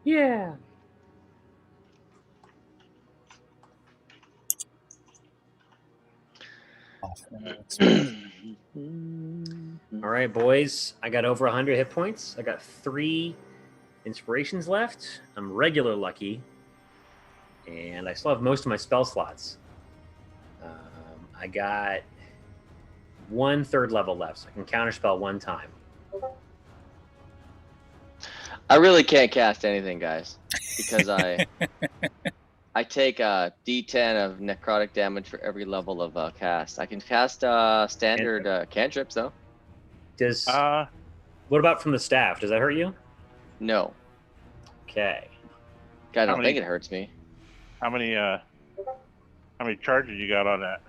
Yeah. All right, boys. I got over 100 hit points. I got 3 inspirations left. I'm regular lucky. And I still have most of my spell slots. I got 1 third level left, so I can counterspell 1 time. I really can't cast anything, guys, because I take a D10 of necrotic damage for every level of cast. I can cast standard cantrips, though. Does what about from the staff? Does that hurt you? No. Okay. I don't think it hurts me. How many charges you got on that?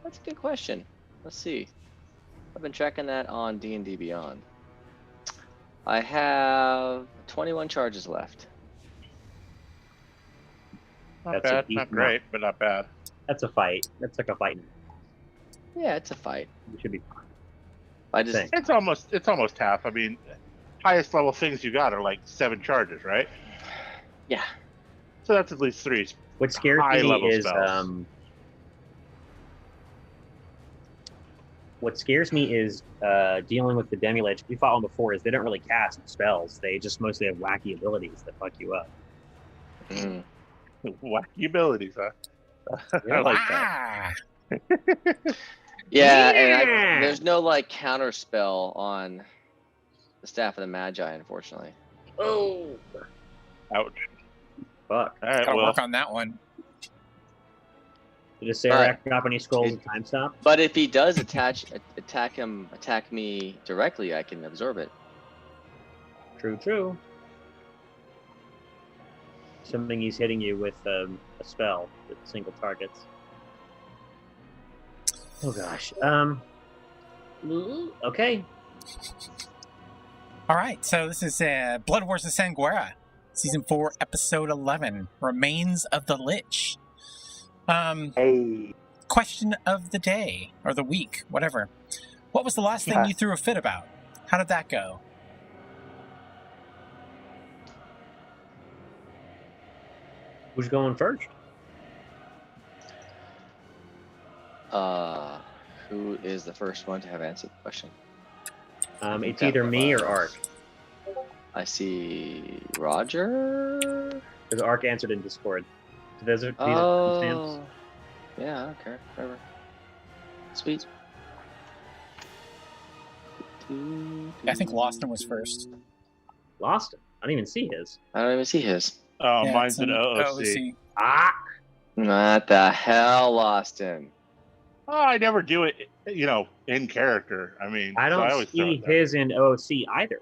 That's a good question. Let's see. I've been tracking that on D&D Beyond. I have 21 charges left. Not bad, not great, but not bad. That's a fight. That's like a fight. Yeah, it's a fight. It should be fine. It's almost half. I mean, highest level things you got are like 7 charges, right? Yeah. So that's at least 3. What scares me is dealing with the demi-lich. We fought one before. Is they don't really cast spells. They just mostly have wacky abilities that fuck you up. Wacky abilities, huh? I like that. Yeah, and there's no like counter spell on the Staff of the Magi, unfortunately. Oh, ouch! Fuck. All right, gotta work on that one. Did Acererak drop any scrolls at time stop? But if he does attack me directly, I can absorb it. True. Assuming he's hitting you with a spell with single targets. Oh gosh. Okay. All right. So this is Blood Wars of Sanguera, Season 4, Episode 11, Remains of the Lich. Question of the day, or the week, whatever. What was the last thing you threw a fit about? How did that go? Who's going first? Who is the first one to have answered the question? It's either me or Ark. I see Roger. Because Ark answered in Discord. So these are timestamps. Yeah, I don't care. Whatever. Sweet. I think Loston was first. Loston? I didn't even see his. I don't even see his. Oh, yeah, mine's an OOC. What the hell, Loston? Oh, I never do it, in character. I mean, I don't see his in OOC either.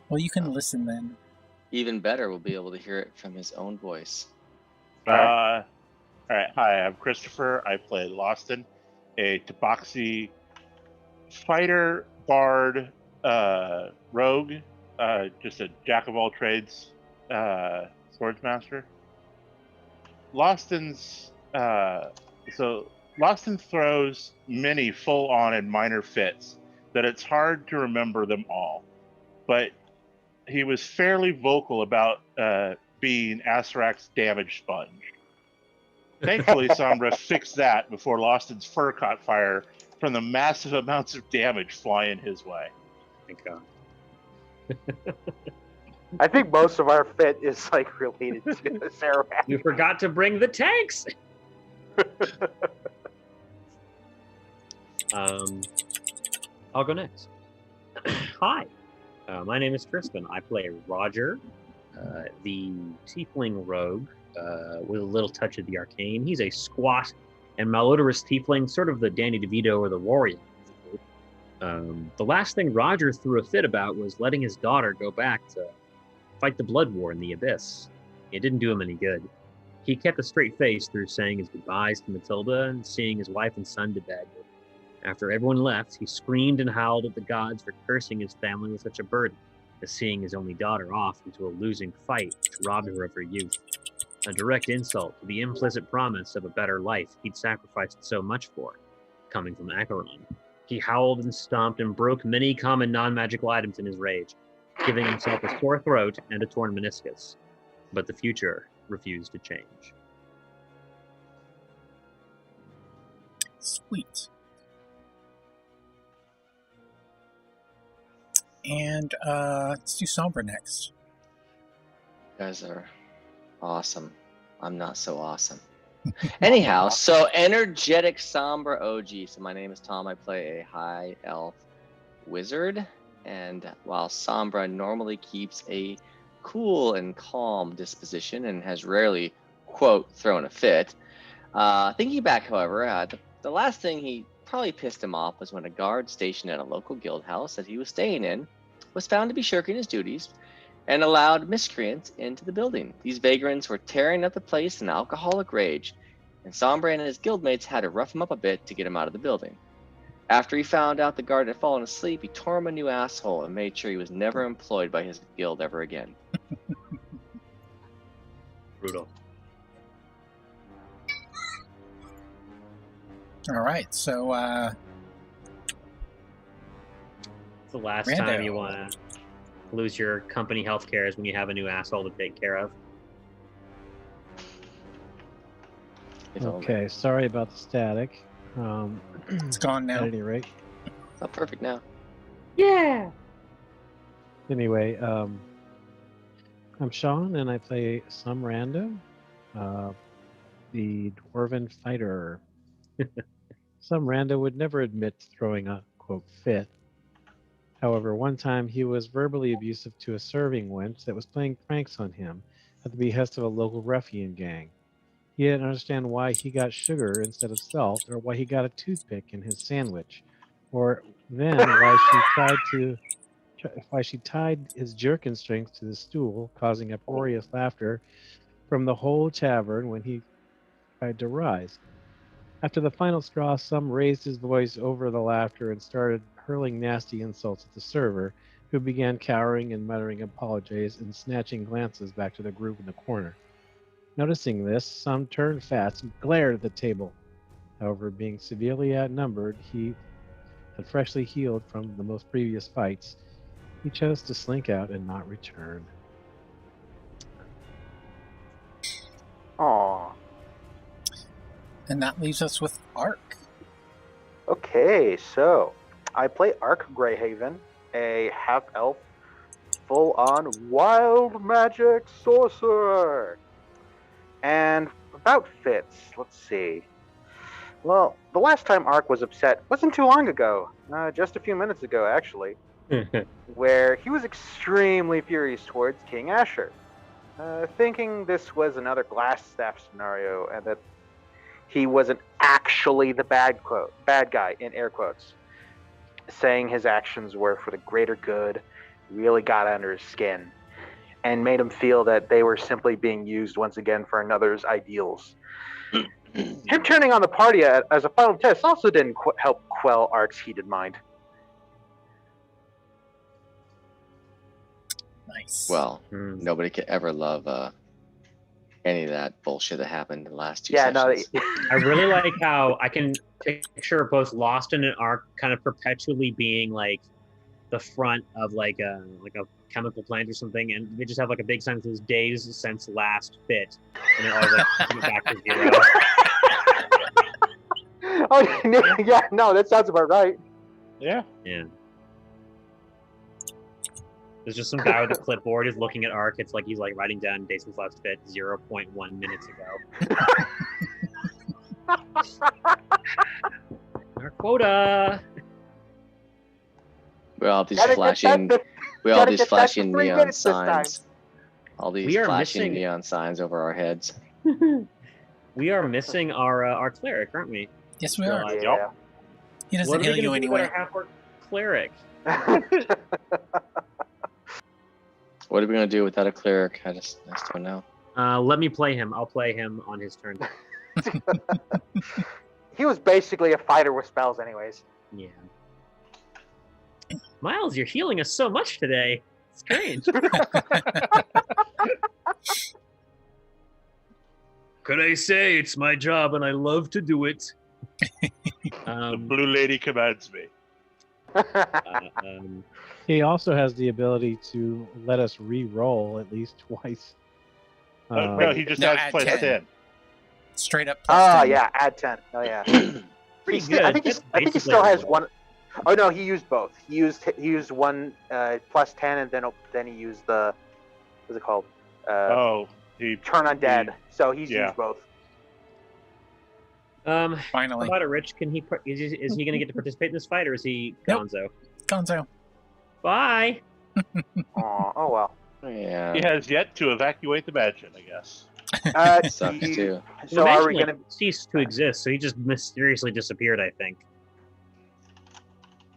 Well, you can listen then. Even better, we'll be able to hear it from his own voice. All right. Hi, I'm Christopher. I play Loston, a Tabaxi fighter, bard, rogue, just a jack of all trades, swordsmaster. Loston throws many full-on and minor fits that it's hard to remember them all. But he was fairly vocal about being Acererak's damage sponge. Thankfully, Sombra fixed that before Loston's fur caught fire from the massive amounts of damage flying his way. Thank God. I think most of our fit is related to Acererak. You forgot to bring the tanks. I'll go next. Hi, my name is Crispin. I play Roger, the tiefling rogue, with a little touch of the arcane. He's a squat and malodorous tiefling, sort of the Danny DeVito or the warrior. The last thing Roger threw a fit about was letting his daughter go back to fight the blood war in the abyss. It didn't do him any good. He kept a straight face through saying his goodbyes to Matilda and seeing his wife and son to bed. After everyone left, he screamed and howled at the gods for cursing his family with such a burden, as seeing his only daughter off into a losing fight which robbed her of her youth. A direct insult to the implicit promise of a better life he'd sacrificed so much for, coming from Acheron. He howled and stomped and broke many common non-magical items in his rage, giving himself a sore throat and a torn meniscus. But the future refused to change. Sweet. And let's do Sombra next. You guys are awesome. I'm not so awesome. Anyhow, so energetic Sombra OG. So my name is Tom. I play a high elf wizard. And while Sombra normally keeps a cool and calm disposition and has rarely, quote, thrown a fit, thinking back, however, the last thing he probably pissed him off was when a guard stationed at a local guild house that he was staying in was found to be shirking his duties and allowed miscreants into the building. These vagrants were tearing up the place in alcoholic rage, and Sombra and his guildmates had to rough him up a bit to get him out of the building. After he found out the guard had fallen asleep, he tore him a new asshole and made sure he was never employed by his guild ever again. Brutal. All right, so It's the last Rando. time you want to lose your company health care is when you have a new asshole to take care of. If only. Okay, sorry about the static. it's gone At now. any rate. Oh, perfect now. Yeah. Anyway, I'm Sean, and I play some rando, the dwarven fighter. Some rando would never admit to throwing a quote fit. However, one time he was verbally abusive to a serving wench that was playing pranks on him at the behest of a local ruffian gang. He didn't understand why he got sugar instead of salt, or why he got a toothpick in his sandwich, or then why she tied his jerkin strings to the stool, causing uproarious laughter from the whole tavern when he tried to rise. After the final straw, some raised his voice over the laughter and started hurling nasty insults at the server, who began cowering and muttering apologies and snatching glances back to the group in the corner. Noticing this, some turned fast and glared at the table. However, being severely outnumbered, he had freshly healed from the most previous fights. He chose to slink out and not return. Aw. And that leaves us with Ark. Okay, so I play Ark Greyhaven, a half-elf, full-on wild magic sorcerer. And about fits, let's see. Well, the last time Ark was upset wasn't too long ago, just a few minutes ago, actually, where he was extremely furious towards King Asher, thinking this was another glass staff scenario and that he wasn't actually the bad guy, in air quotes, saying his actions were for the greater good, really got under his skin, and made him feel that they were simply being used once again for another's ideals. Him turning on the party as a final test also didn't help quell Ark's heated mind. Nice. Well, nobody could ever love any of that bullshit that happened in the last two Yeah, sessions. no, I really like how I can picture both Lost and an Ark kind of perpetually being like the front of like a chemical plant or something, and they just have like a big sign that says "Days since last fit," and they're always like putting it back to zero. oh, yeah, no, that sounds about right. Yeah. Yeah. There's just some guy with a clipboard is looking at Ark. It's like he's like writing down "Days since last fit" 0.1 minutes ago. Our quota. We all have these Gotta get flashing, that- we all have gotta these get that flashing 3 neon minutes this time. signs. All these We are flashing missing- neon signs over our heads. We are missing our cleric, aren't we? Yes, we are. Yeah. He doesn't What are heal we you gonna do with anyway. our half-orc cleric? What are we gonna do without a cleric? I just don't know. Let me play him. I'll play him on his turn. He was basically a fighter with spells anyways. Yeah. Miles, you're healing us so much today. Strange. Could I say it's my job and I love to do it? The blue lady commands me. He also has the ability to let us re-roll at least twice. No, he just has add plus 10. 10. Straight up plus 10. Yeah, add 10. Oh yeah. Pretty I good. think That's I think he basically still a has roll. one. Oh no, he used both. He used one plus 10, and then he used the what's it called? He Turn undead. So he's yeah. used both. How Finally. about a Rich? Is he going to get to participate in this fight, or is he Nope. Gonzo? Gonzo. Bye. Oh well. Yeah. He has yet to evacuate the mansion, I guess. Sucks too. So are we gonna? cease to exist? So he just mysteriously disappeared. I think.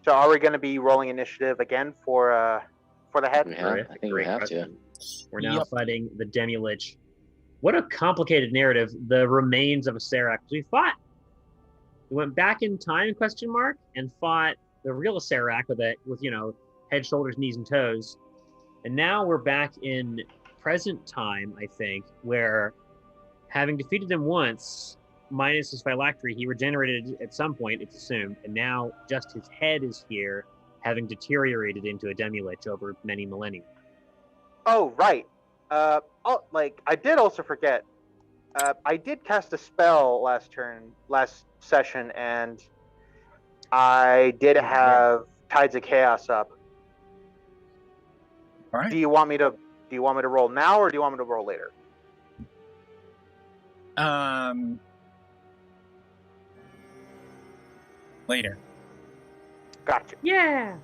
So are we gonna be rolling initiative again for the head? We have. I think we have to. We're now Yep. fighting the demi-lich. What a complicated narrative. The remains of Acererak. We fought. We went back in time? ? And fought the real Acererak with head, shoulders, knees, and toes. And now we're back in present time, I think, where having defeated him once, minus his phylactery, he regenerated at some point, it's assumed, and now just his head is here, having deteriorated into a demi-lich over many millennia. Oh right. I did also forget. I did cast a spell last session, and I did have Tides of Chaos up. All right. Do you want me to roll now, or do you want me to roll later? Later. Gotcha. Yeah.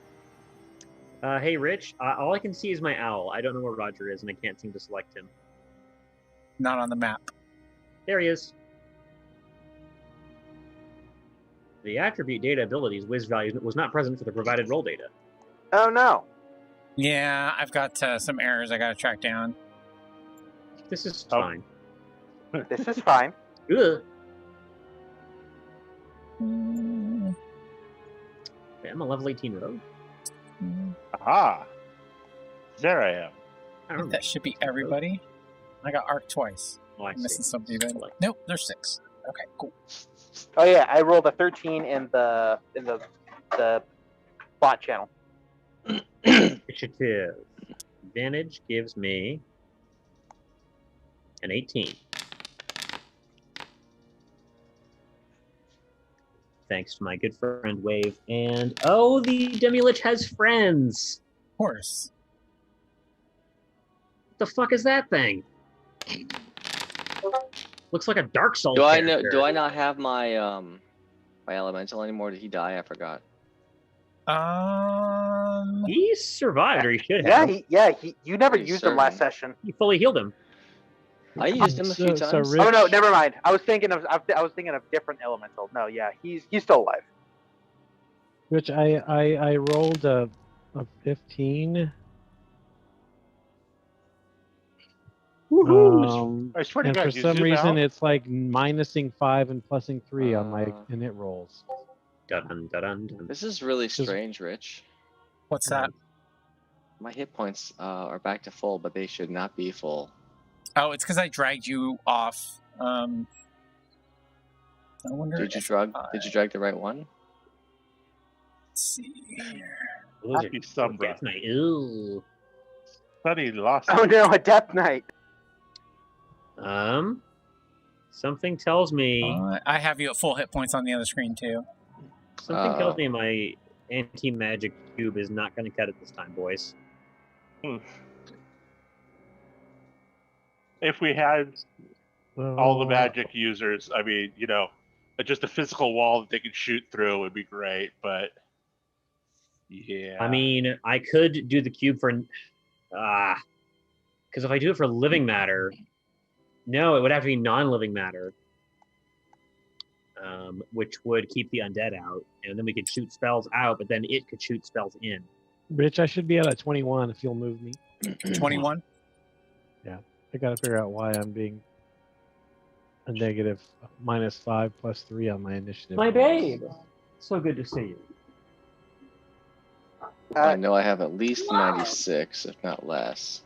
Hey, Rich. All I can see is my owl. I don't know where Roger is, and I can't seem to select him. Not on the map. There he is. The attribute data abilities whiz value was not present for the provided roll data. Oh no. Yeah, I've got some errors I got to track down. This is Oh. fine. This is fine. Ugh. Mm, I'm a level 18 rogue. Aha! There I am. I I don't think that should be everybody. I got arc twice. Oh, I I'm missing see. something then. Select. Nope, there's 6. Okay, cool. Oh yeah, I rolled a 13 in the bot channel. Initiative. Advantage gives me an 18. Thanks to my good friend Wave. And oh, the demi-lich has friends. Of course. What the fuck is that thing? Looks like a Dark Souls. Do I know? character. Do I not have my my elemental anymore? Did he die? I forgot. He survived, or he should Yeah, have. you never He's used him last serving. session. He fully healed him. I used him a few So times. Rich- Oh no, never mind. I was thinking of different elemental. No, yeah, he's still alive. Which I rolled a 15. I swear to And God, for you some zoom reason, out? it's like minusing 5 and plussing 3 on my, Uh. and it rolls. Dun, dun, dun, dun. This is really strange, Rich. What's that? My hit points are back to full, but they should not be full. Oh, it's because I dragged you off. I wonder. Did you if drag the right one? Let's see here. Those are Happy Sombra. Death Knight. Ew. Sonny lost. Oh no, a Death Knight. Something tells me. I have you at full hit points on the other screen too. Something tells me my anti-magic cube is not going to cut it this time, boys. If we had all the Oh, magic users, I mean, just a physical wall that they could shoot through would be great, but yeah. I mean, I could do the cube for, because if I do it for living matter, no, it would have to be non-living matter, which would keep the undead out, and then we could shoot spells out, but then it could shoot spells in. Rich, I should be at a 21 if you'll move me. 21. I gotta figure out why I'm being a negative -5 plus 3 on my initiative. My babe, so good to see you. I know I have at least 96, if not less.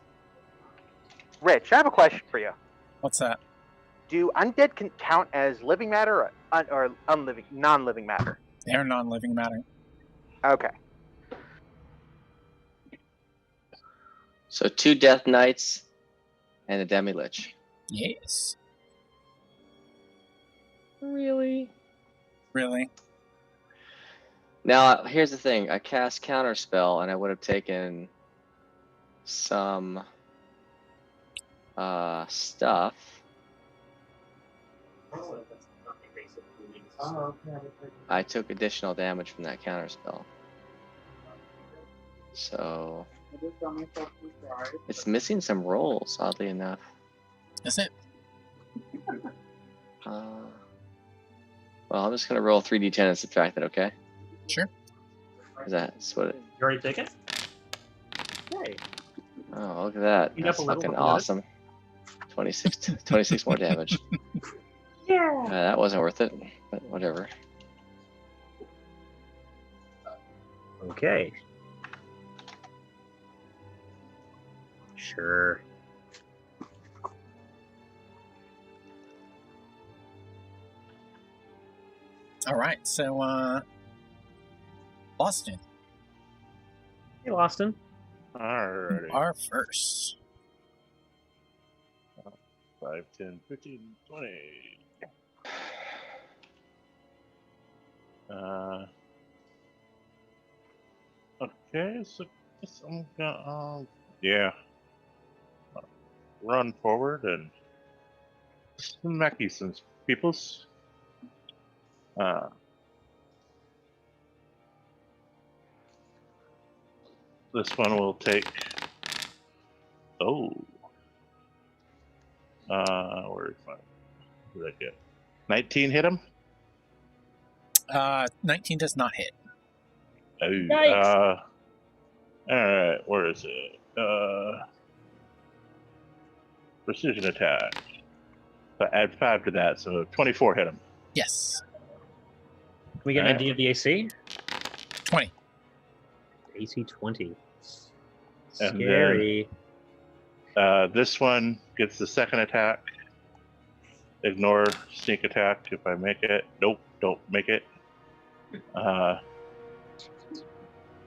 Rich, I have a question for you. What's that? Do undead count as living matter or non-living matter? They're non-living matter. Okay. So 2 Death Knights and a demi-lich. Yes. Really? Really? Now, here's the thing. I cast Counterspell, and I would have taken some stuff. I took additional damage from that Counterspell. So it's missing some rolls, oddly enough. Is it? Well, I'm just gonna roll 3d10 and subtract that, okay? Sure. That's what it... You already took it? Okay. Oh, look at that. Heat That's up a little, fucking look at it. awesome. 26 more damage. Yeah. That wasn't worth it, but whatever. Okay. Sure. All right. So, Boston, Hey, Austin. Alrighty. are first. 5, 10, 15, 20. Okay, so guess I'm gonna, run forward and smack you some peoples. This one will take. Oh. Where's my? What did I get? 19 hit him. 19 does not hit. Oh. Yikes. All right. Where is it? Precision attack. So add 5 to that, so 24 hit him. Yes. Can we get an idea of the AC? 20. AC 20. And Scary. This one gets the second attack. Ignore sneak attack if I make it. Nope, don't make it.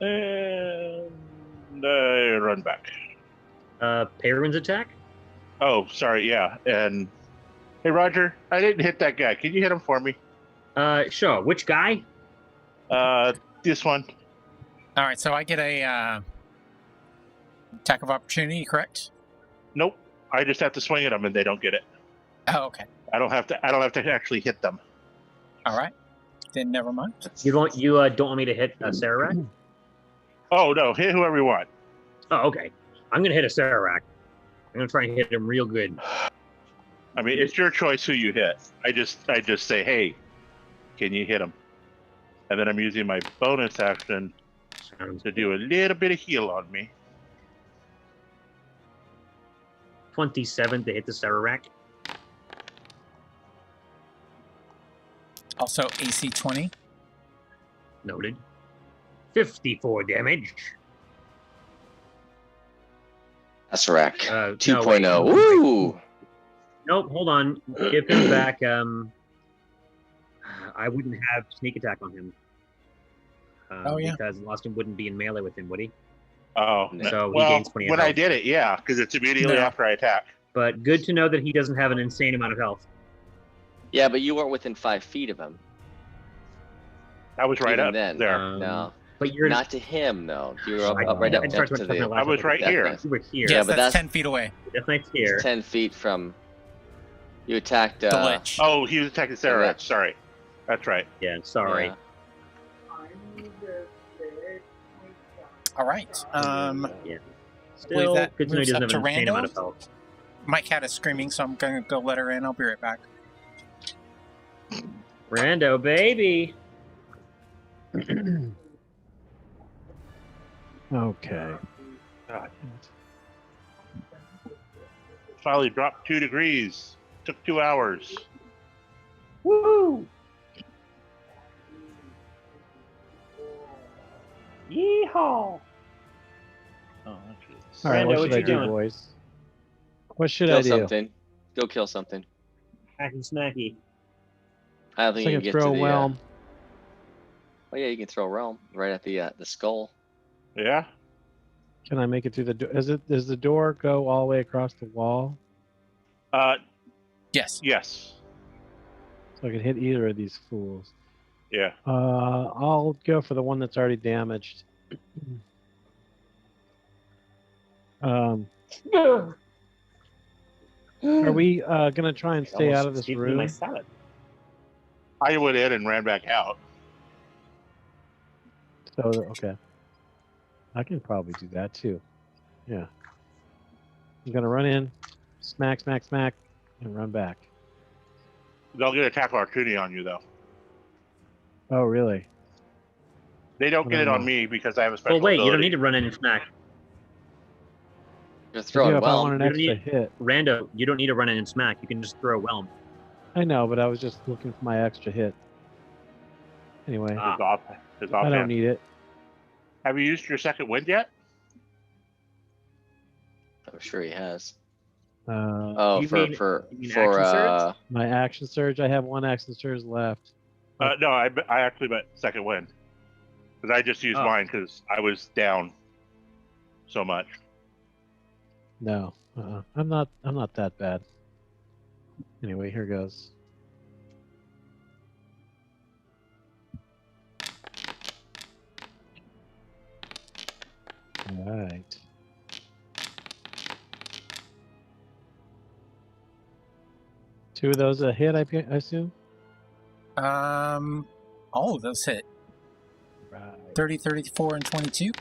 And I run back. Perrin's attack? Oh, sorry, yeah. And hey, Roger, I didn't hit that guy. Can you hit him for me? Sure. Which guy? This one. All right. So I get a attack of opportunity, correct? Nope. I just have to swing at them, and they don't get it. Oh, okay. I don't have to actually hit them. All right. Then never mind. You don't want me to hit Acererak? Oh no, hit whoever you want. Oh, okay. I'm gonna hit Acererak. I'm gonna try and hit him real good. I mean, it's your choice who you hit. I just say, hey, can you hit him? And then I'm using my bonus action Sounds to do a little bit of heal on me. 27 to hit the Acererak. Also AC 20. Noted. 54 damage. Acererak. 2.0. No, wait. Woo! Nope, hold on. Give him back. I wouldn't have sneak attack on him. Oh, yeah. Because Austin wouldn't be in melee with him, would he? Oh, So he well, gains 20 when health. I did it, yeah, because it's immediately No. after I attack. But good to know that he doesn't have an insane amount of health. Yeah, but you weren't within 5 feet of him. I was right Even up then. there. No, But you're not to him though. You were I- up right up I tried next to to touch my the. I was right Death here. Knight. you were here. Yes, but that's that's- 10 feet away. Death Knight's here. 10 feet from. You attacked. The Lich. Oh, he was attacking Sarah. Yeah. Sorry, that's right. Yeah, sorry. Yeah. All right. Yeah. believe Still, that good to know he moves doesn't up have an to insane amount of Randall. health. My cat is screaming, so I'm gonna go let her in. I'll be right back. Rando, baby. Okay. God. Finally dropped 2 degrees. Took 2 hours. Woo! Yeehaw! Oh, that's All right, Rando, what what should I you do, doing? boys? What should Kill I do? something. Go kill something. Hacky snacky. I don't So think I you can can get throw to the. Whelm. Oh yeah, you can throw realm right at the skull. Yeah. Can I make it through the door? Does the door go all the way across the wall? Yes. Yes. So I can hit either of these fools. Yeah. I'll go for the one that's already damaged. Are we gonna try and stay out of this Gave me my room? salad. I went in and ran back out. So okay, I can probably do that too. Yeah, I'm gonna run in, smack, smack, smack, and run back. They'll get a tackle Arcudi on you, though. Oh really? They don't I get it don't on know. me because I have a special Well, wait, ability. you don't need to run in and smack. You're Yeah, throwing if I well. want an you don't extra hit. Rando, you don't need to run in and smack. You can just throw a whelm. I know, but I was just looking for my extra hit. Anyway, Ah. His I offhand. don't need it. Have you used your second wind yet? I'm sure he has. Oh, You for mean action surge? my action surge. I have one action surge left. No, I actually meant second wind. Because I just used Oh. mine because I was down so much. No, I'm not that bad. Anyway, here goes. All right. Two of those a hit, I assume. All of those hit. Right. 30, 34, and 22.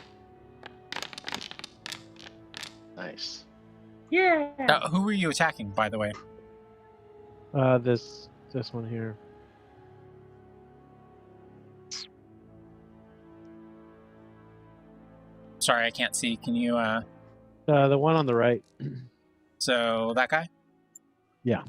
Nice. Yeah. Who were you attacking, by the way? This one here. Sorry, I can't see. Can you? The one on the right. So that guy. Yeah.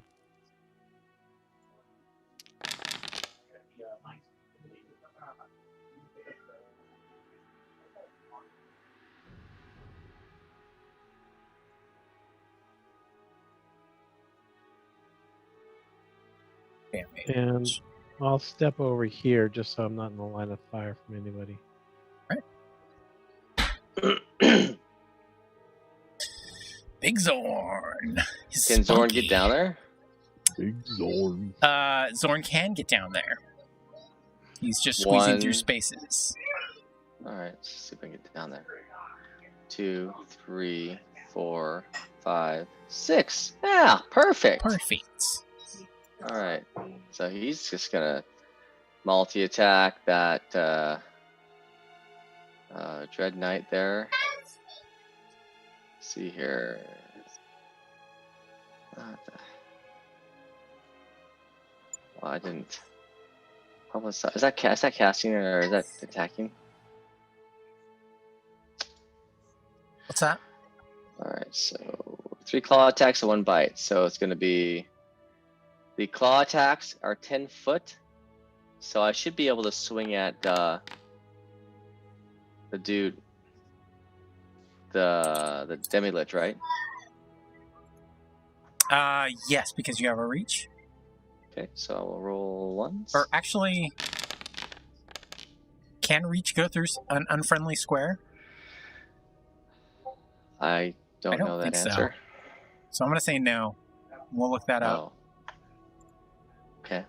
And I'll step over here just so I'm not in the line of fire from anybody. Big Zorn. He's Can Zorn spunky. get down there? Big Zorn. Zorn can get down there. He's just squeezing through spaces. Alright, let's see if I can get down there. 2, 3, 4, 5, 6. Yeah, perfect. Perfect. Alright, so he's just gonna multi-attack that Dread Knight there. Let's see here. Well, I didn't. What was that? Is that casting or is that attacking? What's that? Alright, so 3 claw attacks and 1 bite. So it's gonna be the claw attacks are 10 foot. So I should be able to swing at the dude, the demi-lich, right? Yes, because you have a reach. Okay, so I will roll once. Or actually, can reach go through an unfriendly square? I don't know that think so. answer. So I'm gonna say no. We'll look that up. Oh. Okay.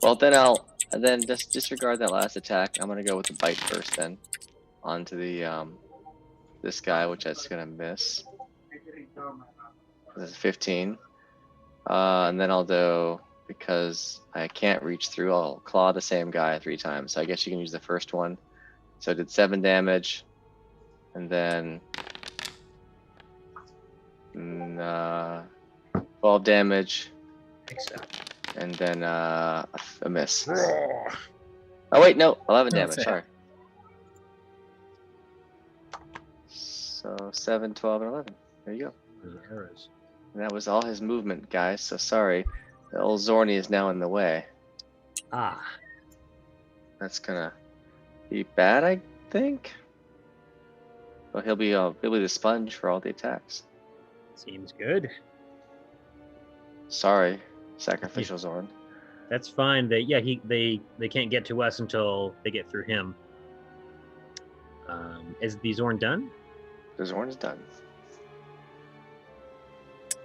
Well, then just disregard that last attack. I'm gonna go with the bite first, then onto the this guy, which that's gonna miss. This is 15. And then I'll do, because I can't reach through, I'll claw the same guy 3 times. So I guess you can use the first one. So I did 7 damage, and then 12 damage, and then a miss. Oh wait, no, 11 No, damage. it's a Sorry. So 7, 12, and 11. There you go. And that was all his movement, guys. So sorry, the old Zorny is now in the way. Ah. That's gonna be bad, I think. But he'll be the sponge for all the attacks. Seems good. Sorry, sacrificial Zorn. That's fine. They can't get to us until they get through him. Is the Zorn done? Zorn is done.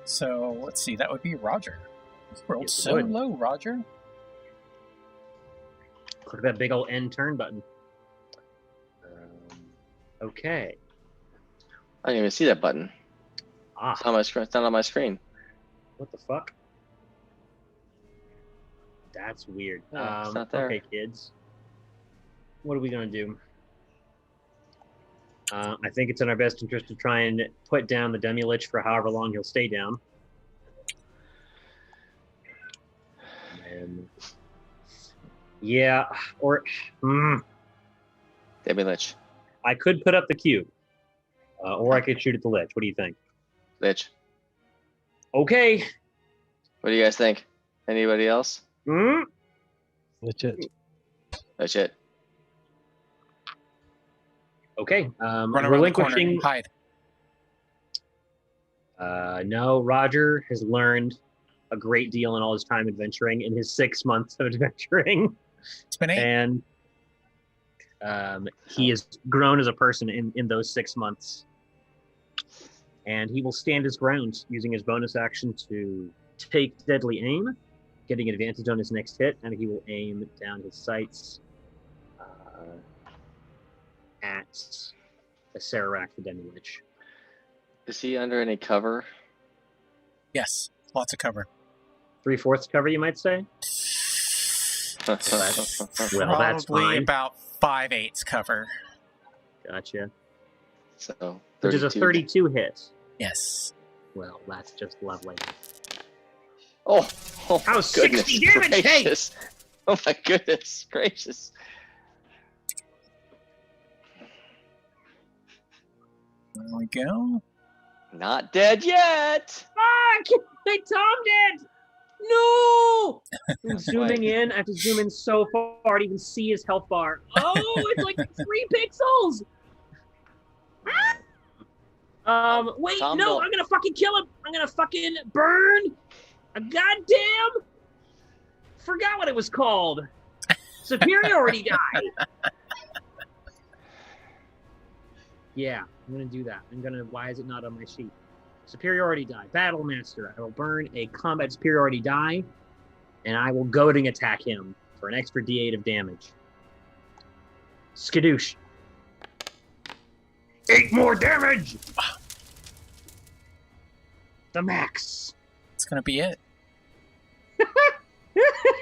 So let's see. That would be Roger. You rolled Yes, it so would. low, Roger. Click that big old end turn button. Okay. I didn't even see that button. Ah, It's on my screen. It's not on my screen. what the fuck? That's weird. Yeah, it's not there. Okay, kids. What are we gonna do? I think it's in our best interest to try and put down the demi-lich for however long he'll stay down. And yeah, or Demi-lich. I could put up the cube, or I could shoot at the lich. What do you think? Lich. Okay. What do you guys think? Anybody else? Legit. That's it. Okay. Run around the Relinquishing. corner. Hide. No, Roger has learned a great deal in all his time adventuring, in his 6 months of adventuring. It's been 8. And he has grown as a person in those 6 months. And he will stand his ground using his bonus action to take deadly aim, getting advantage on his next hit, and he will aim down his sights at Acererak the demi-lich. Is he under any cover? Yes. Lots of cover. 3/4 cover, you might say? Well, that's Probably fine. about 5/8 cover. Gotcha. So, Which is a 32 hit. Yes. Well, that's just lovely. Oh, How's goodness 60 damage? Hey! gracious. Oh my goodness gracious. There we go. Not dead yet. Fuck! My Tom dead! No! I'm zooming in. I have to zoom in so far to even see his health bar. Oh, it's like 3 pixels! Wait, Tom no, don't- I'm gonna fucking kill him! I'm gonna fucking burn a goddamn... Forgot what it was called. Superiority die. Yeah, I'm gonna do that. Why is it not on my sheet? Superiority die. Battle Master. I will burn a combat superiority die, and I will goading attack him for an extra d8 of damage. Skadoosh. 8 more damage! The max. It's going to be it.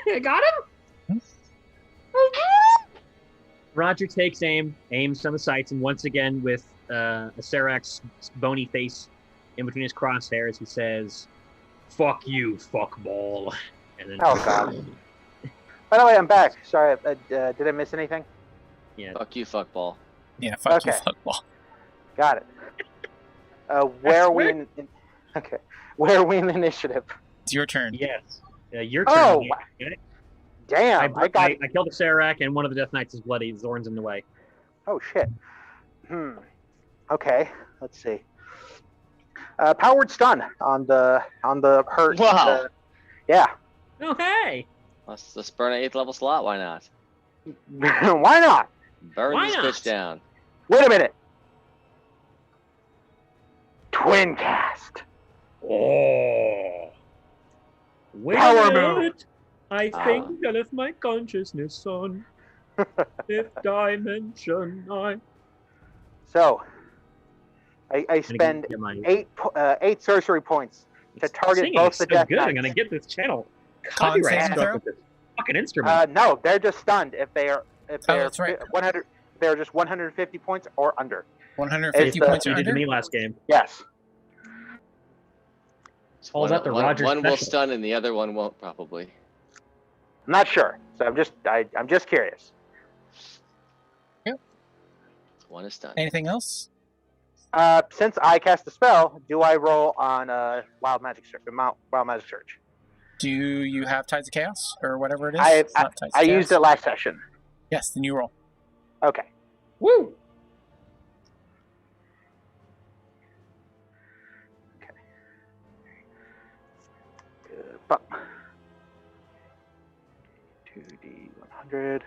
I got him? Roger takes aim, aims on the sights, and once again with Acererak's bony face in between his crosshairs, he says, "Fuck you, fuckball." And then, Oh, God. By the way, I'm back. Sorry, did I miss anything? Yeah, Fuck you, fuckball. Yeah, fuck you, Okay. fuckball. Got it. Where are we in... Okay. Where are we in the initiative? It's your turn. yes. Your turn. Oh, Ian. damn. I got... I killed Acererak, and one of the Death Knights is bloody. Zorn's in the way. Oh, shit. Okay. Let's see. Powered stun on the hurt. Wow. Yeah. Oh, hey! Let's burn an 8th level slot. Why not? Why not? Burn Why this not? bitch down. Wait a minute. Twin cast. Oh. Wait Power a move. minute. I think I left my consciousness on. Fifth dimension, So, I spend get my 8 sorcery points to target singing both is the so Death good. I'm Knights. gonna get this channel Con copyright saving struck throw? with this fucking instrument. No, they're just stunned if they're that's right. 100. They're just 150 points or under. 150 It's, points you or did to under? me last game. Yes. Calls out the Roger One will special. stun and the other one won't, probably. I'm not sure. So I'm just curious. One is stunned. Anything else? Since I cast the spell, do I roll on Wild Magic Search? Do you have Tides of Chaos or whatever it is? I It's not Tides of I Chaos. used it last session. Yes, then you roll. Okay. Woo! Bump. 2d100.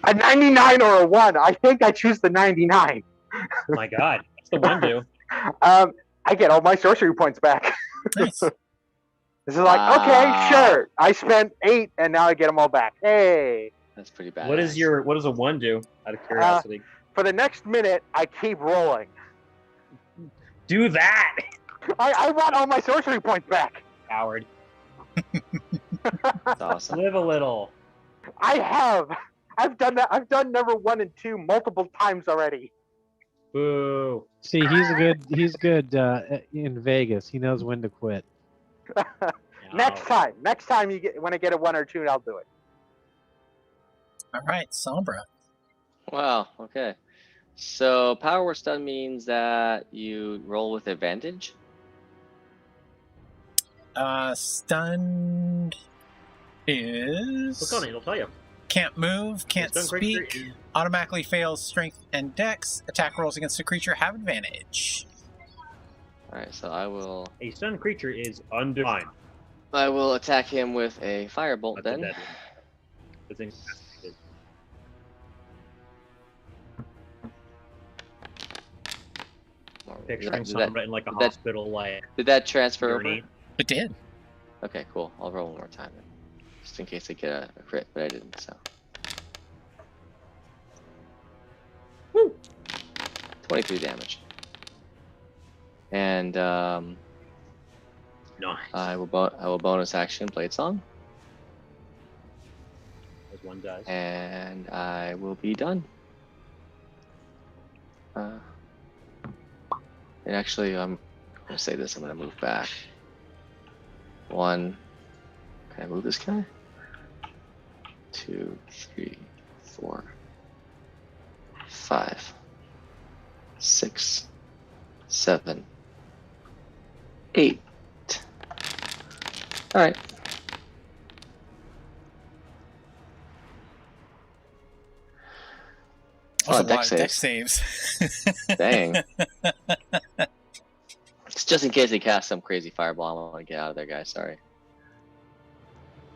A 99 or a 1. I think I choose the 99. My God, what's the one do? I get all my sorcery points back. Nice. This is like, okay, sure. I spent 8, and now I get them all back. Hey. That's pretty bad. What does a one do? Out of curiosity. For the next minute, I keep rolling. Do that, I want all my sorcery points back. coward. That's awesome. Live a little. I have. I've done that. I've done number 1 and 2 multiple times already. Boo. See, he's good in Vegas. He knows when to quit. Next time when I get a 1 or 2, I'll do it. All right, Sombra. Wow. Okay. So power word stun means that you roll with advantage. Stunned is Click on it, it'll tell you. can't move, can't Stunned creature speak, is- automatically fails strength and dex. Attack rolls against the creature have advantage. All right. So I will. A stunned creature is undefined. I will attack him with a firebolt That's a then. dead one. The thing is- Picturing someone in like a did that- hospital, like Did that transfer over? journey. It did. Okay, cool. I'll roll one more time then, just in case I get a crit, but I didn't. So. Woo! 23 damage. And Nice. I will bonus action Blade Song, As one does. and I will be done. And actually, I'm gonna say this. I'm gonna move back. 1. Can I move this guy? 2, 3, 4, 5, 6, 7, 8. All right. That's a dex lot of dex saves. Dang. It's just in case they cast some crazy fireball. I want to get out of there, guys. Sorry.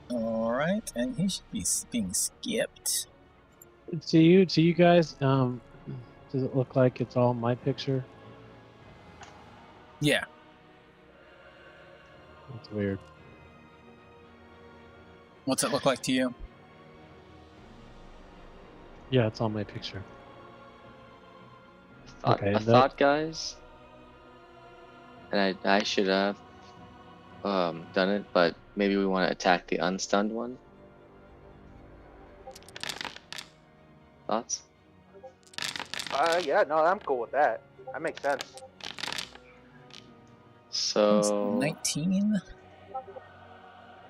All right, and he should be being skipped. To you guys, does it look like it's all my picture? Yeah. That's weird. What's it look like to you? Yeah, it's all my picture. I thought, guys, and I should have done it, but maybe we want to attack the unstunned one. Thoughts? Yeah, no, I'm cool with that. That makes sense. So 19.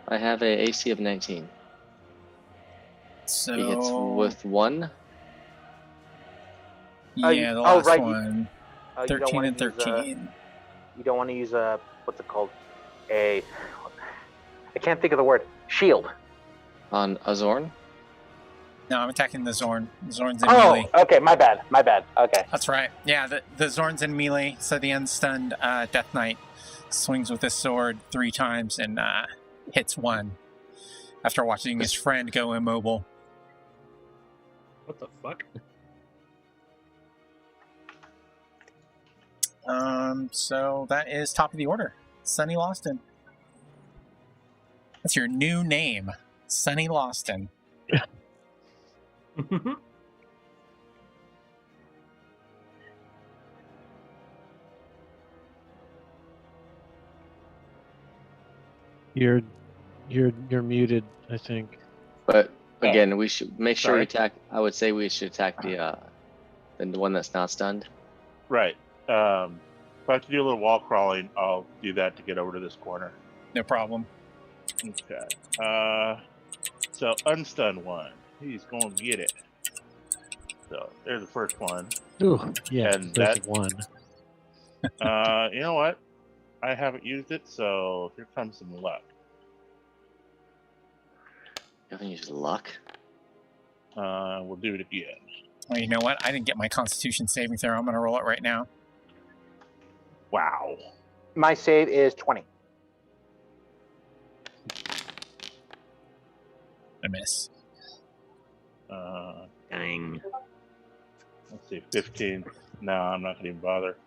I have a AC of 19. So He hits with 1. yeah, the last right, one. You don't 13 wanna and use, 13. you don't want to use what's it called? I can't think of the word. Shield. On Azorn? No, I'm attacking the Zorn. Zorn's in Oh, melee. okay, my bad. Okay. That's right. Yeah, the Zorn's in melee, so the unstunned Death Knight swings with his sword 3 times and hits 1 after watching his friend go immobile. What the fuck? So that is top of the order. Sonny Loston. That's your new name, Sonny Loston. You're muted, I think. But again, we should make sure Sorry. we attack. I would say we should attack the one that's not stunned. Right. If I have to do a little wall crawling, I'll do that to get over to this corner. No problem. Okay. So unstun one. He's gonna get it. So there's the first one. Ooh, yeah, And there's that- one. You know what? I haven't used it, so here comes some luck. You haven't used luck. We'll do it again. Well, you know what? I didn't get my Constitution saving throw. I'm going to roll it right now. Wow. My save is 20. I miss. Dang. Let's see, 15. No, I'm not gonna even bother.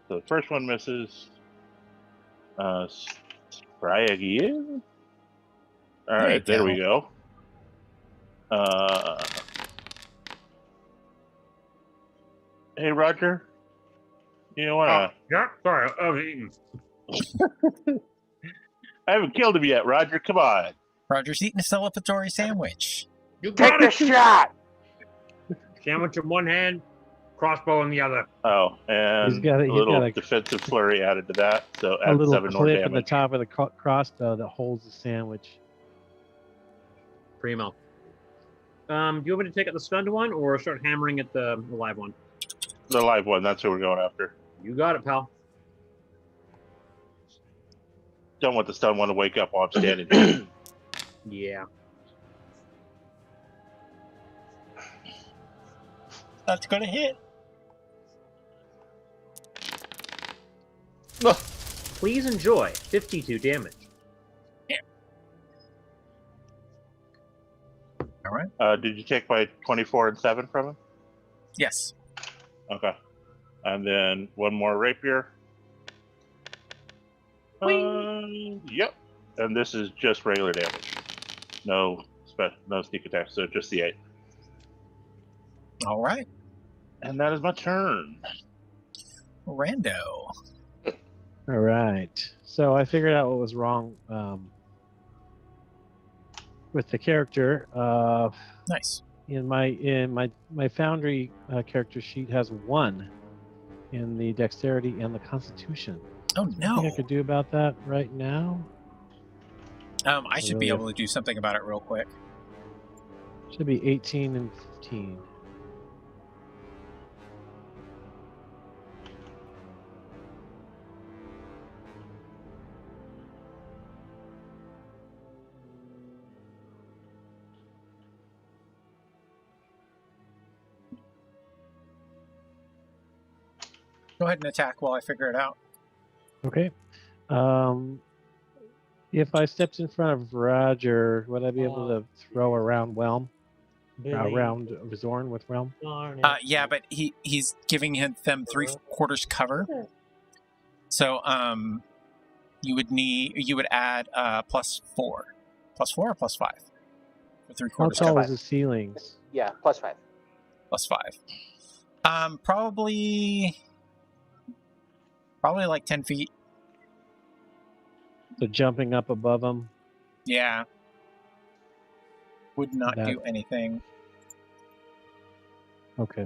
So the first one misses. Try again. All right, there we go. Hey, Roger. You wanna? Yeah, sorry, I was eating. I haven't killed him yet, Roger. Come on. Roger's eating a celebratory sandwich. You Take got the it. shot! Sandwich in one hand, crossbow in the other. Oh, and got a little a defensive flurry added to that, so add little 7 more clip in the damage. top of the crossbow that holds the sandwich. Primo. Do you want me to take out the stunned one or start hammering at the live one? The live one, that's what we're going after. You got it, pal. Don't want the stun one to wake up while I'm standing here. Yeah. That's gonna hit. Please enjoy 52 damage. All right. Did you take my 24 and 7 from him? Yes. Okay. And then one more rapier. Yep. And this is just regular damage. No sneak attack, so just the 8. All right. And that is my turn. Rando. All right. So I figured out what was wrong with the character. Nice. In my Foundry character sheet has 1 in the dexterity and the Constitution. Oh no. Anything I could do about that right now? I should be able to do something about it real quick. Should be 18 and 15. Go ahead and attack while I figure it out. Okay. If I stepped in front of Roger, would I be able to throw around Whelm? Around Zorn with Whelm? Yeah, but he's giving them 3/4 cover. So you would add +4. +4 or +5? For 3/4 How tall cover. is the ceilings? Yeah, +5. +5. Probably like 10 feet. So jumping up above them? Yeah. Would not do anything. Okay.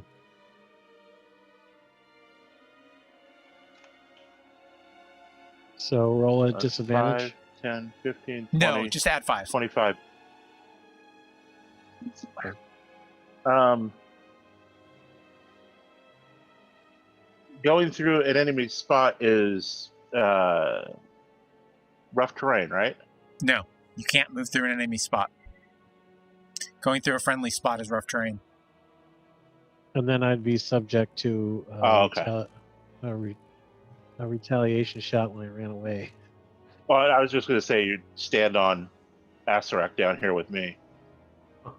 So roll a disadvantage. 5, 10, 15, 20, No, just add 5. 25. Going through an enemy spot is rough terrain, right? No, you can't move through an enemy spot. Going through a friendly spot is rough terrain. And then I'd be subject to a retaliation shot when I ran away. Well, I was just going to say you'd stand on Acererak down here with me.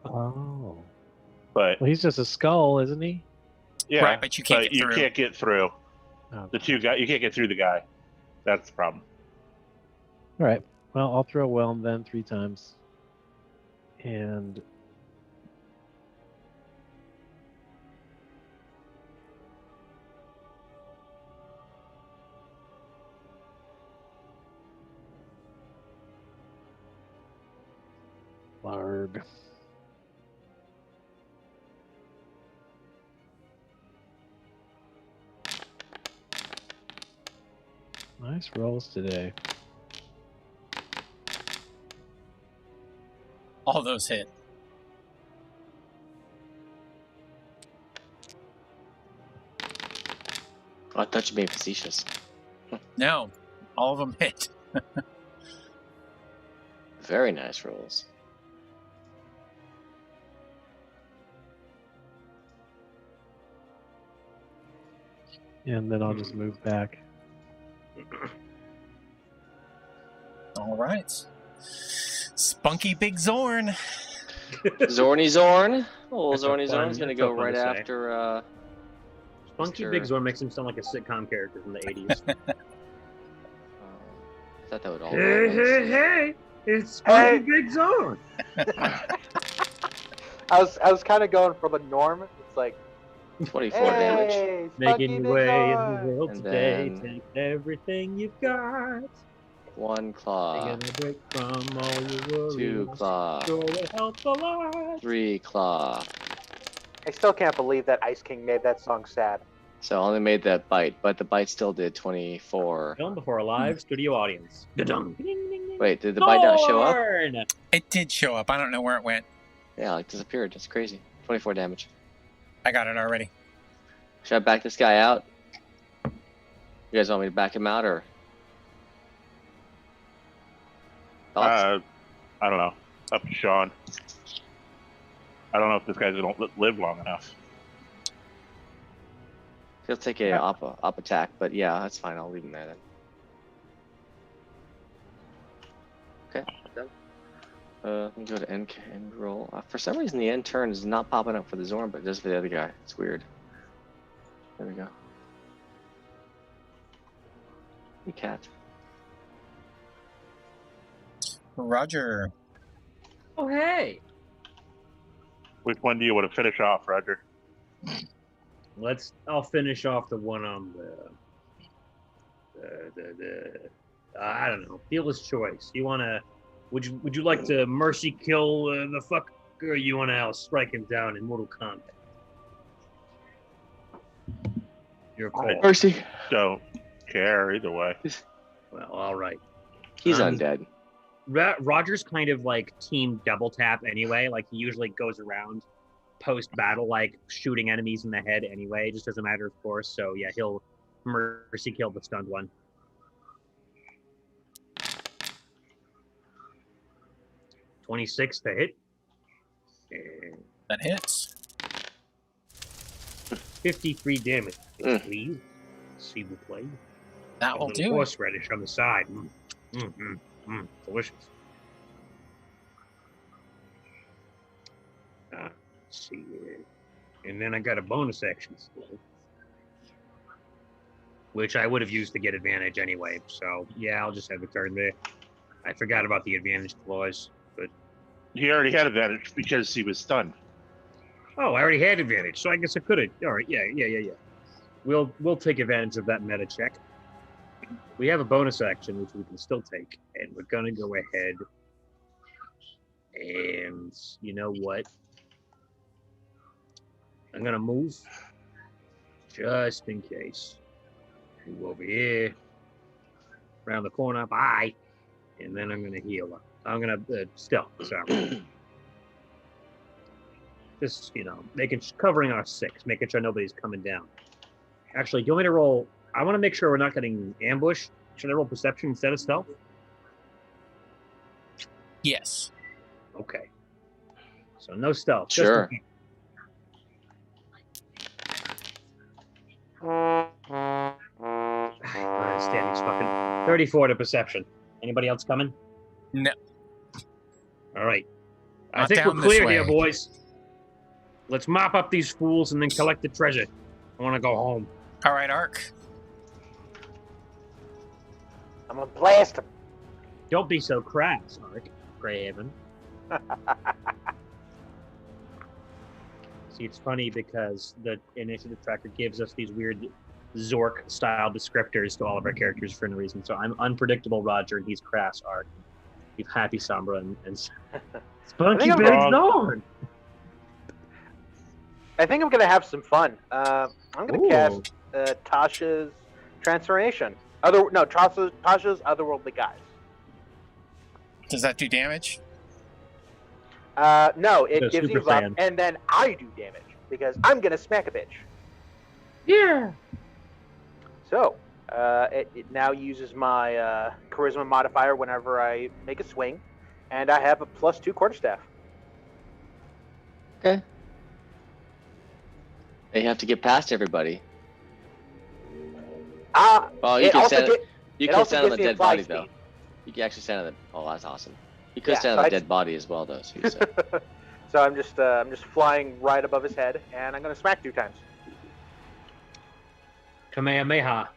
Oh. But Well, he's just a skull, isn't he? yeah, Right, but you can't get through. You can't get through. Oh. The two guys, you can't get through the guy. That's the problem. All right. Well, I'll throw Whelm then 3 times. And Larg. Nice rolls today. All those hit. I thought you being facetious. No, all of them hit. Very nice rolls. And then I'll just move back. All right. Spunky Big Zorn. Zorny Zorn. Old That's a Zorny fun- Zorn's gonna that's go so fun right to say. after Spunky Mr. Big Zorn makes him sound like a sitcom character from the 80s. I thought that would all. Hey! It's Spunky Big Zorn! I was kind of going for the norm. It's like 24 damage. hey, Spunky Making Big your way in the Zorn. world And today, then- take everything you've got. 1 You're claw. gonna break from all your worries. 2 claw. Sure will help a lot. 3 claw. I still can't believe that Ice King made that song sad. So I only made that bite, but the bite still did 24. Film before a live studio audience. Wait, did the bite not show up? Zorn! It did show up. I don't know where it went. Yeah, like disappeared. That's crazy. 24 damage. I got it already. Should I back this guy out? You guys want me to back him out or? Thoughts? I don't know. Up to Sean. I don't know if this guy's gonna live long enough. He'll take a up attack, but yeah, that's fine. I'll leave him there then. Okay, done. Let me go to end roll. For some reason, the end turn is not popping up for the Zorn, but just for the other guy. It's weird. There we go. Hey, cat. Roger. Oh, hey! Which one do you want to finish off, Roger? I'll finish off the one on I don't know. Dealer's choice. Would you like to mercy kill the fucker, or you want to strike him down in Mortal Kombat? Your call. Mercy. Don't care either way. Well, all right. He's undead. Roger's kind of like team double tap anyway. Like he usually goes around post battle, like shooting enemies in the head anyway. It just doesn't matter, of course. So yeah, he'll mercy kill the stunned one. $26 to hit. And That hits. 53 damage. Mm. Please. See the play. That will do it. Horseradish on the side. Delicious. Let's see here. And then I got a bonus action still, which I would have used to get advantage anyway. So yeah, I'll just have a turn there. I forgot about the advantage clause, but He already had advantage because he was stunned. oh, I already had advantage, so I guess I could have. All right, yeah. We'll take advantage of that meta check. We have a bonus action which we can still take, and we're gonna go ahead. And you know what? I'm gonna move just in case. Move over here, around the corner. Bye. And then I'm gonna heal up. I'm gonna stealth. Sorry. Just covering our 6, making sure nobody's coming down. Actually, do you want me to roll? I want to make sure we're not getting ambushed. Should I roll perception instead of stealth? Yes. Okay. So no stealth. Sure. Standing's fucking 34 to perception. Anybody else coming? No. All right. I Not think we're down this clear here, way. boys. Let's mop up these fools and then collect the treasure. I want to go home. All right, Ark. I'm gonna blast him. Don't be so crass, Ark. Greyhaven. See, it's funny because the initiative tracker gives us these weird Zork-style descriptors to all of our characters for no reason. So I'm unpredictable, Roger, and he's crass, Ark. He's happy, Sombra, and Spunky I'm Big wrong. Zorn. I think I'm gonna have some fun. I'm gonna Ooh. cast Tasha's transformation. Tasha's otherworldly guise. Does that do damage? No, it The gives Super you buff, Saiyan. and then I do damage because I'm gonna smack a bitch. Yeah. So it now uses my charisma modifier whenever I make a swing, and I have a +2 quarterstaff. Okay. You have to get past everybody. Well, you it can also stand. get- You it can also stand on gives the me a dead fly body though. speed. You can actually stand on the. Oh, that's awesome. You could Yeah, stand so on the I dead just- body as well, though. So you said. So I'm just flying right above his head, and I'm gonna smack 2 times. Kamehameha.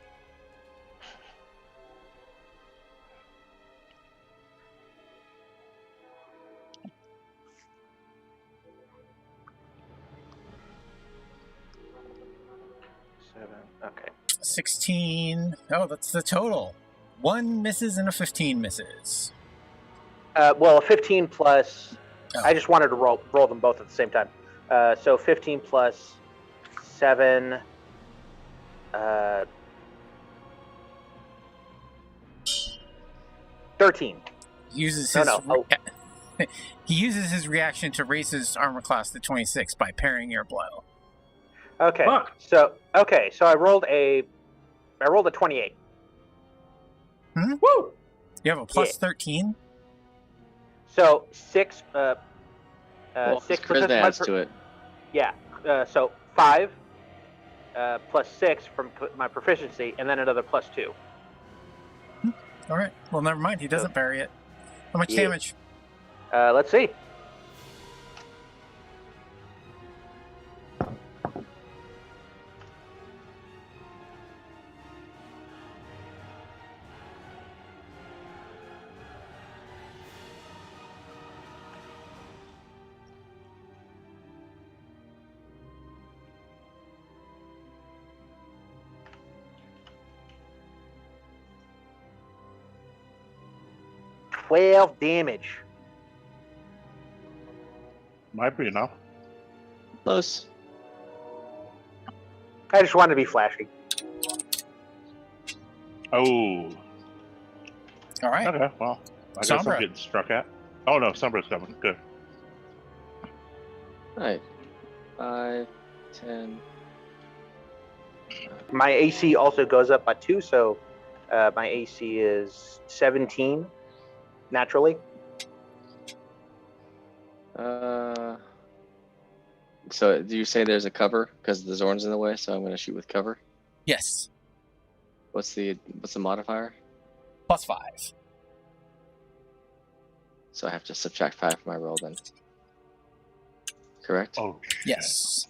Okay. 16. Oh, that's the total. 1 misses and a 15 misses. Well, a 15 plus. Oh. I just wanted to roll them both at the same time. So 15 plus 7. 13. He uses No, his no. Oh. he uses his reaction to raise his armor class to 26 by parrying your blow. Okay. Fuck. So I rolled a 28. Woo! You have a plus Yeah. 13? So 6. Well, 6 charisma because adds to it. Yeah. So 5 plus 6 from my proficiency, and then another plus 2. All right. Well, never mind. He doesn't parry it. How much Yeah. damage? Let's see. Twelve damage. Might be enough. Close. I just wanted to be flashy. Oh. All right. Okay. Well, I guess I'm Sombra. getting struck at. Oh no, Sombra's coming. Good. Alright. 5, 10. My AC also goes up by 2, so my AC is 17 naturally. So do you say there's a cover because the Zorn's in the way? So I'm going to shoot with cover. Yes. What's the modifier? Plus 5. So I have to subtract 5 from my roll then. Correct. Oh. Shit. Yes.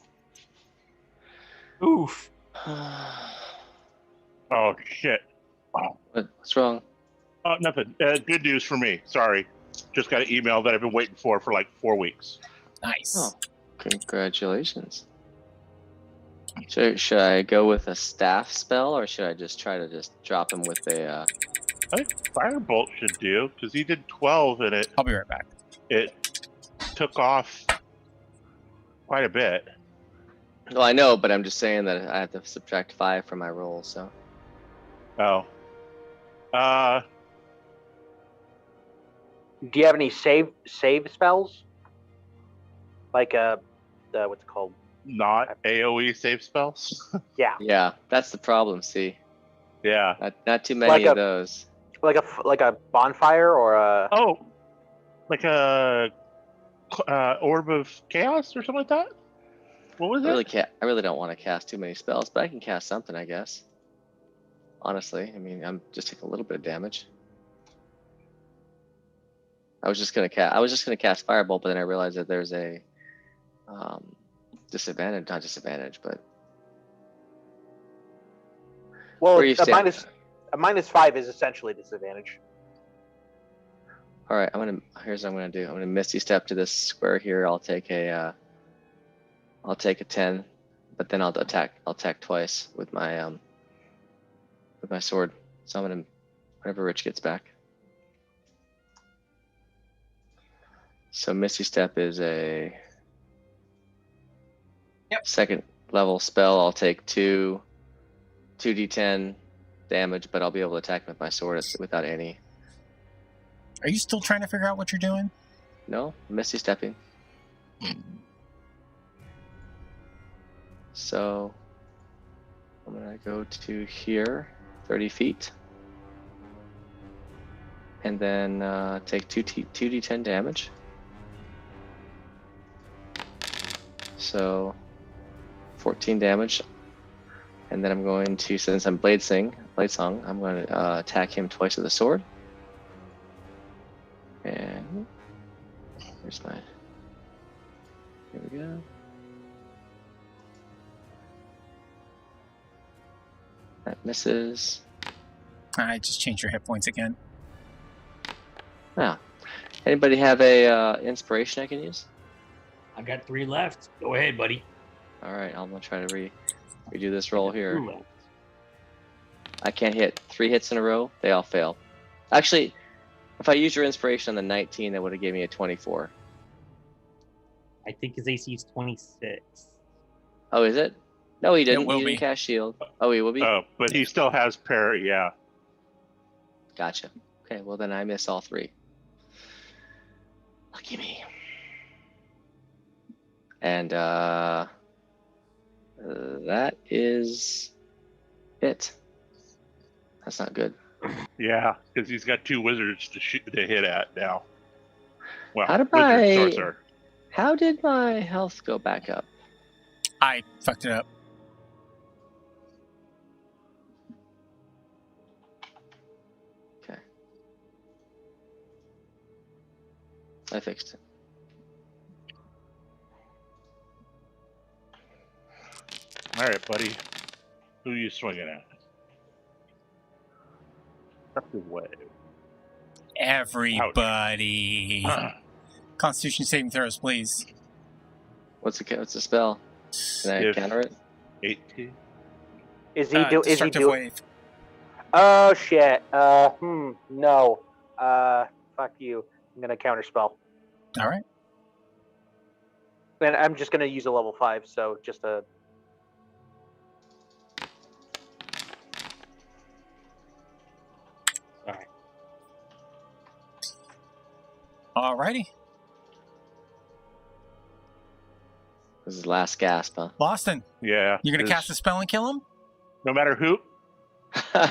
Oof. Oh shit. Oh, What's wrong? nothing. Good news for me. Sorry. Just got an email that I've been waiting for like 4 weeks. Nice. Oh, congratulations. Should I go with a staff spell, or should I just try to drop him with a? I think Firebolt should do because he did 12 and I'll be right back. it took off quite a bit. Well, I know, but I'm just saying that I have to subtract 5 from my roll. So Oh. Do you have any save spells? Like what's it called? Not AoE save spells. Yeah, yeah, that's the problem. See, Yeah. not too many Like of a- those. like a bonfire or a. Oh, like a orb of chaos or something like that. What was it? I really don't want to cast too many spells, but I can cast something, I guess. Honestly, I mean, I'm just taking a little bit of damage. I was just gonna cast Firebolt, but then I realized that there's a disadvantage. Not disadvantage, but Well, where you a stand- -5 is essentially disadvantage. All right, here's what I'm gonna do. I'm gonna Misty Step to this square here. I'll take a 10, but then I'll attack twice with my sword. So I'm gonna whenever Rich gets back. So Misty Step is a second level spell. I'll take 2d10 damage, but I'll be able to attack with my sword without any. Are you still trying to figure out what you're doing? No, Misty Stepping. So I'm gonna go to here, 30 feet, and then take 2d10 damage. So 14 damage, and then I'm going to, since I'm Blade Song, I'm going to attack him twice with a sword. And here's my. Here we go. That misses. I just changed your hit points again. Yeah. Anybody have a inspiration I can use? I've got 3 left. Go ahead, buddy. All right, I'm gonna try to redo this roll here. 2 left. I can't hit 3 hits in a row. They all fail. Actually, if I used your inspiration on the 19, that would have given me a 24. I think his AC is 26. Oh, is it? No, he didn't. will He didn't be. cast shield. Oh, he will be. Oh, but he still has parry. Yeah. Gotcha. Okay, well then I miss all 3. Lucky me. And that is it. That's not good. Yeah, because he's got 2 wizards to hit at now. Well, How did wizard sorcerer. How did my health go back up? I fucked it up. Okay. I fixed it. All right, buddy. Who are you swinging at? Destructive wave. Everybody. Constitution saving throws, please. What's the spell? Can I If- counter it? 18. Is he do? Is he Destructive do? wave. Oh shit. No. Fuck you. I'm gonna counterspell, All right. and I'm just gonna use a level 5. So just a. Sorry. Alrighty. This is last gasp, huh? Boston, Yeah. you gonna this- cast a spell and kill him? No matter who.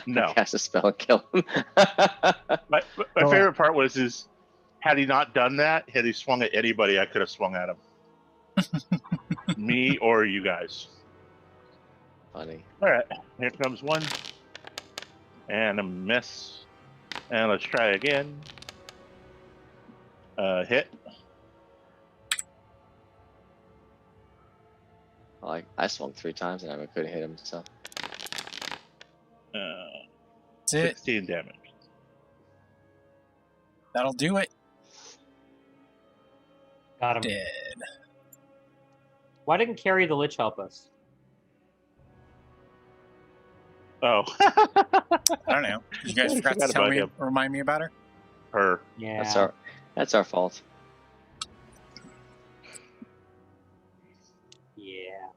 No. Cast a spell and kill him. My Oh. favorite part was had he not done that, had he swung at anybody, I could have swung at him. Me or you guys. Funny. All right, here comes one. And a miss. And let's try again. Hit. Well, I swung 3 times and I couldn't hit him, so. That's it. 16 damage. That'll do it. Got him. Dead. Why didn't Carrie the Lich help us? Oh. I don't know. You guys I forgot to forgot tell about me, him. remind me about her? Her. Yeah. That's our fault. Yeah.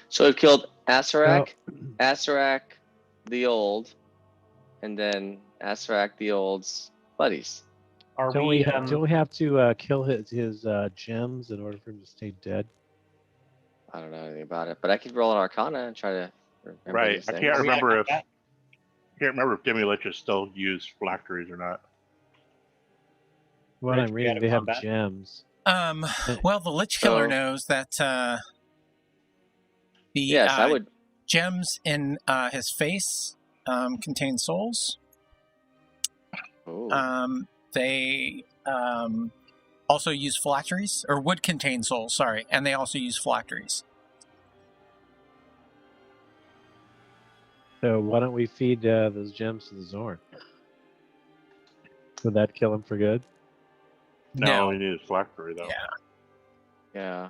So we've killed Acererak, Acererak the Old, and then Acererak the Old's buddies. Are Don't we? we have to kill his gems in order for him to stay dead? I don't know anything about it, but I could roll an Arcana and try to remember Right. these I things. can't Are we remember at if combat? demi-liches still use phylacteries or not. What Rich, I'm we reading, out of they have combat? gems. Well, the Lich Killer So- knows that the Yes, I would. gems in his face contain souls. Ooh. They also use phylacteries, or would contain souls, sorry, and they also use phylacteries. So why don't we feed those gems to the Zorn? Would that kill him for good? No, he needs phylactery though. Yeah. Yeah.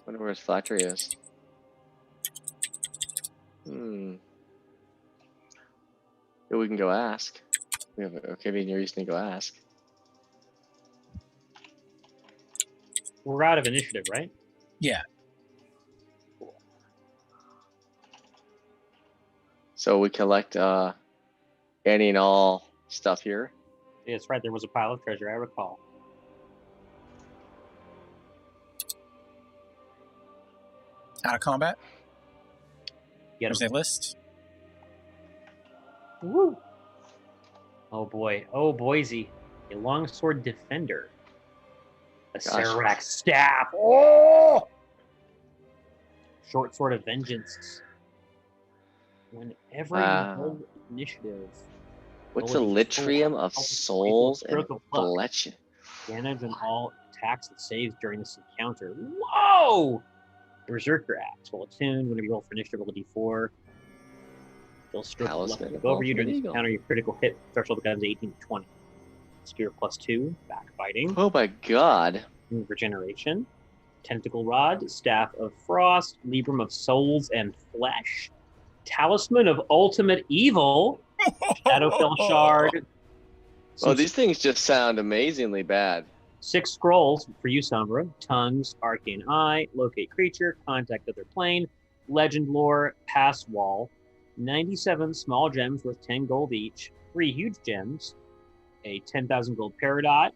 Wonder where his phylactery is. Maybe we can go ask. We have a convenient reason to go ask. We're out of initiative, right? Yeah. So we collect any and all stuff here. Yeah, that's right. There was a pile of treasure. I recall. Out of combat. Get There's him. a list. Woo! Oh boy. Oh Boise. A longsword defender. A Gosh. Acererak staff. Oh! Short sword of vengeance. Whenever Wow. you roll initiative, What's roll a a Litrium of Help Souls and critical pluck. Fletch? Damage on all attacks and saves during this encounter. Whoa! Berserker Axe. While attuned, whenever you roll for initiative, roll a d4. You'll strip Talisman of go over you Ultimate during this Eagle. encounter. Your critical hit threshold becomes 18 to 20. Spear +2, backbiting, Oh my god. regeneration, tentacle rod, staff of frost, librum of souls and flesh, talisman of ultimate evil, Shadowfell shard. Oh, these things just sound amazingly bad. 6 scrolls for you, Sombra. Tongues, arcane eye, locate creature, contact other plane, legend lore, pass wall. 97 small gems worth 10 gold each. 3 huge gems. A 10,000 gold peridot,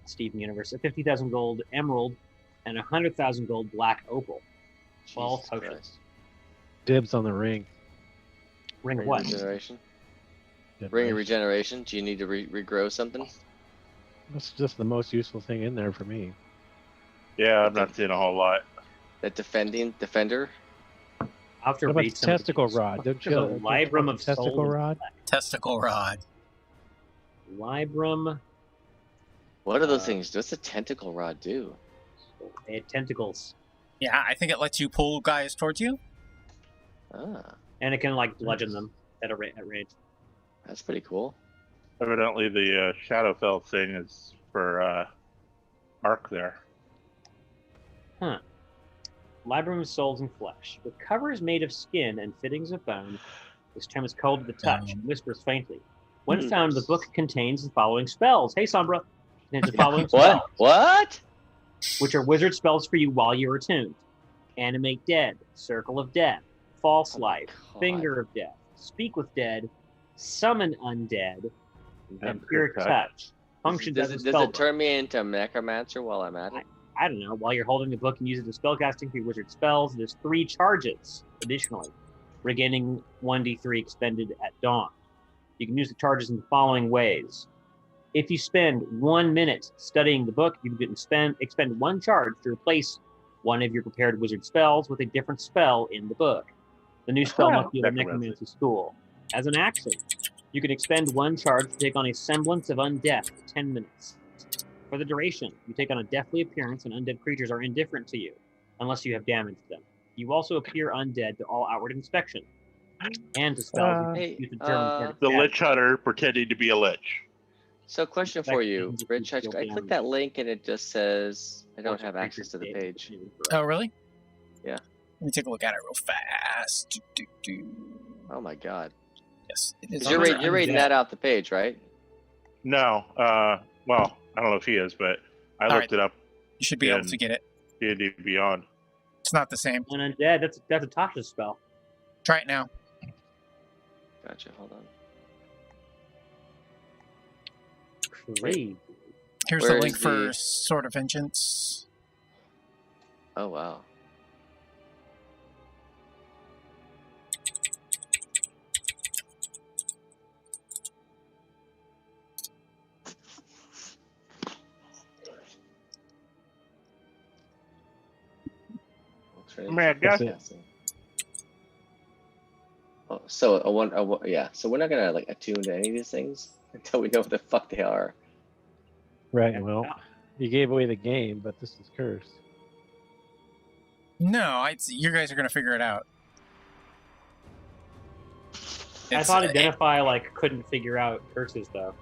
Steven Universe, a 50,000 gold emerald, and a 100,000 gold black opal. 12 Jesus potions. Christ. Dibs on the ring. Ring Ring what? of regeneration. Did Ring of right. regeneration. Do you need to regrow something? That's just the most useful thing in there for me. Yeah, I'm not seeing a whole lot. That defender? I'll have to What about read the some of testicle these. rod? Don't There's you? a Librum of testicle Soul. rod? Testicle rod. Librum. What are those things? What's the tentacle rod do? They had tentacles. Yeah, I think it lets you pull guys towards you. Ah, And it can, like, bludgeon them at range. that's pretty cool. Evidently, the Shadowfell thing is for Arc there. Librum of souls and flesh. The cover is made of skin and fittings of bone. This term is cold to the touch and whispers faintly. When found, the book contains the following spells. Hey, Sombra. Contains the following spells, What? which are wizard spells for you while you're attuned. Animate Dead, Circle of Death, False Oh my Life, God. Finger of Death, Speak with Dead, Summon Undead, and Pure Touch. Touch. Functions Does as a it spellbook. turn me into a necromancer while I'm at it? I don't know. While you're holding the book and use it to spellcasting for your wizard spells, there's 3 charges additionally, regaining 1d3 expended at dawn. You can use the charges in the following ways. If you spend 1 minute studying the book, you can expend 1 charge to replace one of your prepared wizard spells with a different spell in the book. The new spell must be at a necromancy school. As an action, you can expend 1 charge to take on a semblance of undeath for 10 minutes. For the duration, you take on a deathly appearance and undead creatures are indifferent to you, unless you have damaged them. You also appear undead to all outward inspection, and to spells Hey, you determine The Lich Hunter pretending to be a Lich. So, question for you, Infections, Rich. I deal clicked damage. that link and it just says I don't have access to the page. Oh, really? Yeah. Let me take a look at it real fast. Oh my god. Yes, it is. 'Cause you're, Undead. you're reading that out the page, right? No, well, I don't know if he is, but I All looked it up. You should be able to get it. D&D Beyond. It's not the same. An undead, that's a Tasha's spell. Try it now. Gotcha. Hold on. Crazy. Here's Where the is link for the- Sword of Vengeance. Oh wow. Man, guys, Oh, so yeah. So we're not gonna like attune to any of these things until we know what the fuck they are. Right, well, you gave away the game, but this is cursed. No, you guys are going to figure it out. I thought Identify couldn't figure out curses though.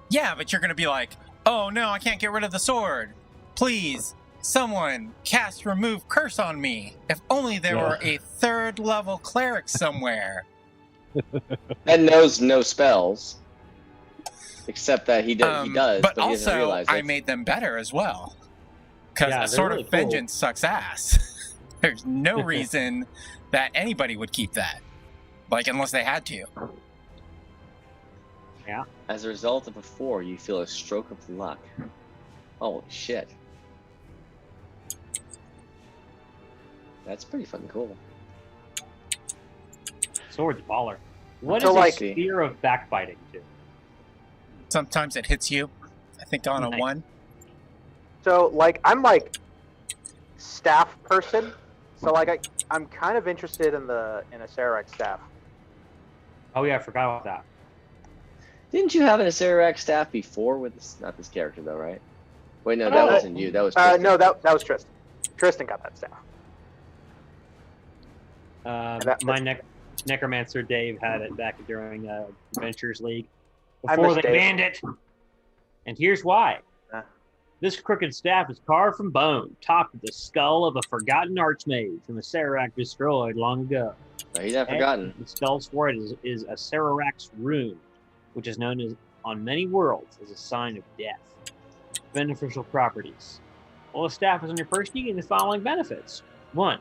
Yeah, but you're going to be like, oh no, I can't get rid of the sword. Please, someone cast remove curse on me. If only there were a 3rd level cleric somewhere. That knows no spells, except that he does. But he doesn't also, realize I it. made them better as well. Because Yeah, a they're Sword really of cool. Vengeance sucks ass. There's no reason that anybody would keep that. Unless they had to. As a result of a 4, you feel a stroke of luck. Holy shit. That's pretty fucking cool. Sword's baller. What So, is like- a spear of backbiting do? Sometimes it hits you. I think on a Nice. 1. So, I'm staff person. So, I'm kind of interested in a Acererak staff. Oh yeah, I forgot about that. Didn't you have an Acererak staff before with this? Not this character though, right? Wait, no, that wasn't you. That was Tristan. No, that was Tristan. Tristan got that staff. My necromancer Dave had it back during Adventures League I before miss they Dave. banned it. And here's why. This crooked staff is carved from bone, topped with the skull of a forgotten archmage whom Acererak destroyed long ago. No, he's not forgotten. The skull sword is Acererak's rune, which is known as on many worlds as a sign of death. Beneficial properties. While the staff is on your first, you gain the following benefits. 1.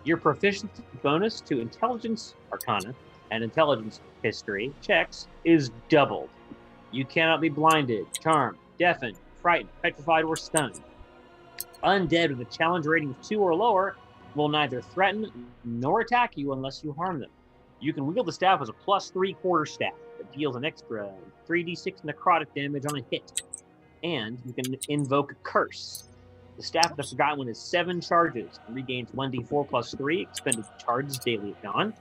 Your proficiency bonus to intelligence arcana and intelligence history checks is doubled. You cannot be blinded, charmed, deafened, frightened, petrified, or stunned. Undead with a challenge rating of 2 or lower will neither threaten nor attack you unless you harm them. You can wield the staff as a +3 quarterstaff that deals an extra 3d6 necrotic damage on a hit. And you can invoke a curse. The Staff of the Forgotten One is 7 charges and regains 1d4 + 3 expended charges daily at dawn.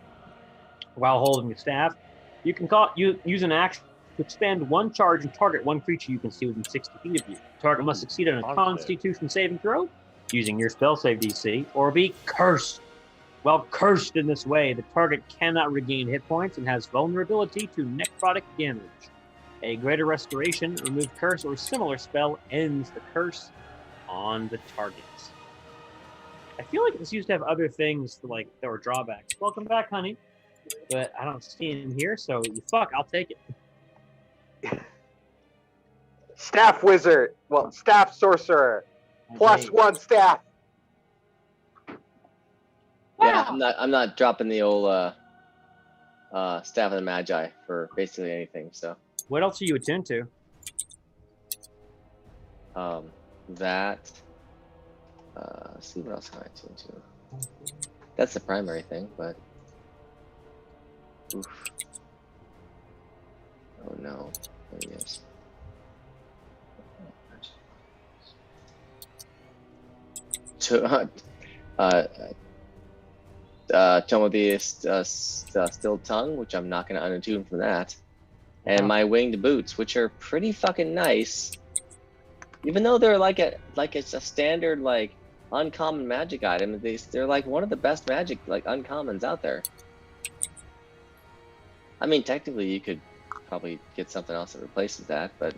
While holding the staff, you can use an action to expend 1 charge and target 1 creature you can see within 60 feet of you. The target must succeed on a Constitution saving throw using your spell save DC or be cursed. While cursed in this way, the target cannot regain hit points and has vulnerability to necrotic damage. A greater restoration, remove curse, or similar spell ends the curse on the target. I feel like this used to have other things that were drawbacks. Welcome back, honey. But I don't see him here, so I'll take it. Staff wizard. Well, staff sorcerer. +1 staff. Yeah, I'm not dropping the old Staff of the Magi for basically anything. So. What else are you attuned to? That. Let's see what else can I attune to. That's the primary thing, but. Oof. Oh no. There he is. Tome of the Still Tongue, which I'm not going to unattune from that. And my winged boots, which are pretty fucking nice, even though they're it's a standard uncommon magic item. They're like one of the best magic uncommons out there. I mean, technically you could probably get something else that replaces that, but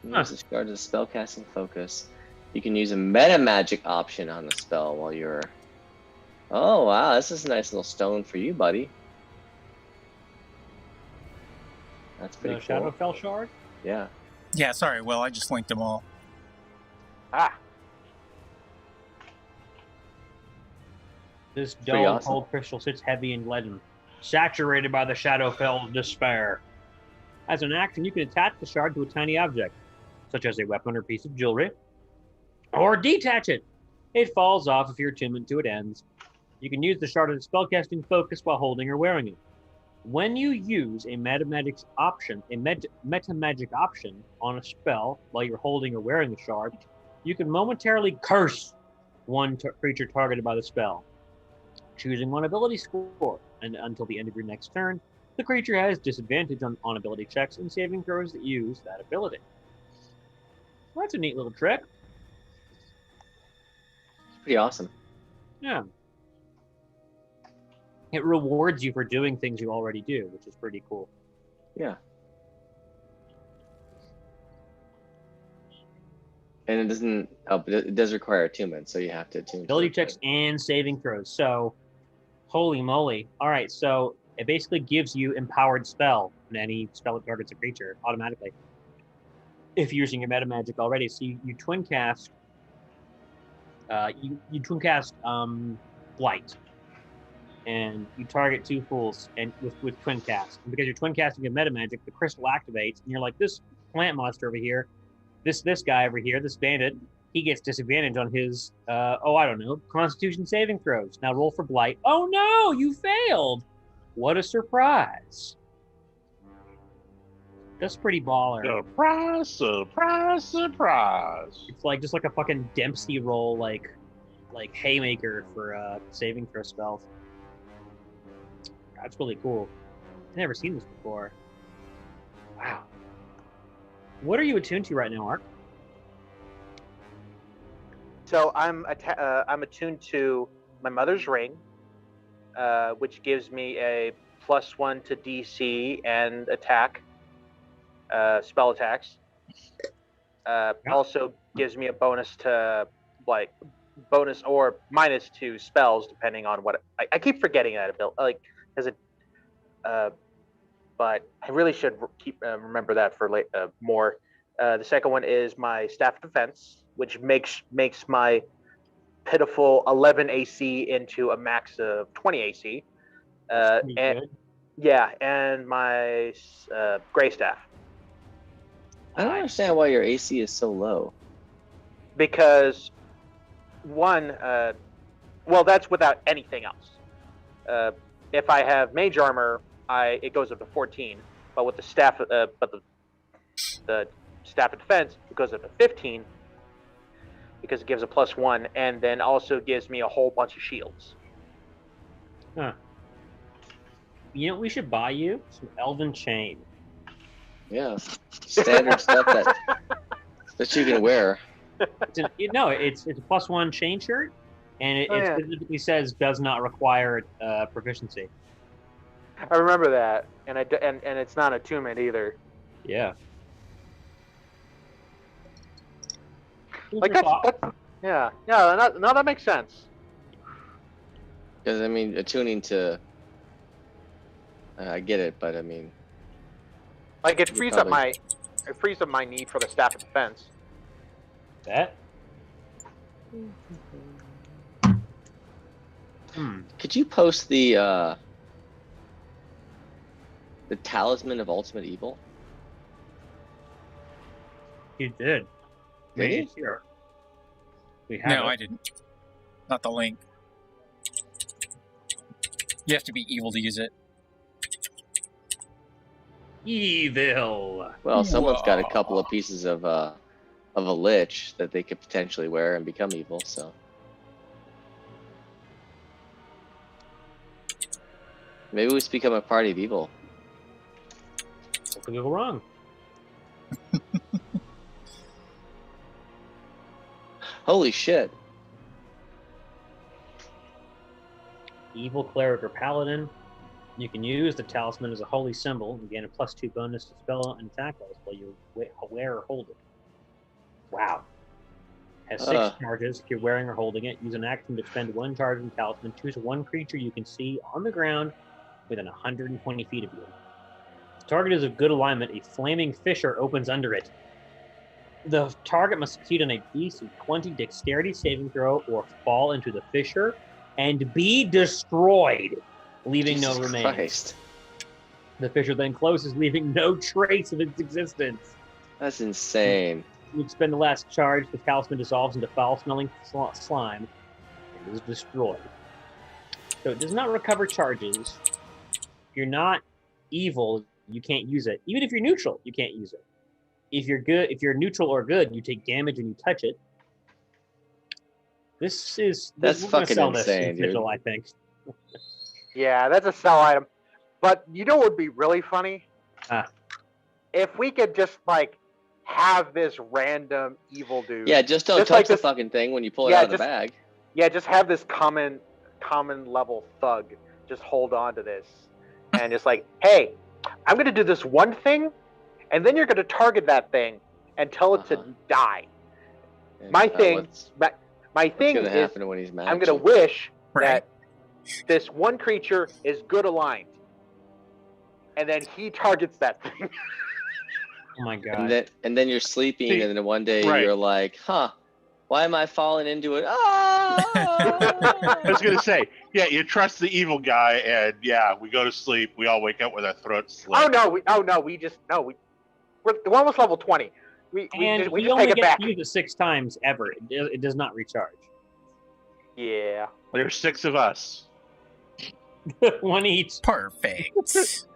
discard the spellcasting focus. You can use a meta magic option on the spell while you're. Oh wow, this is a nice little stone for you, buddy. That's pretty cool. Shadowfell shard? Yeah. Yeah, sorry, Will. I just linked them all. This dull, cold crystal sits heavy and leaden, saturated by the Shadowfell's despair. As an action, you can attach the shard to a tiny object, such as a weapon or piece of jewelry, or detach it. It falls off if your attunement to it ends. You can use the shard as a spellcasting focus while holding or wearing it. When you use a meta magic option on a spell while you're holding or wearing the shard, you can momentarily curse one creature targeted by the spell, choosing one ability score, and until the end of your next turn, the creature has disadvantage on ability checks and saving throws that use that ability. Well, that's a neat little trick. It's pretty awesome. Yeah. It rewards you for doing things you already do, which is pretty cool. Yeah. And it doesn't help. It does require attunement, so you have to attune. Ability checks and saving throws. So, holy moly. All right, so it basically gives you empowered spell on any spell that targets a creature automatically. If you're using your meta magic already. So you twin cast you twin cast Blight. And you target 2 fools and with twin cast. And because you're twin casting a meta magic, the crystal activates, and you're like, this plant monster over here, this guy over here, this bandit, he gets disadvantage on his Constitution saving throws. Now roll for Blight. Oh no, you failed! What a surprise. That's pretty baller. Surprise, surprise, surprise. It's just like a fucking Dempsey roll, like haymaker for saving throw spells. That's really cool. I've never seen this before. Wow. What are you attuned to right now, Ark? So I'm attuned to my mother's ring, which gives me a +1 to DC and attack, spell attacks. Also gives me a bonus to bonus or minus to spells depending on what I keep forgetting that ability, because it. But I really should remember that for more. The second one is my staff of defense, which makes my pitiful 11 AC into a max of 20 AC. And my gray staff. I don't understand why your AC is so low. Because one, that's without anything else. If I have mage armor, it goes up to 14. But with the staff, the staff of defense, it goes up to 15 because it gives a +1, and then also gives me a whole bunch of shields. Huh. You know what we should buy you? Some elven chain. Yeah, standard stuff that you can wear. It's a +1 chain shirt, and it specifically says does not require proficiency. I remember that, and it's not attunement either. Yeah. Like that's yeah. No, that makes sense. Because I mean, attuning to. I get it, but I mean. Like it frees up my need for the staff of defense. That. Could you post the talisman of ultimate evil? You did. Did you? Here. We have No, it. I didn't. Not the link. You have to be evil to use it. Evil. Well, someone's got a couple of pieces of a lich that they could potentially wear and become evil. So maybe we just become a party of evil. What could go wrong? Holy shit! Evil cleric or paladin. You can use the talisman as a holy symbol and gain a +2 bonus to spell and attack rolls while you wear or hold it. Wow. Has 6 charges. If you're wearing or holding it, use an action to spend 1 charge on the talisman. Choose one creature you can see on the ground within 120 feet of you. The target is of good alignment. A flaming fissure opens under it. The target must succeed on a DC 20 dexterity saving throw or fall into the fissure and be destroyed, leaving no remains. Christ. The fissure then closes, leaving no trace of its existence. That's insane. You spend the last charge, the talisman dissolves into foul-smelling slime and is destroyed. So it does not recover charges. If you're not evil, you can't use it. Even if you're neutral, you can't use it. If you're neutral or good, you take damage when you touch it. That's fucking insane, dude. I think. Yeah, that's a sell item. But you know what would be really funny? If we could just have this random evil dude. Yeah, just don't touch the fucking thing when you pull it out of the bag. Yeah, just have this common level thug just hold on to this. And it's like, hey, I'm going to do this one thing, and then you're going to target that thing and tell it to die. And, my thing is, happen when he's mad I'm going to wish that this one creature is good aligned. And then he targets that thing. Oh my god. And then you're sleeping, and then one day you're like, why am I falling into it? I was going to say, yeah, you trust the evil guy, and yeah, we go to sleep. We all wake up with our throats slit. We're almost level 20. We just only take it back. To use it 6 times ever. It does not recharge. Yeah. There's 6 of us. 1 each. Perfect.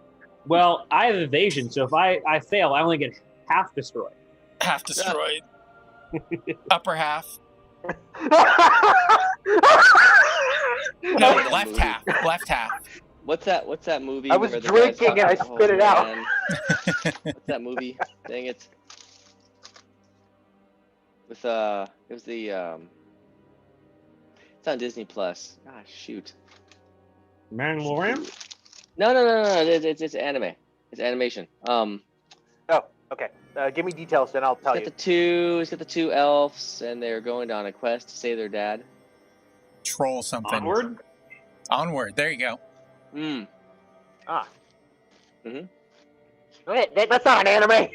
Well, I have evasion, so if I fail, I only get half destroyed. Half destroyed. Upper half. No, left half. Left half. What's that movie? I was drinking and I spit it out. What's that movie? Dang it. With it was the it's It's on Disney Plus. Ah, shoot. Mandalorian? No. It's anime. It's animation. Oh, okay. Give me details, and I'll tell you. It's got the two elves, and they're going on a quest to save their dad. Troll something. Onward? Onward. There you go. Ah. Mhm. Wait, that's not an anime.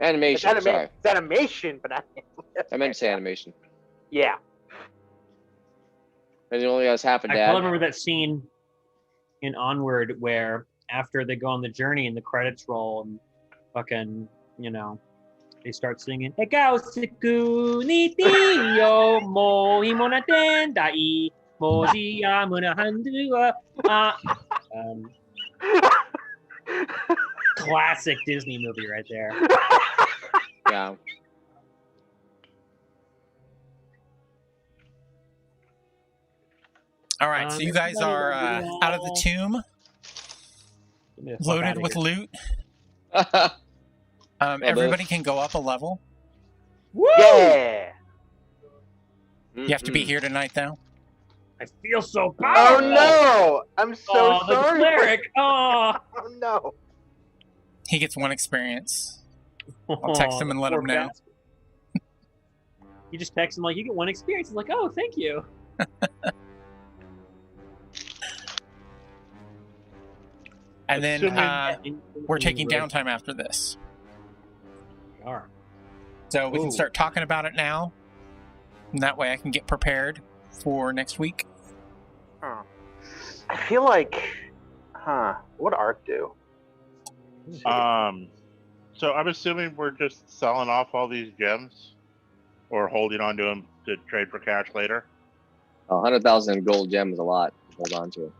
Animation. Sorry, It's animation, but not. I meant to say animation. Yeah. And it only has half a I dad. still remember that scene in Onward where after they go on the journey and the credits roll and fucking, they start singing Ekao Siku ni Tiyo Mo Himona Tendai Mozi Yamuna Handua. Classic Disney movie right there. Yeah. All right, so you guys are out of the tomb, loaded with loot. Everybody can go up a level. Woo! Yeah. You have to be here tonight, though. I feel so Oh powerful. no! I'm so the sorry. cleric. Oh. Oh no. He gets 1 experience. I'll text him and let him know. You just text him like, you get 1 experience. He's like, oh, thank you. And then we're taking Right. downtime after this. We are. So we can Ooh. start talking about it now. And that way I can get prepared for next week. Huh. I feel like, what Ark do? So I'm assuming we're just selling off all these gems, or holding on to them to trade for cash later. 100,000 gold gem is a lot to hold on to.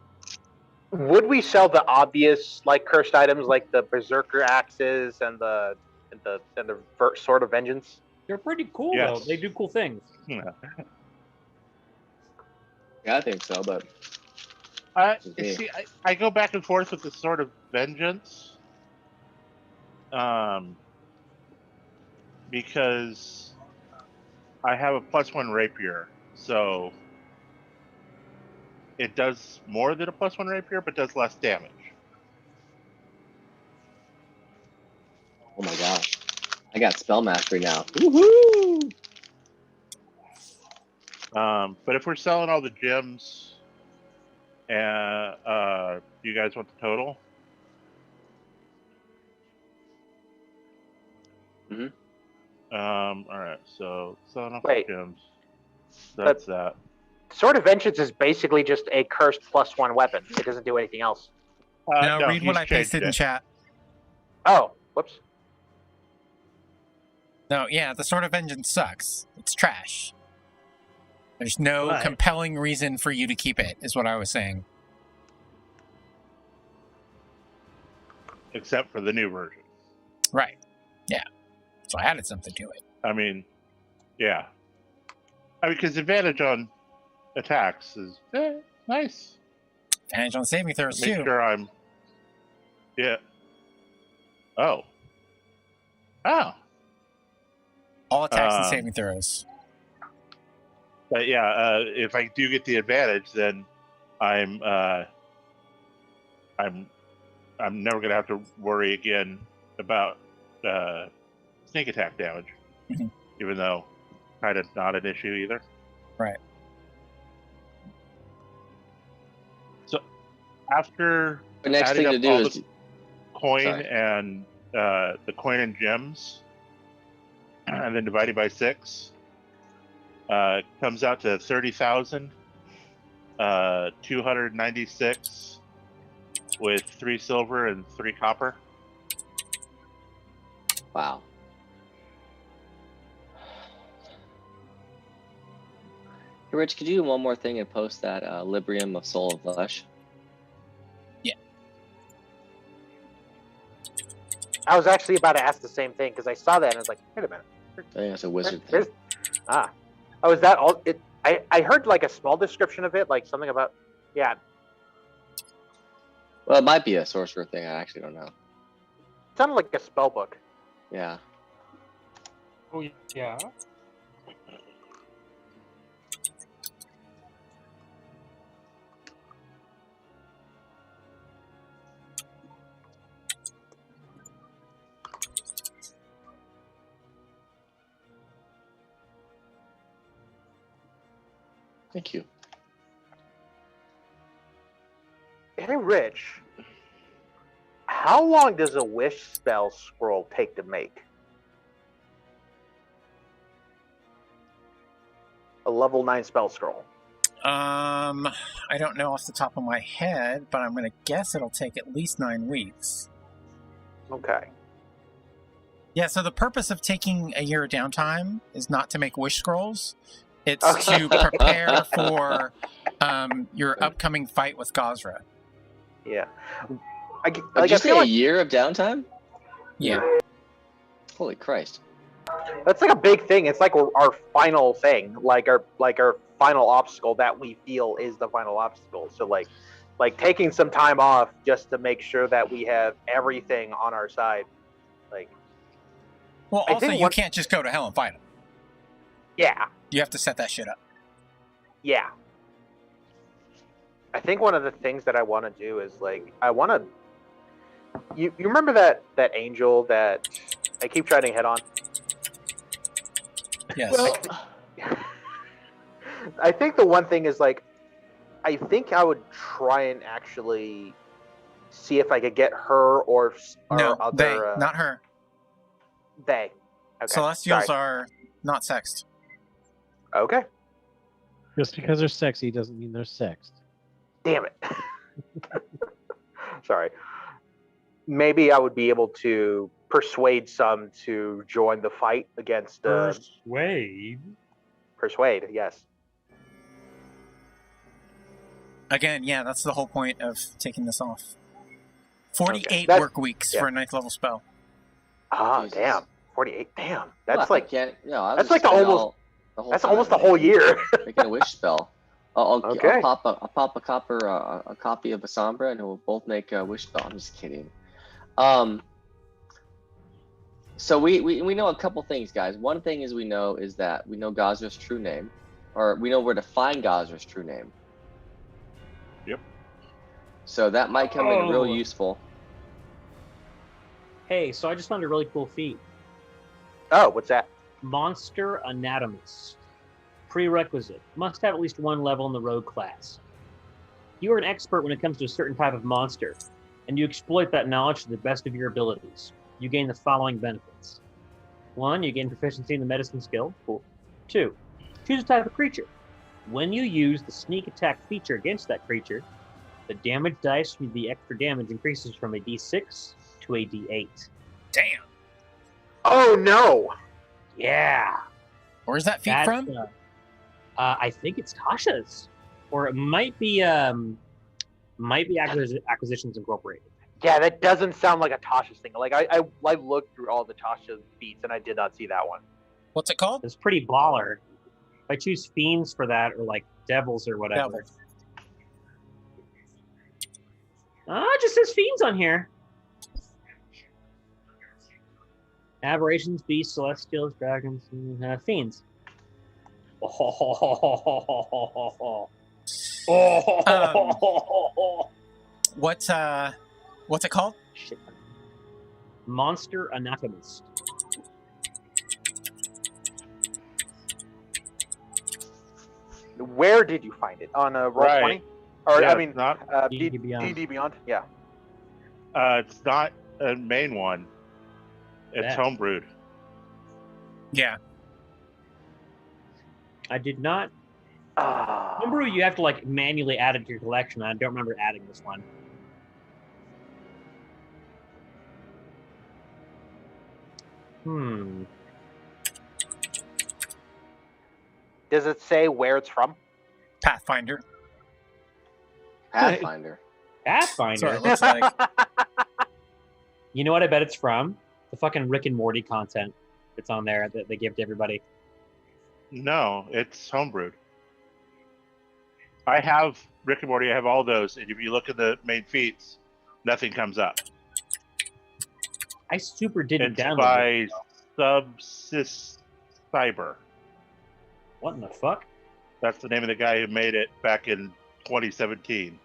Would we sell the obvious like cursed items like the berserker axes and the sword of vengeance? They're pretty cool, Yes. though. They do cool things. Yeah, I think so, but See, I go back and forth with the Sword of Vengeance, because I have a +1 rapier, so it does more than a +1 rapier, but does less damage. oh my gosh, I got spell mastery now. Woohoo! But if we're selling all the gems, do you guys want the total? All right, so selling off the gems. That's that. Sword of Vengeance is basically just a cursed +1 weapon. It doesn't do anything else. No, read what he's I pasted changed in it. chat. Oh, whoops. No, yeah, the Sword of Vengeance sucks. It's trash. There's no Right. compelling reason for you to keep it, is what I was saying. Except for the new version. Right. Yeah. So I added something to it. I mean, yeah. I mean, because advantage on attacks is nice. Advantage on saving throws, Make too. sure I'm. Yeah. Oh. Oh. All attacks and saving throws. But yeah, if I do get the advantage, then I'm never gonna have to worry again about sneak attack damage, Mhm. even though kind of not an issue either. Right. So after The next adding thing to up do all is the coin Sorry. and the coin and gems, and then divided by 6, comes out to 30,296 with 3 silver and 3 copper. wow. Hey, Rich, could you do one more thing and post that Librium of Soul of Flesh? I was actually about to ask the same thing because I saw that and I was like, wait a minute. I think that's a wizard thing. There's- Oh, is that all? I heard like a small description of it, like something about, yeah, Well, it might be a sorcerer thing. I actually don't know. it sounded like a spell book. Yeah. Oh, yeah. Thank you. Hey, Rich. How long does a wish spell scroll take to make? A level 9 spell scroll. I don't know off the top of my head, but I'm going to guess it'll take at least 9 weeks. Okay. Yeah, so the purpose of taking a year of downtime is not to make wish scrolls. It's Okay. to prepare for your upcoming fight with Gazra. Yeah. Did you say a year of downtime? Yeah. Holy Christ. That's like a big thing. It's like our final thing, like our final obstacle that we feel is the final obstacle. So like taking some time off just to make sure that we have everything on our side. Like, well, also you can't just go to hell and fight him. Yeah. You have to set that shit up. Yeah. I think one of the things that I want to do is like I want to. You remember that angel that I keep trying to hit on? Yes. Well, I think the one thing is like, I think I would try and actually see if I could get her or no, other. they, not her. They. Okay. Celestials Sorry. are not sexed. Okay. Just because they're sexy doesn't mean they're sexed. Damn it. Sorry. Maybe I would be able to persuade some to join the fight against. Persuade, yes. Again, yeah, that's the whole point of taking this off. 48 Okay. work weeks for a 9th level spell. Ah, Jesus. damn. 48. Damn. That's well, like. I can't, you know, I That's was like the spending almost. the whole That's time almost the whole year. making a wish spell. I'll Okay. pop a copy of a Sombra, and we'll both make a wish spell. I'm just kidding. So we know a couple things, guys. One thing is we know Gazra's true name, or we know where to find Gazra's true name. Yep. So that might come in real useful. Hey, so I just found a really cool feat. Oh, what's that? Monster Anatomist. Prerequisite. Must have at least 1 level in the rogue class. You are an expert when it comes to a certain type of monster, and you exploit that knowledge to the best of your abilities. You gain the following benefits. 1, you gain proficiency in the medicine skill. Cool. 2, choose a type of creature. When you use the sneak attack feature against that creature, the damage dice with the extra damage increases from a d6 to a d8. Damn. Oh, no. Yeah. Where's that feat from? I think it's Tasha's, or it might be Acquisitions Incorporated. Yeah, that doesn't sound like a Tasha's thing. Like I looked through all the Tasha feats and I did not see that one. What's it called? It's pretty baller. If I choose fiends for that, or like devils or whatever. Devils. It just says fiends on here. Aberrations, beasts, celestials, dragons, fiends. What's it called? Shit. Monster Anatomist. Where did you find it? On a Roll20? Right. Or Yeah, I mean, it's not. D&D Beyond. D&D Beyond. Yeah. It's not a main one. It's Yeah. homebrewed. Yeah. I did not. Remember, you have to like manually add it to your collection. I don't remember adding this one. Does it say where it's from? Pathfinder. Pathfinder. That's what Pathfinder. it looks like. You know what I bet it's from? The fucking Rick and Morty content that's on there that they give to everybody. No, it's homebrewed. I have Rick and Morty. I have all those, and if you look at the main feats, nothing comes up. I super didn't It's download by it. Subsys Cyber. What in the fuck? That's the name of the guy who made it back in 2017.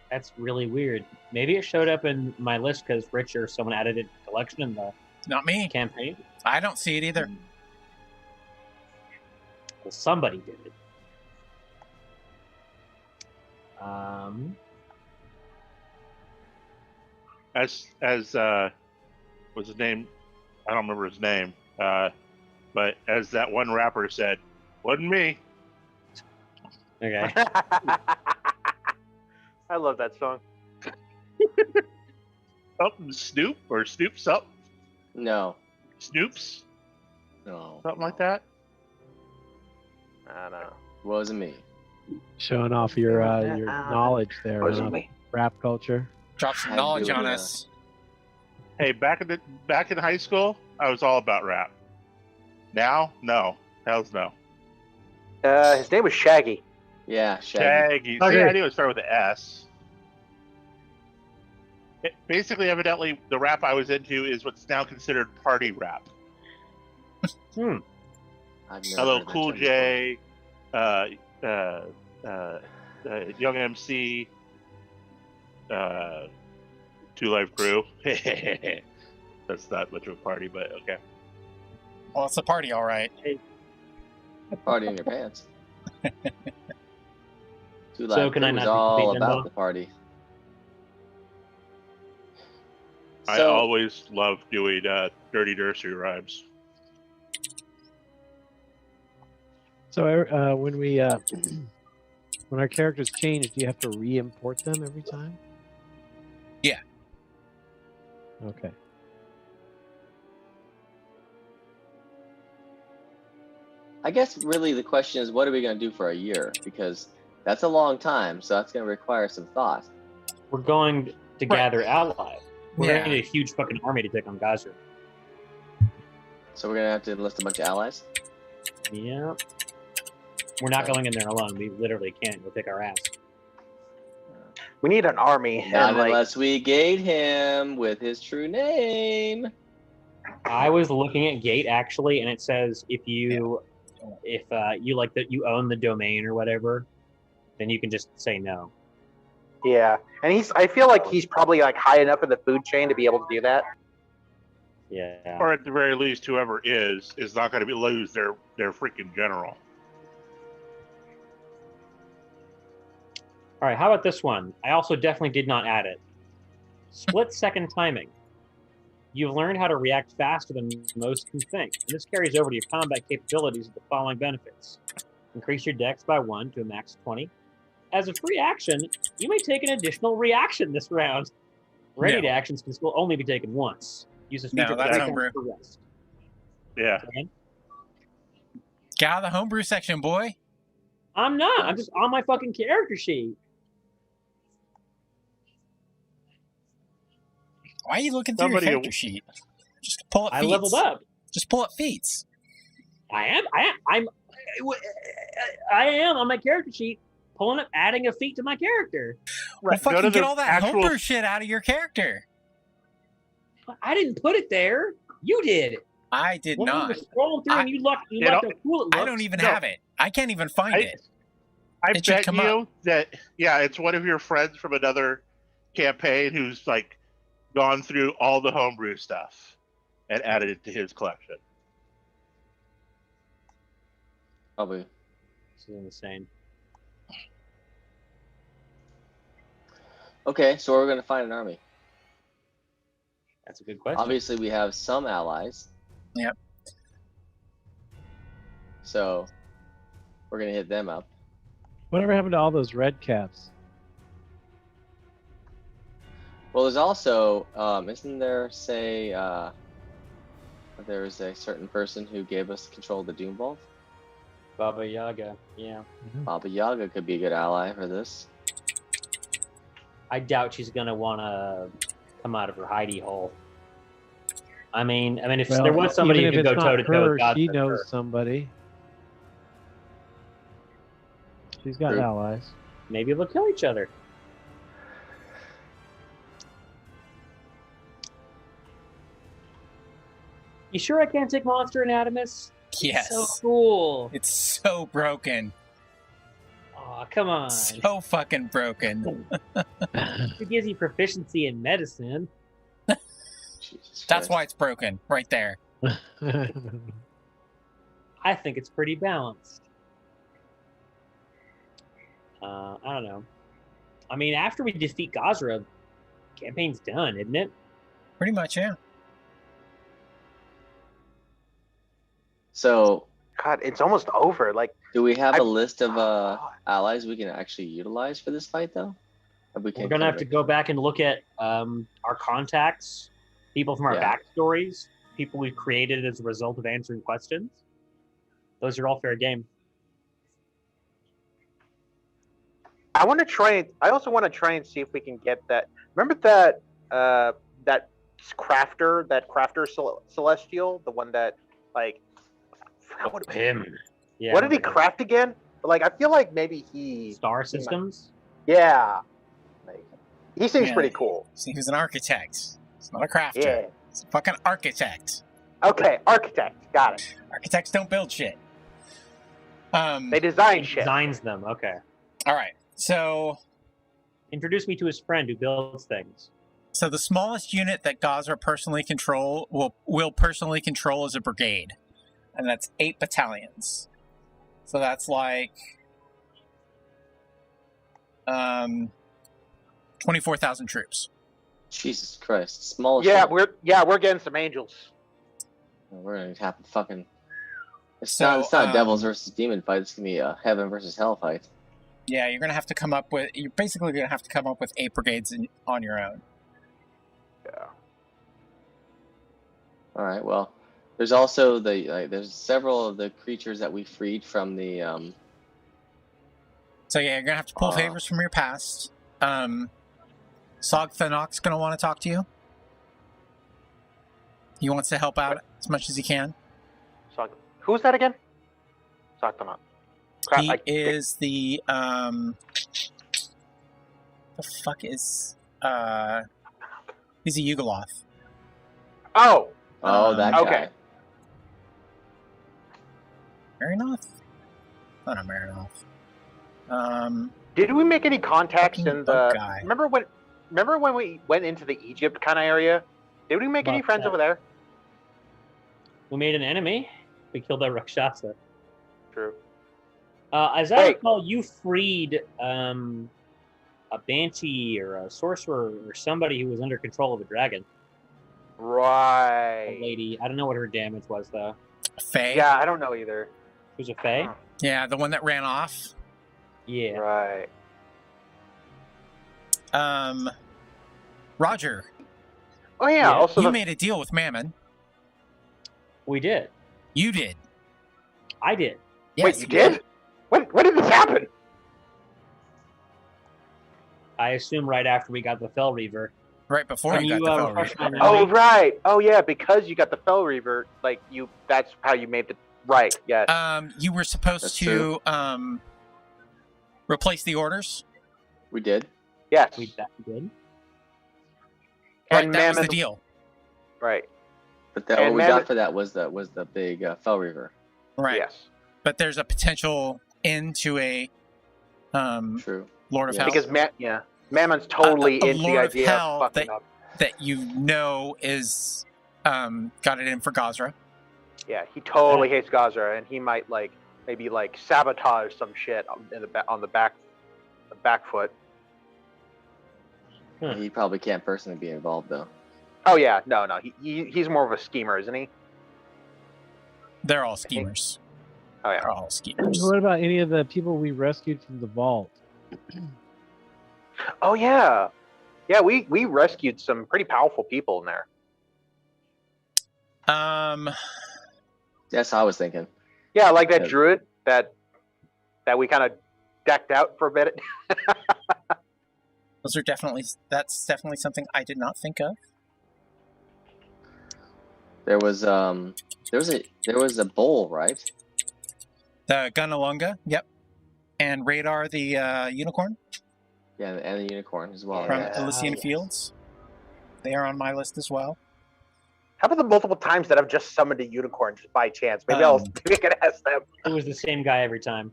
That's really weird. Maybe it showed up in my list because Rich or someone added it to the collection in the Not me. campaign. I don't see it either. Well, somebody did it. As what's his name? I don't remember his name. But as that one rapper said, wasn't me. Okay. I love that song. Something Snoop or Snoop's up. No. Snoops, No. something like that. I don't know. Wasn't me. Showing off your knowledge there, Wasn't on me. rap culture. Drop some I knowledge do, on yeah. us. Hey, back in high school, I was all about rap. Now, no, hells no. His name was Shaggy. Yeah, Shaggy. Shaggy. Okay. See, I knew it started with an S. Basically, evidently, the rap I was into is what's now considered party rap. I've never Hello, heard that Cool term J, Young MC, Two Live Crew. That's not much of a party, but okay. Well, it's a party, all right. before. Party in your pants. Two So Live can I Crew was not all participate then, about Bob? the party. I So, always love doing dirty nursery rhymes. So when we when our characters change, do you have to re-import them every time? Yeah. Okay. I guess really the question is, what are we going to do for a year? Because that's a long time, so that's going to require some thought. We're going to Right. gather allies. We're Yeah. going to need a huge fucking army to take on Geyser. So we're going to have to enlist a bunch of allies? Yeah. We're not Okay. going in there alone. We literally can't go kick our ass. We need an army. Not and, like, unless we gate him with his true name. I was looking at Gate actually, and it says if you you own the domain or whatever, then you can just say no. yeah, and I feel like he's probably like high enough in the food chain to be able to do that. Yeah. Or at the very least, whoever is not going to lose their freaking general. All right. How about this one? I also definitely did not add it. Split second timing. You've learned how to react faster than most can think, and this carries over to your combat capabilities with the following benefits. Increase your dex by 1 to a max of 20. As a free action, you may take an additional reaction this round. Ready actions can still only be taken once. Use a No, feature that's for homebrew. rest. Yeah. Okay? Get out of the homebrew section, boy. I'm not. I'm just on my fucking character sheet. Why are you looking through Somebody- your character sheet? Just pull up I feats. leveled up. Just pull up feats. I am on my character sheet, pulling up, adding a feat to my character. Well, Go fucking to get the all that actual- homebrew shit out of your character. I didn't put it there. You did. I did When not. we were scrolling through, and you liked You know, how cool it looks. I don't even No. have it. I can't even find it. I It should bet come you that it's one of your friends from another campaign who's like gone through all the homebrew stuff and added it to his collection. Probably. This is insane. Okay, so we're going to find an army. That's a good question. Obviously, we have some allies. Yep. So we're going to hit them up. Whatever happened to all those red caps? Well, there's also, isn't there, say, there is a certain person who gave us control of the Doom Vault? Baba Yaga. Yeah. Baba Yaga could be a good ally for this. I doubt she's gonna want to come out of her hidey hole. I mean, if Well, there was somebody who even could if go it's toe not to toe, her, God she save knows her. somebody. She's got True. allies. Maybe they'll kill each other. You sure I can't take Monster Anatomus? Yes. So cool. It's so broken. Oh, come on. So fucking broken. It gives you proficiency in medicine. Jesus That's Christ. why it's broken. Right there. I think it's pretty balanced. I don't know. I mean, after we defeat Gazra, campaign's done, isn't it? Pretty much, yeah. So, God, it's almost over. Like, do we have I- a list of allies we can actually utilize for this fight, though? Or we We're can gonna kind have to of- go back and look at our contacts, people from our Yeah. backstories, people we've created as a result of answering questions. Those are all fair game. I want to try. I also want to try and see if we can get that. Remember that that crafter celestial, the one that like. I forgot what, Him. Yeah. what did he craft again? Like, I feel like maybe he. Star systems. Yeah. Like, he seems Yeah. pretty cool. See, he's an architect. He's not a crafter. Yeah. He's a fucking architect. Okay, architect. Got it. Architects don't build shit. They design He shit. designs them. Okay. All right. So Introduce me to his friend who builds things. the smallest unit that Gazra personally control will personally control is a brigade, and that's 8 battalions. So that's like 24,000 troops. Jesus Christ, smallest. Yeah, one. we're getting some angels. We're gonna have to fucking. It's So, not a devils versus demon fight. It's gonna be a heaven versus hell fight. Yeah, you're gonna have to come up with. You're basically gonna have to come up with 8 brigades on your own. Yeah. All right. Well, there's also there's several of the creatures that we freed from the. So yeah, you're gonna have to pull favors from your past. Sogthanok's gonna want to talk to you. He wants to help out as much as he can. Who's that again? Sogthanok. He is the the fuck is he's a Yugoloth. Oh, that okay. guy. Marinoth? Not a Marinoth. did we make any contacts Fucking in bug the? guy. Remember when we went into the Egypt kind of area? Did we make any About friends that. over there? We made an enemy. We killed that Rakshasa. True. As I Hey. recall, you freed a banshee or a sorcerer or somebody who was under control of a dragon. A Right. lady. I don't know what her damage was though. Faye? Yeah, I don't know either. She was a fae. Huh. Yeah, the one that ran off. Yeah. Right. Roger, Oh yeah. Yeah, Also, you the, made a deal with Mammon. We did. You did. I did. wait, you did? When did this happen? I assume right after we got the Fell Reaver. Right before Can you got you, the Fell refresh Reaver. my Oh memory? right. Oh yeah, because you got the Fell Reaver. Like you. That's how you made the. Right. Yes. You were supposed That's to replace the orders. We did. yes. We did. Right, And that was Mammon. the deal. Right. But what And we Mammon- got for that was the big Fell Reaver. Right. Yes. But there's a potential into a True. Lord of Yeah. Hell Because Mammon's totally A into the Lord of idea Hell of fucking up. that you know is got it in for Gazra. Yeah, he totally hates Gazra, and he might maybe sabotage some shit on the back foot. Huh. He probably can't personally be involved though. Oh yeah, no, he's more of a schemer, isn't he? They're all schemers. Oh yeah. They're all schemers. What about any of the people we rescued from the vault? Oh yeah, yeah. We rescued some pretty powerful people in there. That's how I was thinking. Yeah, like that Yeah. druid that we kind of decked out for a bit. Those are that's definitely something I did not think of. There was a bull, right? The Gunalunga, yep. And Radar the unicorn Yeah, and the unicorn as well. from yeah. Elysian yes. Fields. They are on my list as well. How about the multiple times that I've just summoned a unicorn just by chance? Maybe Um, maybe I can ask them. It was the same guy every time.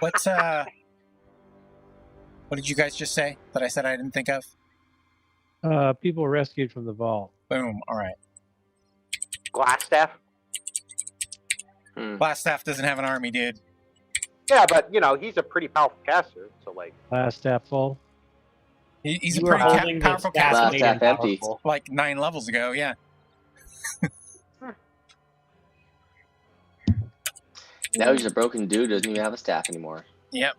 What did you guys just say that I said I didn't think of? People rescued from the vault. Boom. All right. Glass staff. Hmm. Blast Staff doesn't have an army, dude. Yeah, but he's a pretty powerful caster. So like, Last staff full. He's a You were pretty holding the powerful staff Last caster. made him half empty. powerful. Like 9 levels ago, yeah. Now he's a broken dude. Doesn't even have a staff anymore. Yep.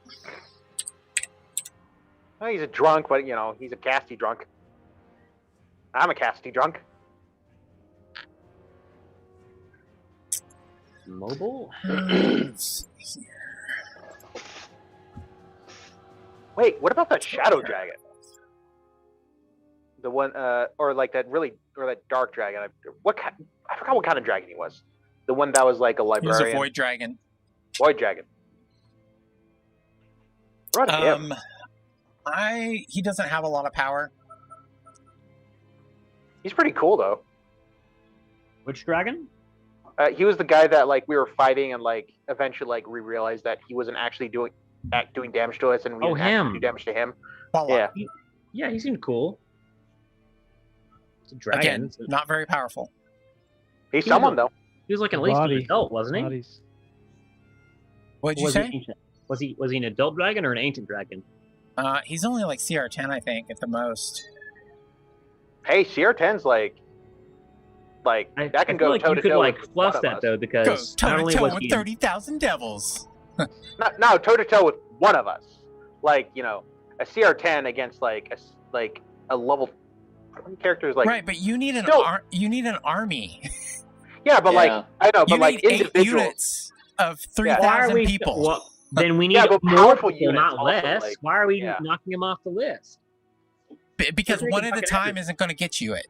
well, he's a drunk, but he's a casty drunk. I'm a casty drunk. Mobile? Wait, what about that shadow dragon? The one, or like that dark dragon. I forgot what kind of dragon he was. The one that was like a He was librarian. a void dragon. Void dragon. What about him? He doesn't have a lot of power. He's pretty cool though. Which dragon? He was the guy that like we were fighting, and like eventually like we realized that he wasn't actually doing damage to us, and we didn't actually do damage to him. Voila. Yeah. Yeah, he seemed cool. It's a dragon. Again, not very powerful. He's someone though. He was like at least an adult, wasn't he? Bodies. What'd you Was say? he ancient? Was he an adult dragon or an ancient dragon? He's only like CR10, I think, at the most. Hey, CR10's like that can go toe to toe. You could fluff that though, because Go not toe only to toe was with he 30,000 devils. No, toe to toe with one of us. Like a CR10 against like a level character is like Right, but you need an you need an army. Yeah, but like I know, but You like need 8 individuals. units of Why are 3,000 we? people. Well, then we need Yeah, but more powerful people, units not also, less. like- Why are we yeah. knocking him off the list? Because Just one make at it a fucking time epic. isn't going to get you it.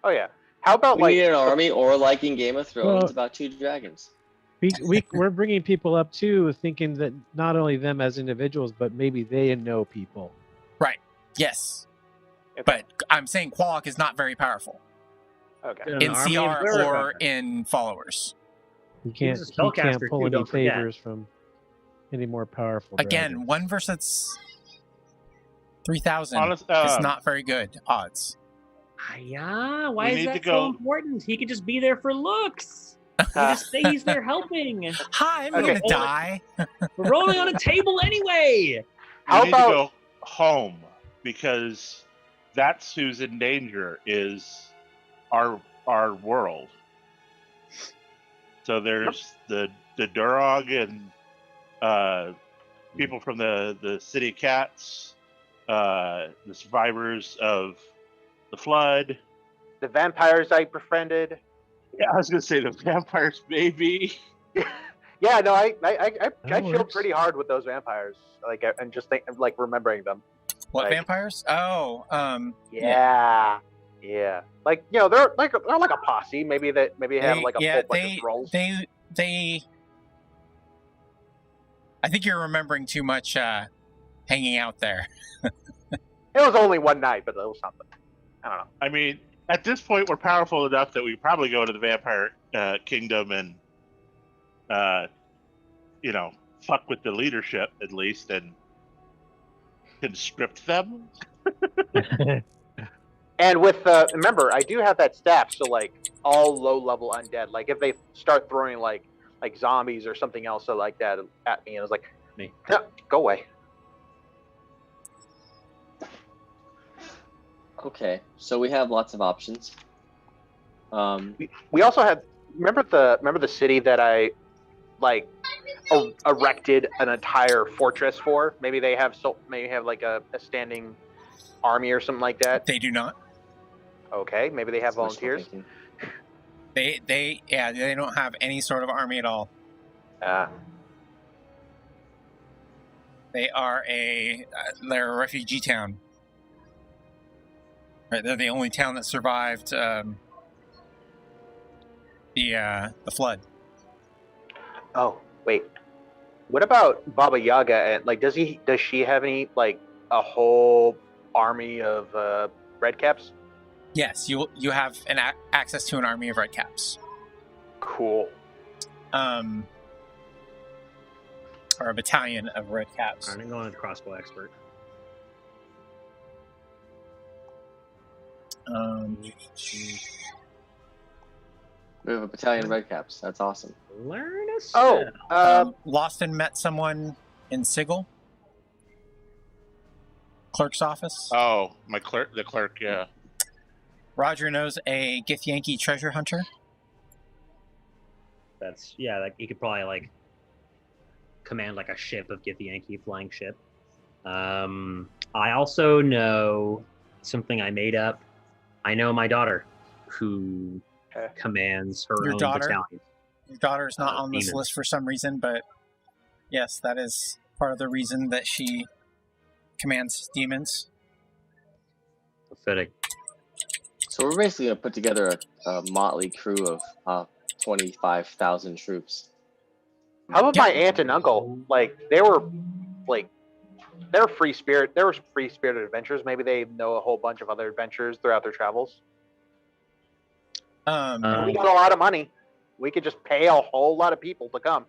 Oh yeah. How about We like need an army, or like in Game of Thrones, Well- about 2 dragons. We're bringing people up too, thinking that not only them as individuals, but maybe they know people. Yes. Okay. But I'm saying Qualak is not very powerful Okay. An in army CR of Acererak. or in followers. You He was can't a you can't spellcaster, pull too, any don't forget. favors from any more powerful. Again, dragons. 1 versus 3,000 Honest, is not very good odds. Yeah, why We is need that to so go- important? He could just be there for looks. He just say he's there helping. Hi, I'm Okay. going to die. We're rolling on a table anyway. How We need about- to go home, because that's who's in danger is our world. So there's the Durog and people from the City of Cats, the survivors of the flood. The vampires I befriended. Yeah, I was gonna say the vampires, maybe. Yeah, no, I That chilled works. pretty hard with those vampires. Like, and just like remembering them. What Like- vampires? Oh, Yeah. Like they're like a posse. Maybe they have like a full bunch of roles. they. I think you're remembering too much hanging out there. It was only one night, but it was something. I don't know. I mean, at this point, we're powerful enough that we probably go to the vampire kingdom and, fuck with the leadership at least and conscript them. And with remember, I do have that staff, so like all low level undead. Like if they start throwing like zombies or something else like that at me, and I was like, Me. "No, go away." Okay, so we have lots of options. We also have remember the city that I like erected an entire fortress for. Maybe they have like a standing army or something like that. They do not. Okay, maybe they have That's wishful volunteers. thinking. They don't have any sort of army at all. They are they're a refugee town. Right, they're the only town that survived the flood. Oh wait, what about Baba Yaga? And like, does she have any like a whole army of redcaps? Yes, you have access to an army of redcaps. Cool. Or a battalion of redcaps. I'm going to crossbow expert. We have a battalion of redcaps. That's awesome. Learn a Oh, Lost and met someone in Sigil. Clerk's office. Oh, the clerk, yeah. Roger knows a Githyanki treasure hunter. That's like he could probably like command like a ship of Githyanki flying ship. I also know something I made up. I know my daughter, who commands her Your own daughter? battalion. Your daughter is not on this demon. list for some reason, but yes, that is part of the reason that she commands demons. Pathetic. So we're basically gonna put together a motley crew of 25,000 troops. how about my aunt and uncle? Like they were free spirit. They were free spirited adventurers. Maybe they know a whole bunch of other adventures throughout their travels. We got a lot of money. We could just pay a whole lot of people to come.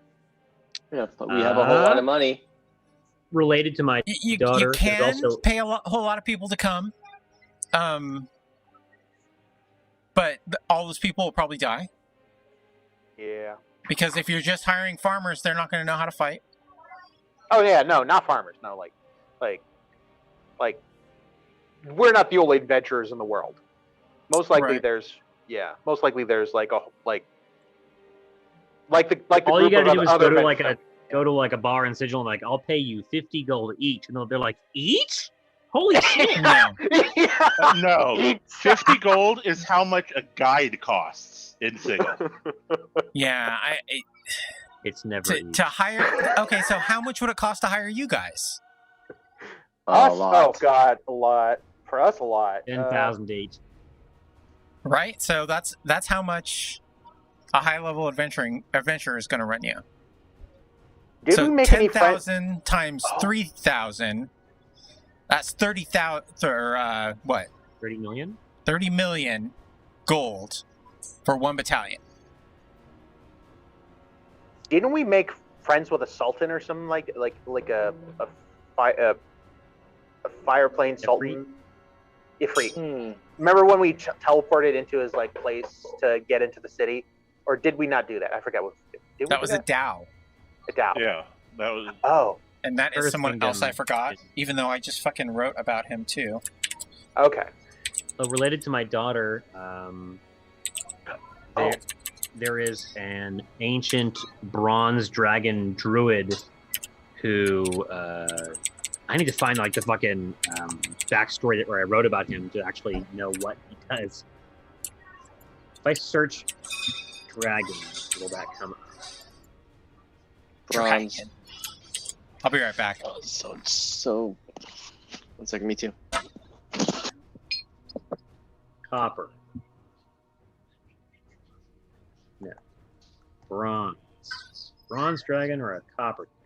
Yeah, but we have a whole lot of money. Related to my You daughter, can there's also pay a whole lot of people to come, but all those people will probably die. Yeah. Because if you're just hiring farmers, they're not going to know how to fight. Oh yeah, no, not farmers. No, like, we're not the only adventurers in the world. Most likely, Right. there's like the all you group gotta of do is other go to like a bar in Sigil and like, I'll pay you 50 gold each, and they're like, each? Holy shit! No. No, 50 gold is how much a guide costs in Sigil. Yeah, It's never each. to hire. Okay, so how much would it cost to hire you guys? Us? A lot. Oh god, a lot. For us, a lot. 10,000 each. Right. So that's how much a high level adventurer is going to run you. Did so we make any friends? 10,000 times 3,000. That's 30,000. Or what? 30 million? 30 million gold for one battalion. Didn't we make friends with a sultan or something like a fire plane sultan? Ifrit. Remember when we teleported into his like place to get into the city, or did we not do that? I forget what. Did That we was do a Dao. a Dow. Yeah, that was. Oh, And that is First someone Kingdom. else I forgot, even though I just fucking wrote about him too. okay. So related to my daughter, there is an ancient bronze dragon druid who I need to find like the fucking backstory where I wrote about him to actually know what he does. If I search dragon, will that come up? Bronze. Dragon. I'll be right back. Oh, so. 1 second, me too. Copper. No. Bronze. Bronze dragon or a copper dragon?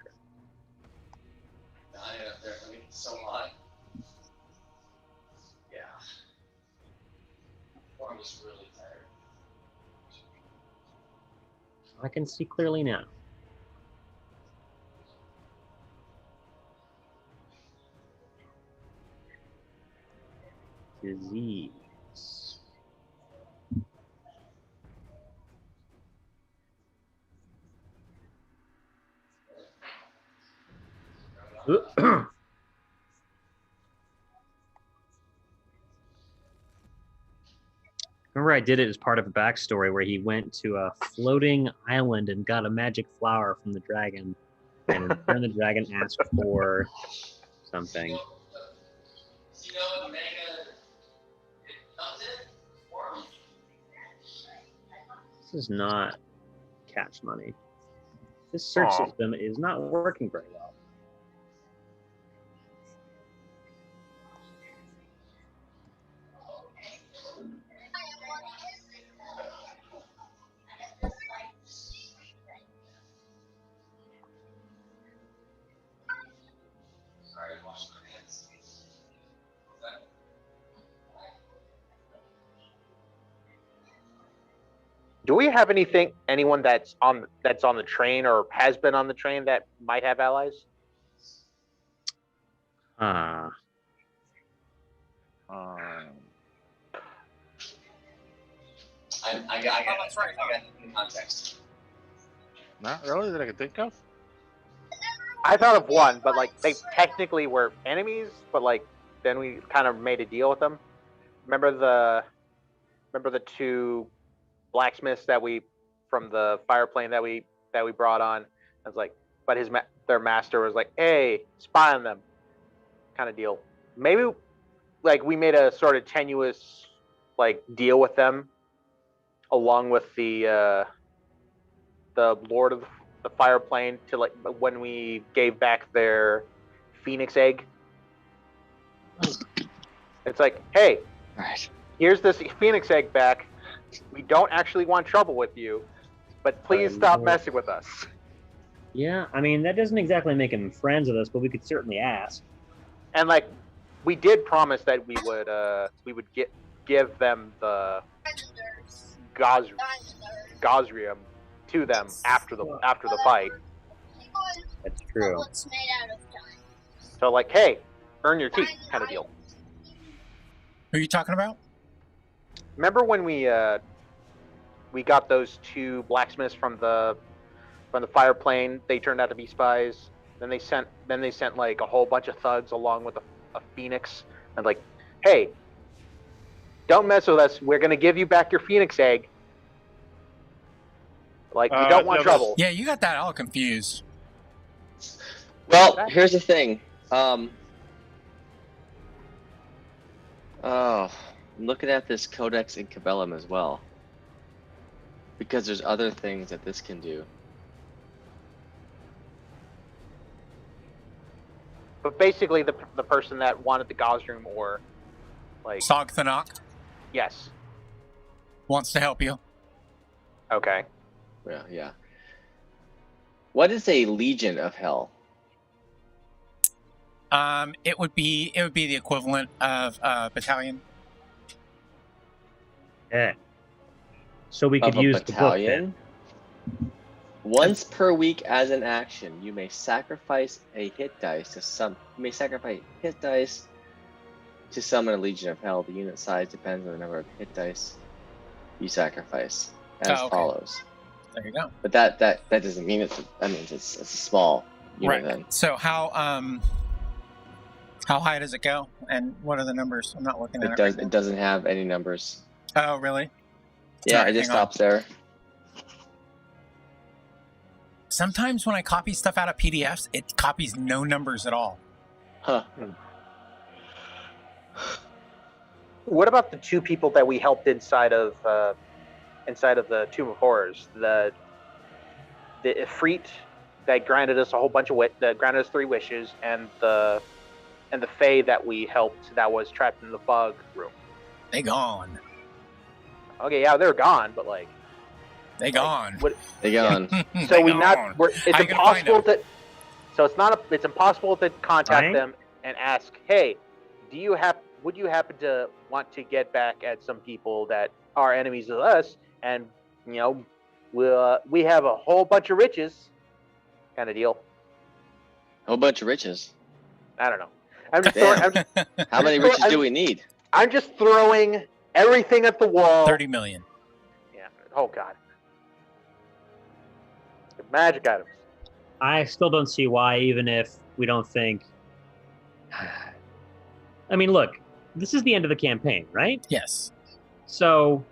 So hot. Yeah. I'm just really tired. I can see clearly now. Disease. Remember, I did it as part of a backstory where he went to a floating island and got a magic flower from the dragon, and in turn the dragon asked for something. This is not catch money. This search system is not working very well. Do we have anyone that's on the train or has been on the train that might have allies? I got the context. Not really that I can think of. I thought of one, but like they technically were enemies, but like then we kind of made a deal with them. Remember the two blacksmiths that we from the fire plane that we brought on? I was like, but their master was like, "Hey, spy on them," kind of deal. Maybe like we made a sort of tenuous like deal with them, along with the Lord of the Fire Plane to like when we gave back their Phoenix egg. It's like, hey, Right. here's this Phoenix egg back. We don't actually want trouble with you, but please stop messing with us. Yeah, I mean, that doesn't exactly make them friends with us, but we could certainly ask. And like, we did promise that we would give them the Gosrium to them after the fight. That's true. So like, hey, earn your keep, kind of deal. Who are you talking about? Remember when we got those two blacksmiths from the fire plane? They turned out to be spies. Then they sent like a whole bunch of thugs along with a phoenix, and like, hey, don't mess with us. We're gonna give you back your Phoenix egg. Like, we don't want trouble. Yeah, you got that all confused. Well, here's the thing. I'm looking at this Codex Incubellum as well, because there's other things that this can do. But basically, the person that wanted the Gosrium ore, like, Sogthanok yes, wants to help you. okay. Yeah. What is a Legion of Hell? It would be the equivalent of a battalion. Yeah. So we could Of a use the book battalion? then. Once per week as an action, you may sacrifice a hit dice to summon a Legion of Hell. The unit size depends on the number of hit dice you sacrifice, as follows. There you go. But that doesn't mean it's a small unit then. So how high does it go, and what are the numbers? I'm not looking at it. It doesn't have any numbers. Oh, really? Yeah, Sorry, it just hang on. stops there. Sometimes when I copy stuff out of PDFs, it copies no numbers at all. Huh. What about the two people that we helped inside of the Tomb of Horrors? The Ifrit that granted us a whole bunch of that granted us 3 wishes, and the Fae that we helped that was trapped in the fog room. They gone. Okay, yeah, they're gone, but like They gone. They gone. So it's impossible to. So it's impossible to contact them and ask, hey, would you happen to want to get back at some people that are enemies of us, and we have a whole bunch of riches, kind of deal. A whole bunch of riches. I don't know. How many riches do we need? I'm just throwing everything at the wall. 30 million. Yeah. Oh God. Magic items. I still don't see why, even if we don't think. I mean, look, this is the end of the campaign, right? Yes. So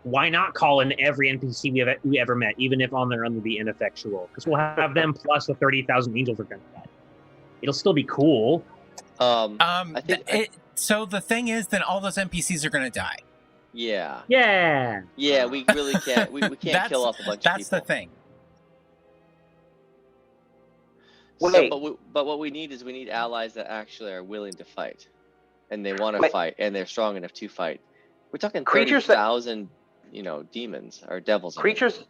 why not call in every NPC we ever met, even if on their own would be ineffectual? Because we'll have them plus the 30,000 angels we're going to get. It'll still be cool. So the thing is, then all those NPCs are going to die. Yeah. Yeah. Yeah, we really can't. We can't kill off a bunch of people. That's the thing. But what we need is allies that actually are willing to fight, and they want to fight, and they're strong enough to fight. We're talking 30,000, demons or devils. Creatures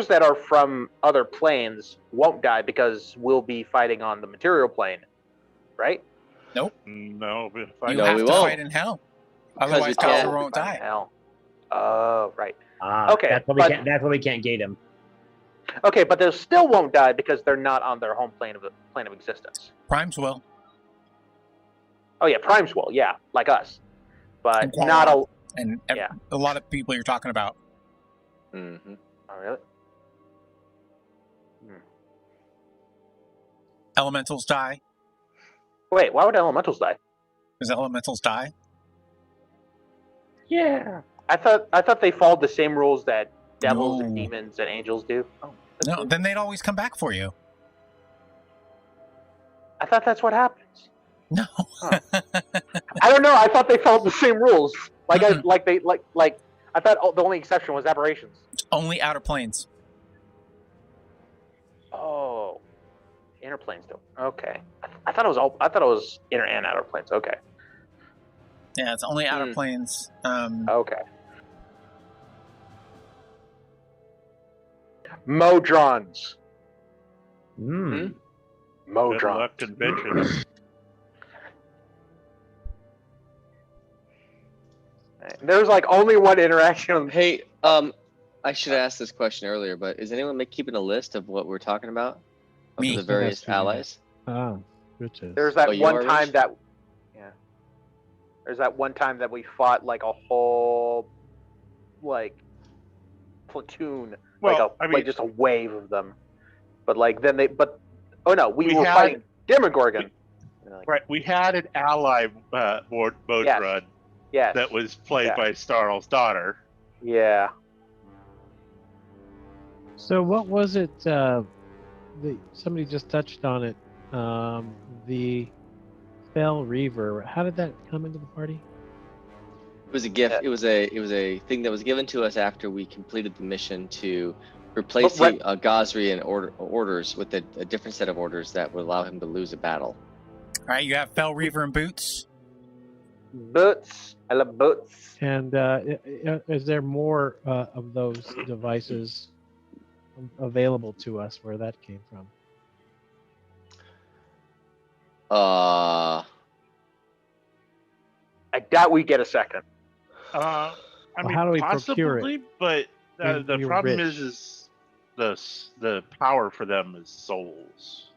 that are from other planes won't die because we'll be fighting on the material plane, right? Nope. No, you have to fight in hell. Otherwise, Kaiser won't die. Hell. Oh, right. Okay. That's why we can't gate him. Okay, but they still won't die because they're not on their home plane of existence. Primes will. Oh yeah, Primes will. Yeah, like us, but not a lot of people you're talking about. Mm-hmm. Oh really? Elementals die? Wait, why would elementals die? Does elementals die? Yeah. I thought they followed the same rules that devils and No. demons and angels do. Oh, No, then they'd always come back for you. I thought that's what happens. No. Huh. I don't know. I thought they followed the same rules. I thought the only exception was aberrations. Only outer planes. Oh, inner planes don't. Okay. I thought it was inner and outer planes. Okay. Yeah, it's only outer planes. Okay. Modrons. Hmm. Good Modron. luck conventions. There's like only one interaction. Hey, I should have asked this question earlier, but is anyone keeping a list of what we're talking about? Of Me. the various Yes, we do. allies? Ah, riches. There's that Oh, you one are time rich? that. Yeah. There's that one time that we fought like a whole, like, platoon, Well, I mean, like just a wave of them. But like then oh no, we were had- fighting Demogorgon. right, we had an ally mode Yes. run Yes. that was played Yeah. by Starl's daughter. Yeah. So what was it? Somebody just touched on it. The Fell Reaver. How did that come into the party? It was a gift. Yeah. It was a thing that was given to us after we completed the mission to replace But the Gosrian orders with a different set of orders that would allow him to lose a battle. All right, you have Fell Reaver and Boots. Boots. I love boots. And is there more of those devices available to us where that came from? Uh, I doubt we get a second. I Well, mean, how do we procure it? possibly, but the You're problem rich. is the power for them is souls.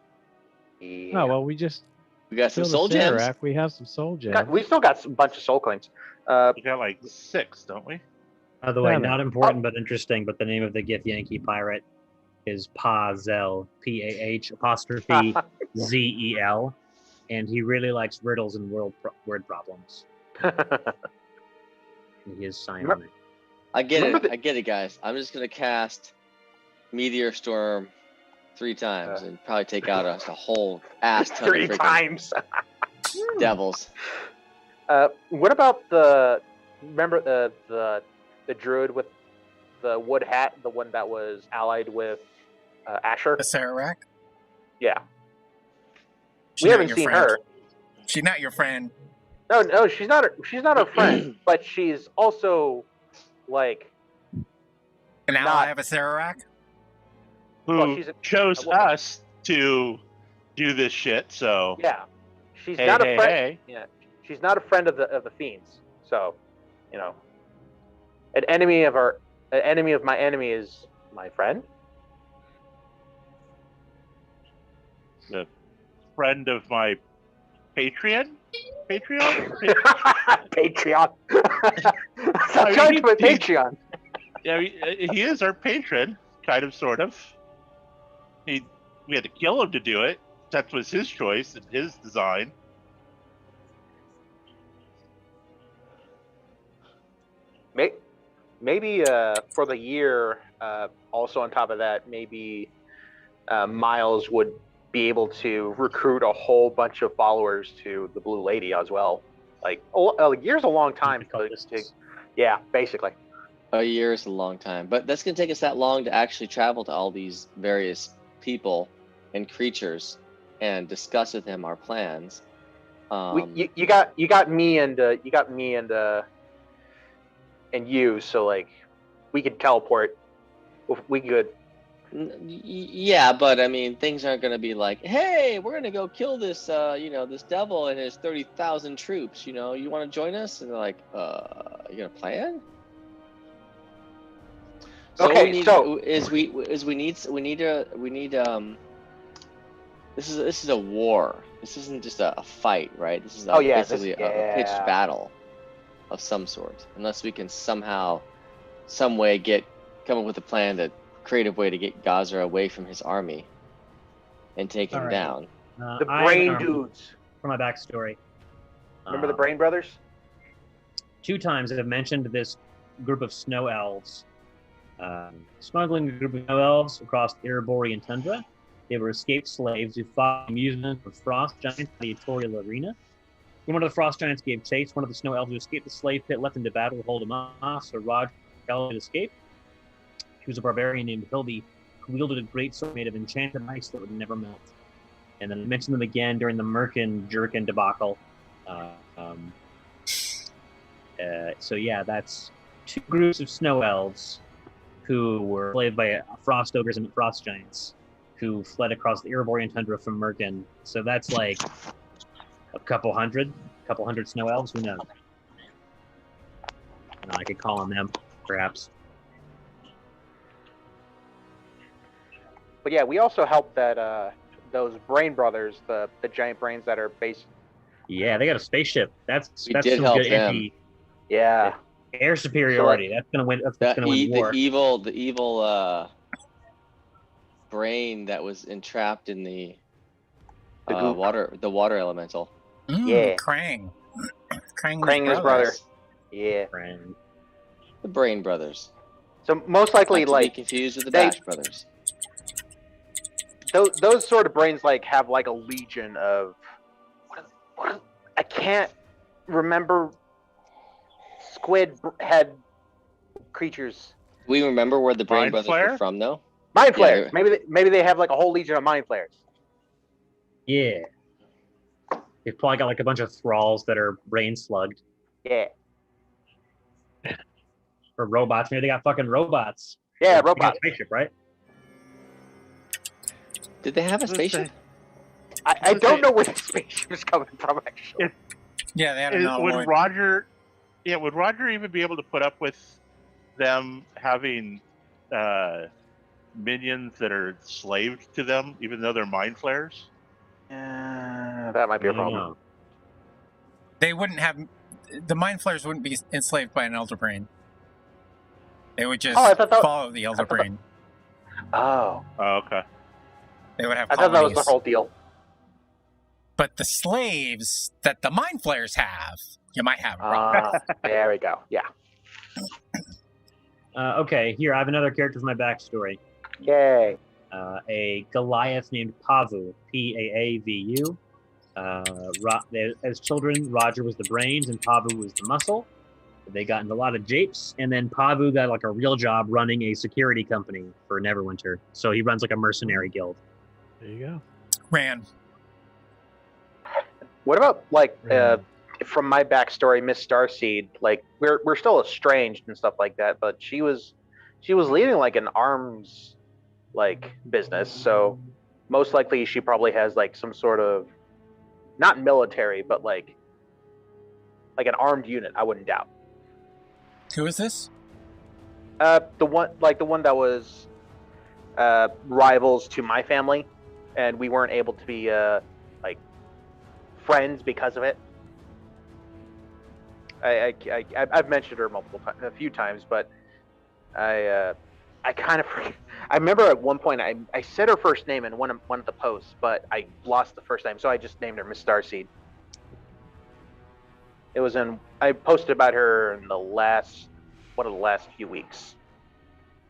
Yeah. Oh well, we just we got some killed soul gems. Acererak. We have some soul gems. We still got a bunch of soul claims. We got like 6, don't we? By the way, Seven. not important but interesting, but the name of the Gith Yankee pirate is Pazel, PAH''ZEL, and he really likes riddles and word problems. And he is signed on it. I get Remember it. I get it, guys. I'm just gonna cast Meteor Storm 3 times and probably take out a whole ass ton 3 of freaking times. devils. What about remember the druid with the wood hat, the one that was allied with Asher? Acererak. Yeah. She's We not haven't your seen friend. her. She's not your friend. No, she's not a friend, but she's also like An Not- ally of Acererak. Who Well, she's a chose woman. us to do this shit? So yeah. She's hey, not hey, a friend. hey. Yeah. She's not a friend of the fiends. So, you know, an enemy of my enemy is my friend. The friend of my Patreon. Patreon. I Subscribe mean, to my he- Patreon. Yeah, he is our patron, kind of, sort of. We had to kill him to do it. That was his choice and his design. Maybe for the year, also on top of that, maybe Miles would be able to recruit a whole bunch of followers to the Blue Lady as well. Like, a year's a long time. Yeah, basically. A year is a long time, but that's gonna take us that long to actually travel to all these various people and creatures and discuss with them our plans. You got me and you, so like we could teleport. We could. Yeah, but I mean, things aren't gonna be like, hey, we're gonna go kill this, this devil and his 30,000 troops. You know, you want to join us? And they're like, you gonna plan? Okay, this is a war. This isn't just a fight, right? This is basically a pitched battle of some sort. Unless we can somehow, some way come up with a creative way to get Gazra away from his army and take him All right. down. The I Brain are- Dudes. For my backstory. Remember the Brain Brothers? 2 times I've mentioned this group of snow elves. Smuggling a group of snow elves across the Ereborian tundra. They were escaped slaves who fought amusement of frost giants in the Etorial arena. When one of the frost giants gave chase, one of the snow elves who escaped the slave pit left him to battle to hold him off, so Roger could escape. He was a barbarian named Hildy, who wielded a great sword made of enchanted ice that would never melt. And then I mentioned them again during the Merkin Jerkin debacle. So yeah, that's 2 groups of snow elves who were enslaved by frost ogres and frost giants who fled across the Ereborian tundra from Merkin. So that's like a couple hundred snow elves. Who knows? I could call on them, perhaps. But yeah, we also helped that those Brain Brothers, the giant brains that are based. Yeah, they got a spaceship. That's We that's did some help good them. Yeah. air superiority. That's gonna win. That's gonna win war. The evil brain that was entrapped in the goop. water elemental. Yeah. Krang. Krang and his brother. Yeah. Friend. The Brain Brothers. So most likely, Not to like be confused with the they- Bash Brothers. those sort of brains, like have like a legion of. I can't remember. Squid head creatures. Do we remember where the Brain Mind Brothers Flayer? were from, though? Mind Yeah, flayers. Maybe they have like a whole legion of mind flayers. Yeah. They've probably got like a bunch of thralls that are brain slugged. Yeah. Or robots. Maybe they got fucking robots. Yeah, They got a robots. spaceship, right? Did they have a spaceship? I don't know where the spaceship is coming from, actually. Yeah, they had Would an Roger even be able to put up with them having minions that are slaved to them, even though they're mind flayers? That might be a I don't problem. know. They wouldn't have the mind flayers wouldn't be enslaved by an elder brain. They would just I thought that- follow the elder brain. Oh, Oh, okay. They would have I thought that was colonies. the whole deal. But the slaves that the mind flayers have, you might have a problem. There we go. Yeah. Okay, here I have another character for my backstory. Yay. A Goliath named Pavu, Paavu. As children, Roger was the brains and Pavu was the muscle. They got into a lot of japes, and then Pavu got like a real job running a security company for Neverwinter. So he runs like a mercenary guild. There you go. Ran. What about like Right. from my backstory, Miss Starseed? Like we're still estranged and stuff like that, but she was leading like an arms like business. So most likely she probably has like some sort of not military, but like an armed unit. I wouldn't doubt. Who is this? The one that was rivals to my family, and we weren't able to be like friends because of it. I've mentioned her a few times, but I kind of forget. I remember at one point I said her first name in one of the posts, but I lost the first name, so I just named her Miss Starseed. It was I posted about her in one of the last few weeks,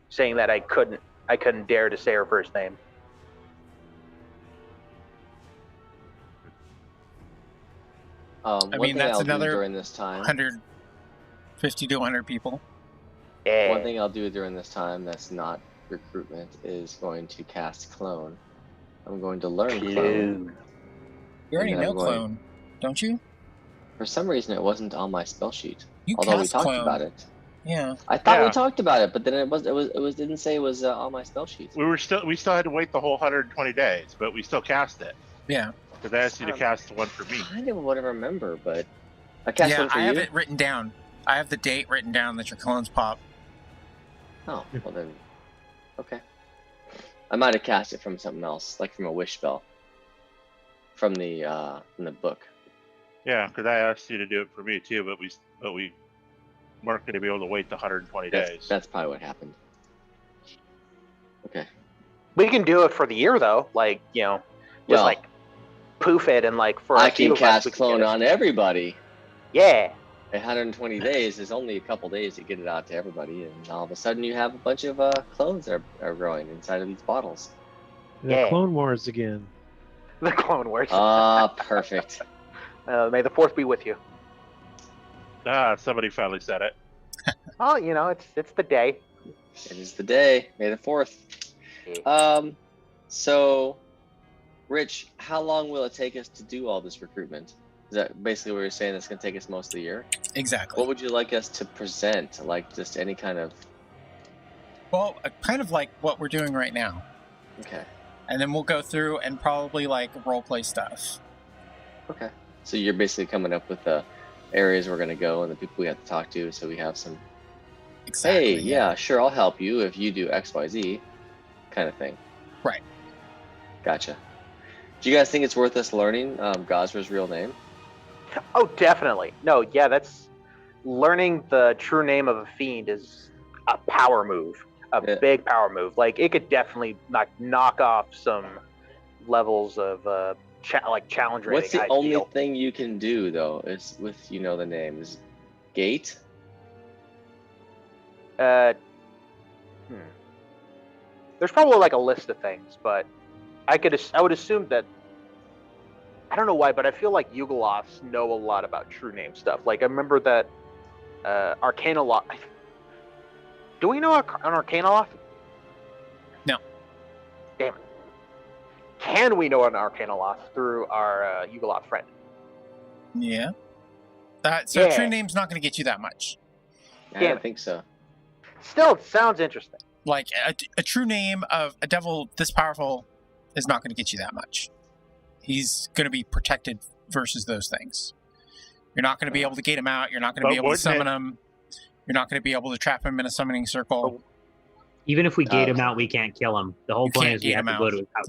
saying that I couldn't dare to say her first name. One I thing mean, that's I'll do another during this time. 150 to 100 people. Yeah. One thing I'll do during this time that's not recruitment is going to cast Clone. I'm going to learn Clone. You already And then know I'm going- Clone, don't you? For some reason, it wasn't on my spell sheet. You Although we cast talked Clone. about it. Yeah. I thought Yeah. we talked about it, but then it didn't say it was on my spell sheet. We still had to wait the whole 120 days, but we still cast it Yeah. because I asked you to cast one for me. I kind of want to remember, but I cast Yeah, one for I you. have it written down. I have the date written down that your clones pop. Oh, well then, okay. I might have cast it from something else, like from a wish spell, from the book. Yeah, because I asked you to do it for me too, but we weren't going to be able to wait the 120 days. That's probably what happened. Okay. We can do it for the year though, like just Well, like poof it and like for I a few can of us, cast we can clone get it. on everybody. Yeah. 120 days is only a couple days to get it out to everybody, and all of a sudden you have a bunch of clones are growing inside of these bottles. The Yeah. Clone Wars again. The Clone Wars. Perfect. May the Fourth be with you. Somebody finally said it. Oh, you know, it's the day. It is the day, May the 4th. So, Rich, how long will it take us to do all this recruitment? Is that basically what you're saying? That's going to take us most of the year? Exactly. What would you like us to present? Like just any kind of... Well, kind of like what we're doing right now. Okay. And then we'll go through and probably like roleplay stuff. Okay. So you're basically coming up with the areas we're going to go and the people we have to talk to, so we have some... Exactly. Hey, yeah, sure, I'll help you if you do X, Y, Z kind of thing. Right. Gotcha. Do you guys think it's worth us learning Gosra's real name? Oh, definitely. No, yeah, that's learning the true name of a fiend is a power move, big power move. Like it could definitely knock off some levels of challenge rating. What's the only thing you can do though? Is with the name is Gate. There's probably like a list of things, but I would assume that. I don't know why, but I feel like Yugoloths know a lot about true name stuff. Like I remember that Arcanoloth. Do we know an Arcanoloth? No. Damn it. Can we know an Arcanoloth through our Yugoloth friend? Yeah. Yeah. True name's not going to get you that much. I don't think so. Still, it sounds interesting. Like a true name of a devil this powerful is not going to get you that much. He's going to be protected versus those things. You're not going to be able to gate him out. You're not going to be able to summon him. You're not going to be able to trap him in a summoning circle. Even if we gate him out, we can't kill him. The whole point is we have to go to his house.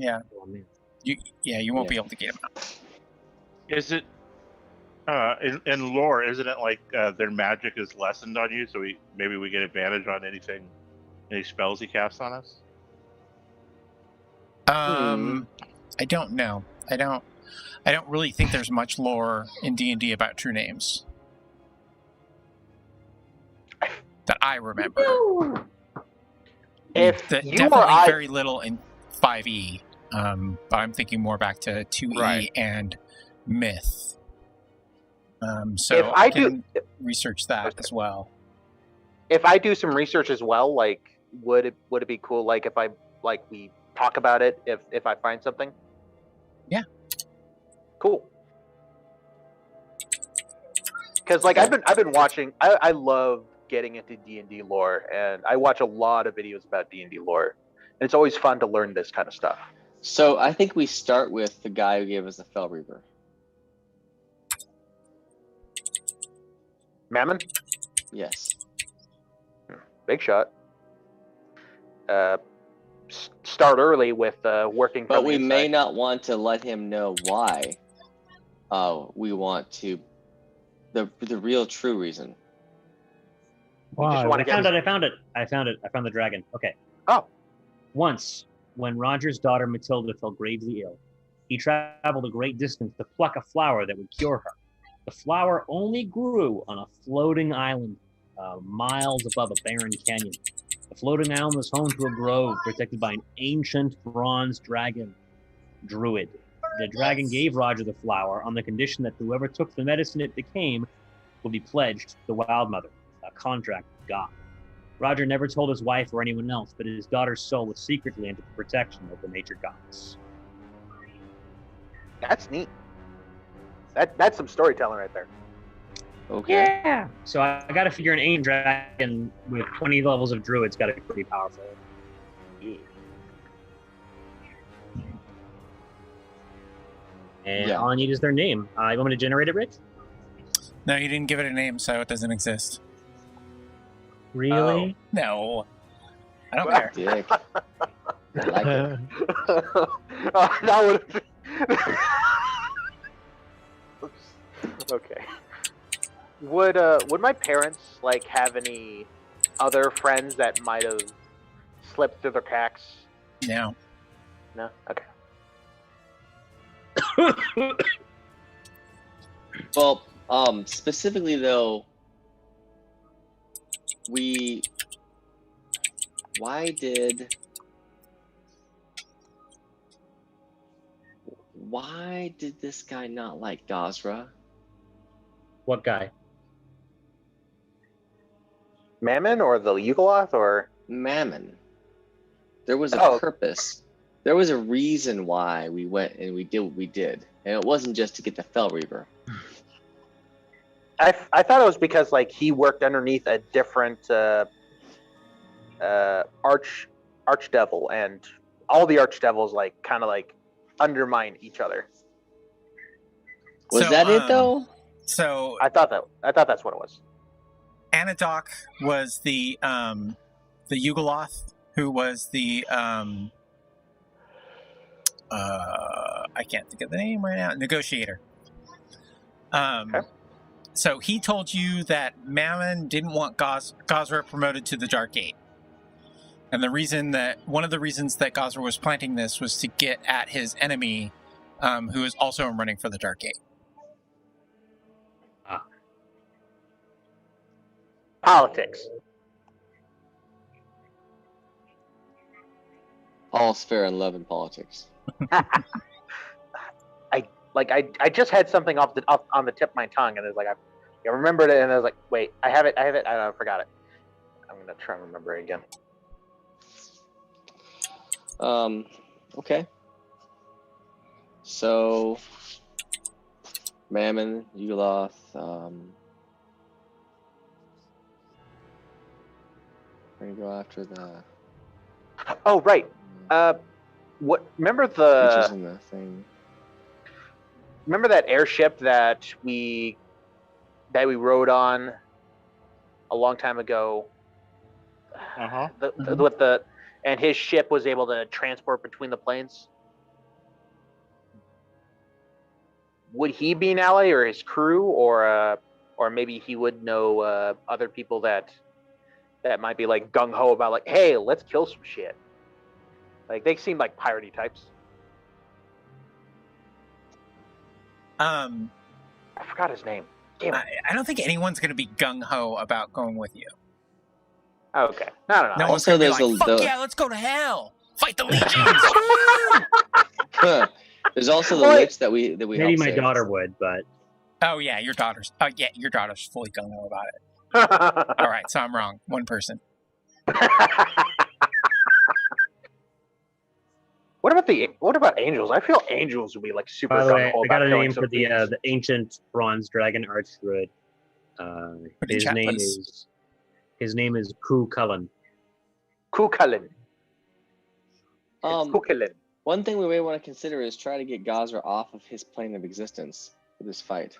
Yeah. You won't be able to gate him out. Is it in lore? Isn't it like their magic is lessened on you, so maybe we get advantage on any spells he casts on us? I don't know. I don't really think there's much lore in D&D about true names that I remember. Definitely very little in 5e, but I'm thinking more back to 2e and Myth. So if I can research that as well. If I do some research as well, like would it be cool? Like if we talk about it if I find something. Yeah. Cool. Because like I've been watching. I love getting into D&D lore, and I watch a lot of videos about D&D lore, and it's always fun to learn this kind of stuff. So I think we start with the guy who gave us the Fell Reaper. Mammon? Yes. Big shot. Start early with working. But we may not want to let him know why. We want to the real true reason. Why? I found it. I found the dragon. Okay. Oh. Once, when Roger's daughter Matilda fell gravely ill, he traveled a great distance to pluck a flower that would cure her. The flower only grew on a floating island, miles above a barren canyon. The floating island was home to a grove protected by an ancient bronze dragon, Druid. The dragon gave Roger the flower on the condition that whoever took the medicine it became would be pledged to the Wild Mother, a contract with God. Roger never told his wife or anyone else, but his daughter's soul was secretly under the protection of the nature goddess. That's neat. That's some storytelling right there. Okay. Yeah. So I got to figure an ancient dragon with 20 levels of druid's got to be pretty powerful. Yeah. And all I need is their name. You want me to generate it, Rich? No, you didn't give it a name, so it doesn't exist. Really? No. I don't care. Dick. I like it. That would Okay. Would my parents like have any other friends that might have slipped through the cracks? No. No? Okay. Well, specifically though, why did this guy not like Gazra? What guy? Mammon or the Yugoloth or Mammon. There was a purpose. There was a reason why we went and we did what we did, and it wasn't just to get the Fel Reaver. I thought it was because like he worked underneath a different archdevil, and all the archdevils like kind of like undermine each other. Was that it though? So I thought that's what it was. Anadok was the Yugoloth, who was the I can't think of the name right now. Negotiator. Okay. So he told you that Mammon didn't want Gazra promoted to the Dark Gate. And one of the reasons that Gazra was planting this was to get at his enemy, who is also running for the Dark Gate. Politics. All's fair in love and politics. I just had something on the tip of my tongue, and it's like I remembered it, and I was like, wait, I have it, I forgot it. I'm gonna try and remember it again. Okay. So, Mammon, Yugoloth, we're gonna go after the. Oh right. What? Remember Which is in the thing. Remember that airship that we rode on a long time ago? And his ship was able to transport between the planes. Would he be an ally, or his crew, or maybe he would know other people that might be like gung ho about like, hey, let's kill some shit. Like they seem like piratey types. I forgot his name. Damn it. I don't think anyone's going to be gung ho about going with you. Okay. No. No one's Also, going to be there's like, fuck yeah, let's go to hell. Fight the legions. There's also the lich that we Maybe helped my save. daughter would, but Oh yeah, your daughter's fully gung ho about it. All right, so I'm wrong. One person. What about angels? I feel angels would be like super. by the way, gung-ho I got about a killing name for some things. the ancient bronze dragon archdruid. Put in His chat, name please. is Ku Cullen. Kukulin. Um, Kukulin. One thing we may want to consider is try to get Gazra off of his plane of existence for this fight.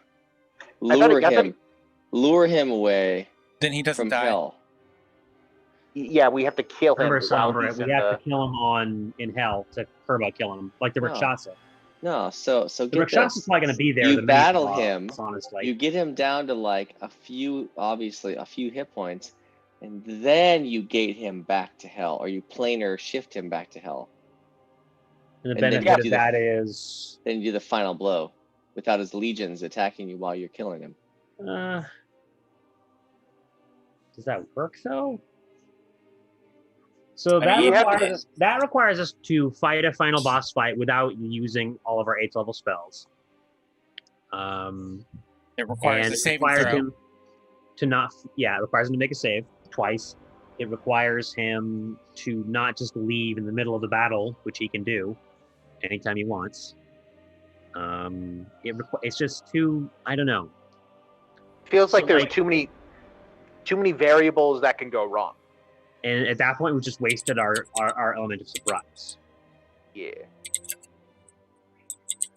Lure him away Then he doesn't from die. hell. Yeah, we have to kill him. Remember, while Sombra, he's we in have to kill him in hell to turbo kill him, like the No. Rakshasa. No, so The get Rakshasa's this. probably going to be there. You the main battle boss, him, honestly. You get him down to like a few hit points, and then you gate him back to hell, or you planar shift him back to hell. And the and then benefit you of do that is, Then you do the final blow without his legions attacking you while you're killing him. does that work though? So I mean, that requires us to fight a final boss fight without using all of our 8th level spells. It requires a saving requires throw. him to not. Yeah, it requires him to make a save twice. It requires him to not just leave in the middle of the battle, which he can do anytime he wants. It's just too. I don't know. Feels like So, there's like- too many variables that can go wrong. And at that point, we just wasted our element of surprise. Yeah.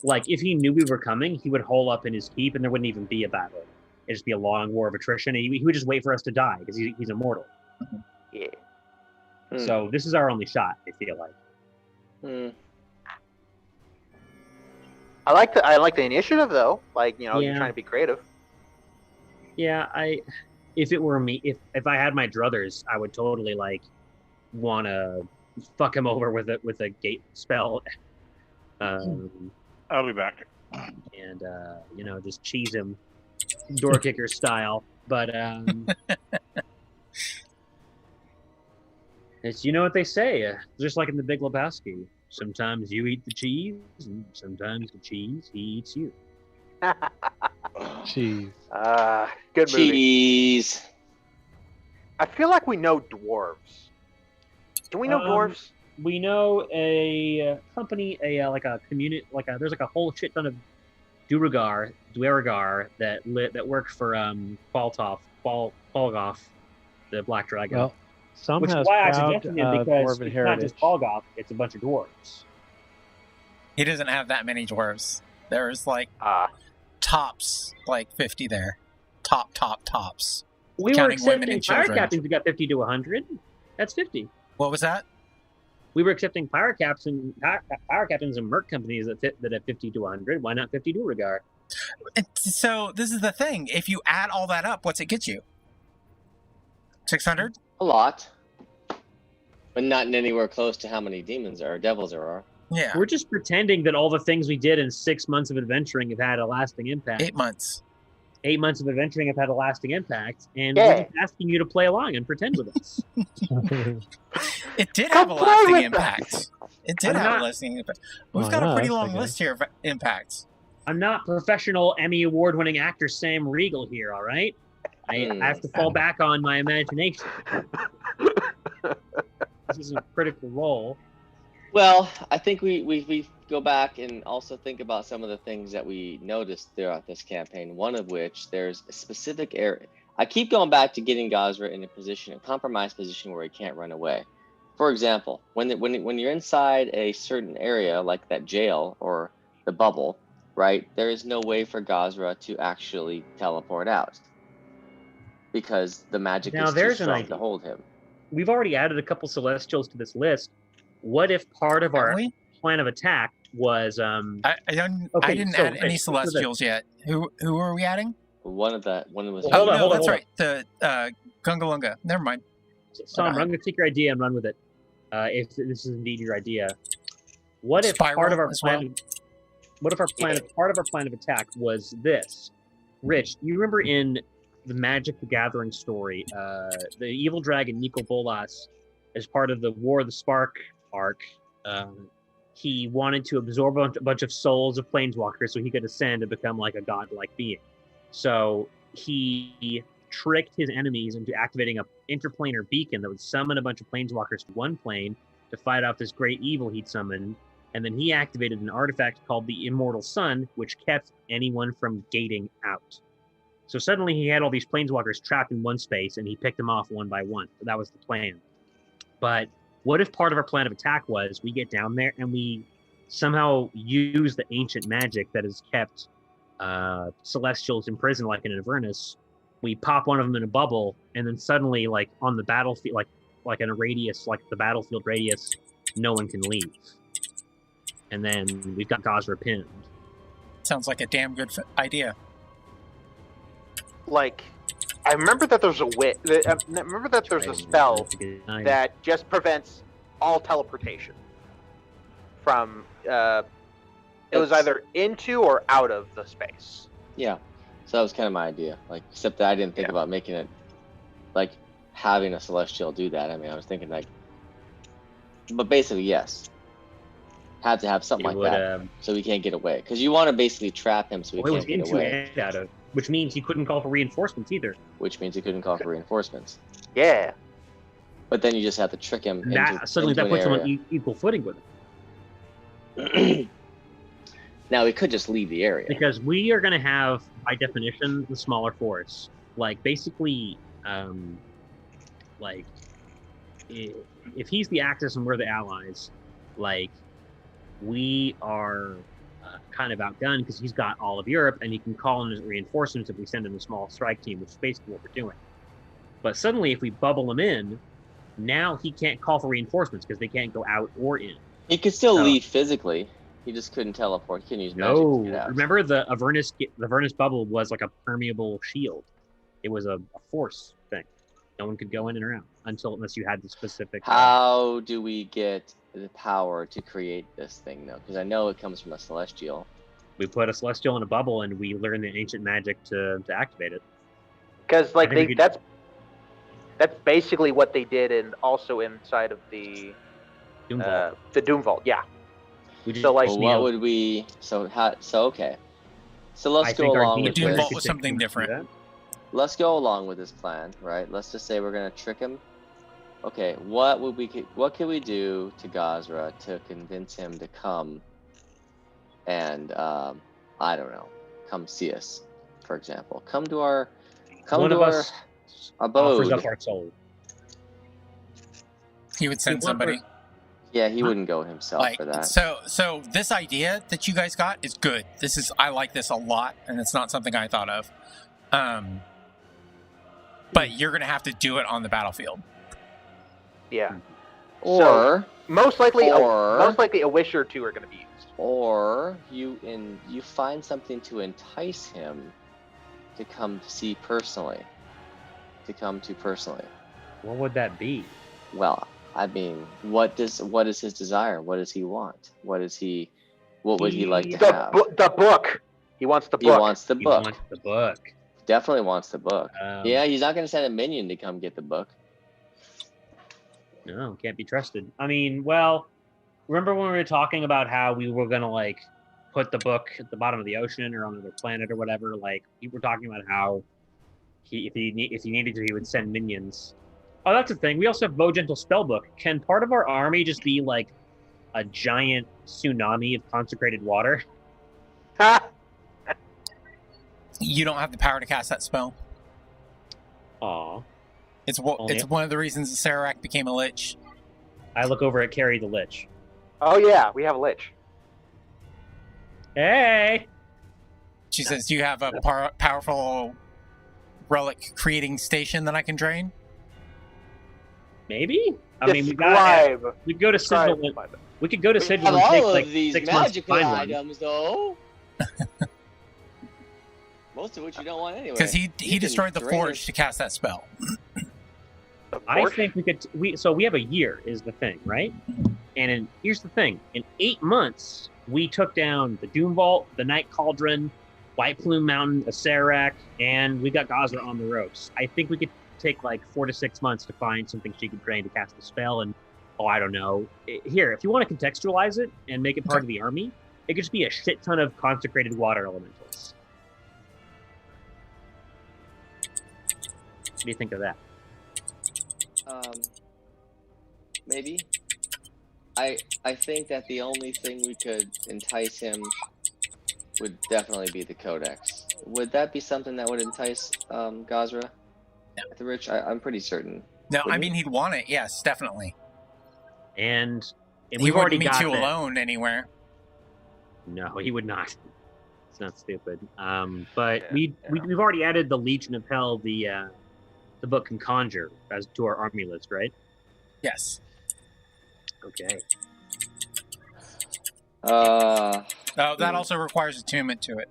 Like, if he knew we were coming, he would hole up in his keep and there wouldn't even be a battle. It'd just be a long war of attrition. And he would just wait for us to die because he's immortal. Yeah. So this is our only shot, I feel like. I like the initiative though. Like, you're Yeah. trying to be creative. Yeah, if it were me, if I had my druthers, I would totally like want to fuck him over with a gate spell. I'll be back. and just cheese him, door kicker style. But it's what they say, just like in The Big Lebowski. Sometimes you eat the cheese, and sometimes the cheese he eats you. Cheese. Good movie. Cheese. I feel like we know dwarves. Do we know dwarves? We know a company, like a community, there's like a whole shit ton of Duergar that work for Falgoth, the Black Dragon. Well, some Which is has why I proud suggested it, because dwarven it's heritage. not just Falgoth, it's a bunch of dwarves. He doesn't have that many dwarves. There's like tops, like 50 there. Tops. We were Counting women accepting and pirate children. captains who got 50 to 100. That's 50. What was that? We were accepting pirate captains and merc companies that have 50 to 100. Why not 50 Duergar? So this is the thing. If you add all that up, what's it get you? 600? A lot. But not anywhere close to how many demons or devils there are. Yeah. We're just pretending that all the things we did in 6 months of adventuring have had a lasting impact. 8 months. 8 months of adventuring have had a lasting impact, and Yeah. we're just asking you to play along and pretend with us. It did Come have a play lasting with impact. It did I'm have not- a lasting impact. We've Why got a not? pretty long Okay. list here of impacts. I'm not professional Emmy Award-winning actor Sam Riegel here, all right? I have to fall back on my imagination. This is a critical role. Well, I think we go back and also think about some of the things that we noticed throughout this campaign. One of which, there's a specific area. I keep going back to getting Gosra in a compromised position where he can't run away. For example, when you're inside a certain area, like that jail or the bubble, right? There is no way for Gosra to actually teleport out because the magic Now, is too there's an strong idea. to hold him. We've already added a couple Celestials to this list. What if part of our Are we? plan of attack was I didn't so, add any Celestials yet. Who are we adding? One was Hold on, no, that's hold on. right. The Gungalunga. Never mind. Tom, I'm going to take your idea and run with it. If this is indeed your idea, what if Spiral part of our as plan? well. What if part of our plan of attack was this? Rich, you remember in the Magic the Gathering story, the evil dragon Nicol Bolas, as part of the War of the Spark arc, he wanted to absorb a bunch of souls of planeswalkers so he could ascend and become like a godlike being. So he tricked his enemies into activating a interplanar beacon that would summon a bunch of planeswalkers to one plane to fight off this great evil he'd summoned. And then he activated an artifact called the Immortal Sun, which kept anyone from gating out. So suddenly he had all these planeswalkers trapped in one space, and he picked them off one by one. That was the plan. But what if part of our plan of attack was we get down there and we somehow use the ancient magic that has kept Celestials imprisoned like in Avernus? We pop one of them in a bubble, and then suddenly, like on the battlefield, like in a radius, like the battlefield radius, no one can leave. And then we've got Gosra pinned. Sounds like a damn good idea. Like, I remember that there's a spell that just prevents all teleportation from. It was either into or out of the space. Yeah, so that was kind of my idea. Like, except that I didn't think about making it, like, having a Celestial do that. I mean, I was thinking like, but basically, yes, had to have something like that, so he can't get away. Because you want to basically trap him so he can't get away. Out of, which means he couldn't call for reinforcements either. Which means he couldn't call for reinforcements. Yeah. But then you just have to trick him. Suddenly that puts him on equal footing with him. Now he could just leave the area. Because we are going to have, by definition, the smaller force. Like, basically, like, if he's the Axis and we're the allies, like, we are kind of outgunned because he's got all of Europe and he can call in his reinforcements if we send in a small strike team, which is basically what we're doing. But suddenly, if we bubble him in, now he can't call for reinforcements because they can't go out or in. He could still leave physically. He just couldn't teleport. He couldn't use magic to get out. Remember the Avernus bubble was like a permeable shield. It was a force thing. No one could go in and out unless you had the specific. How do we get the power to create this thing, though? Because I know it comes from a celestial. We put a celestial in a bubble, and we learn the ancient magic to activate it. Because like that's basically what they did, and also inside of the Doom Vault. The Doom Vault. Yeah. So like, well, what would we? So okay. So let's go along with Doom this. Vault was something different. Let's go along with this plan, right? Let's just say we're gonna trick him. Okay, what can we do to Gazra to convince him to come and I don't know, come see us, for example. Come to our abode. Offers up our soul. He would send somebody. Yeah, he wouldn't go himself for that. So this idea that you guys got is good. I like this a lot, and it's not something I thought of. But you're gonna have to do it on the battlefield. Yeah. Or most likely a wish or two are going to be used. Or you find something to entice him to come see personally. What would that be? Well, I mean, what is his desire? What does he want? What would he like to have? The book. He wants the book. He wants the book. Definitely wants the book. Yeah, he's not going to send a minion to come get the book. No, can't be trusted. I mean, well, remember when we were talking about how we were gonna like put the book at the bottom of the ocean or on another planet or whatever? Like, we were talking about how if he needed to, he would send minions. Oh, that's the thing. We also have Vogental Spellbook. Can part of our army just be like a giant tsunami of consecrated water? You don't have the power to cast that spell. Aw. It's one of the reasons Acererak became a lich. I look over at Carrie the Lich. Oh yeah, we have a lich. Hey! She says, do you have a powerful relic creating station that I can drain? Maybe? I mean, we could go to Sigil. We could go to Sigil and take like 6 months to find one. Items, though. Most of which you don't want anyway. Because he destroyed the forge to cast that spell. I think we could. So we have a year, is the thing, right? And here's the thing: in 8 months, we took down the Doom Vault, the Night Cauldron, White Plume Mountain, Acererak, and we got Gazra on the ropes. I think we could take like 4 to 6 months to find something she could train to cast the spell. And I don't know. Here, if you want to contextualize it and make it part of the army, it could just be a shit ton of consecrated water elementals. What do you think of that? Maybe. I think that the only thing we could entice him would definitely be the Codex. Would that be something that would entice Gazra? The Rich? I'm pretty certain. No, I mean, he'd want it. Yes, definitely. And we've already got you alone anywhere. No, he would not. It's not stupid. But we've already added the Legion of Hell, the book can conjure as to our army list, right? Yes. Okay. That also requires attunement to it.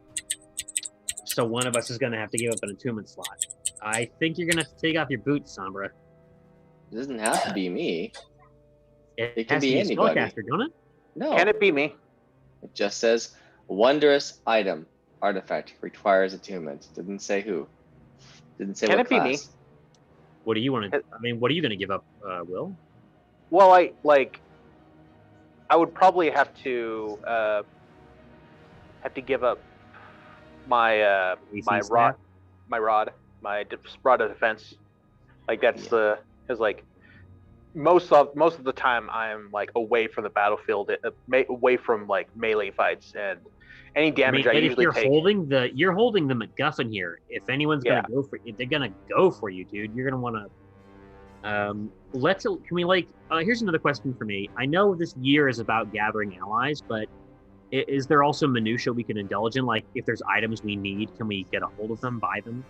So one of us is going to have to give up an attunement slot. I think you're going to have to take off your boots, Sombra. It doesn't have to be me. It can be anybody. Spellcaster, don't it? No. Can it be me? It just says wondrous item artifact requires attunement. Didn't say who. Didn't say can what it class. Be me? What do you want to? I mean, what are you going to give up, Will? Well, I would probably have to give up my rod of defense. Like that's because like most of the time I'm like away from the battlefield, away from like melee fights, and any damage I usually take. You're holding the MacGuffin here. If anyone's gonna go for you, they're gonna go for you, dude. You're gonna want to. Here's another question for me. I know this year is about gathering allies, but is there also minutia we can indulge in? Like, if there's items we need, can we get a hold of them, buy them?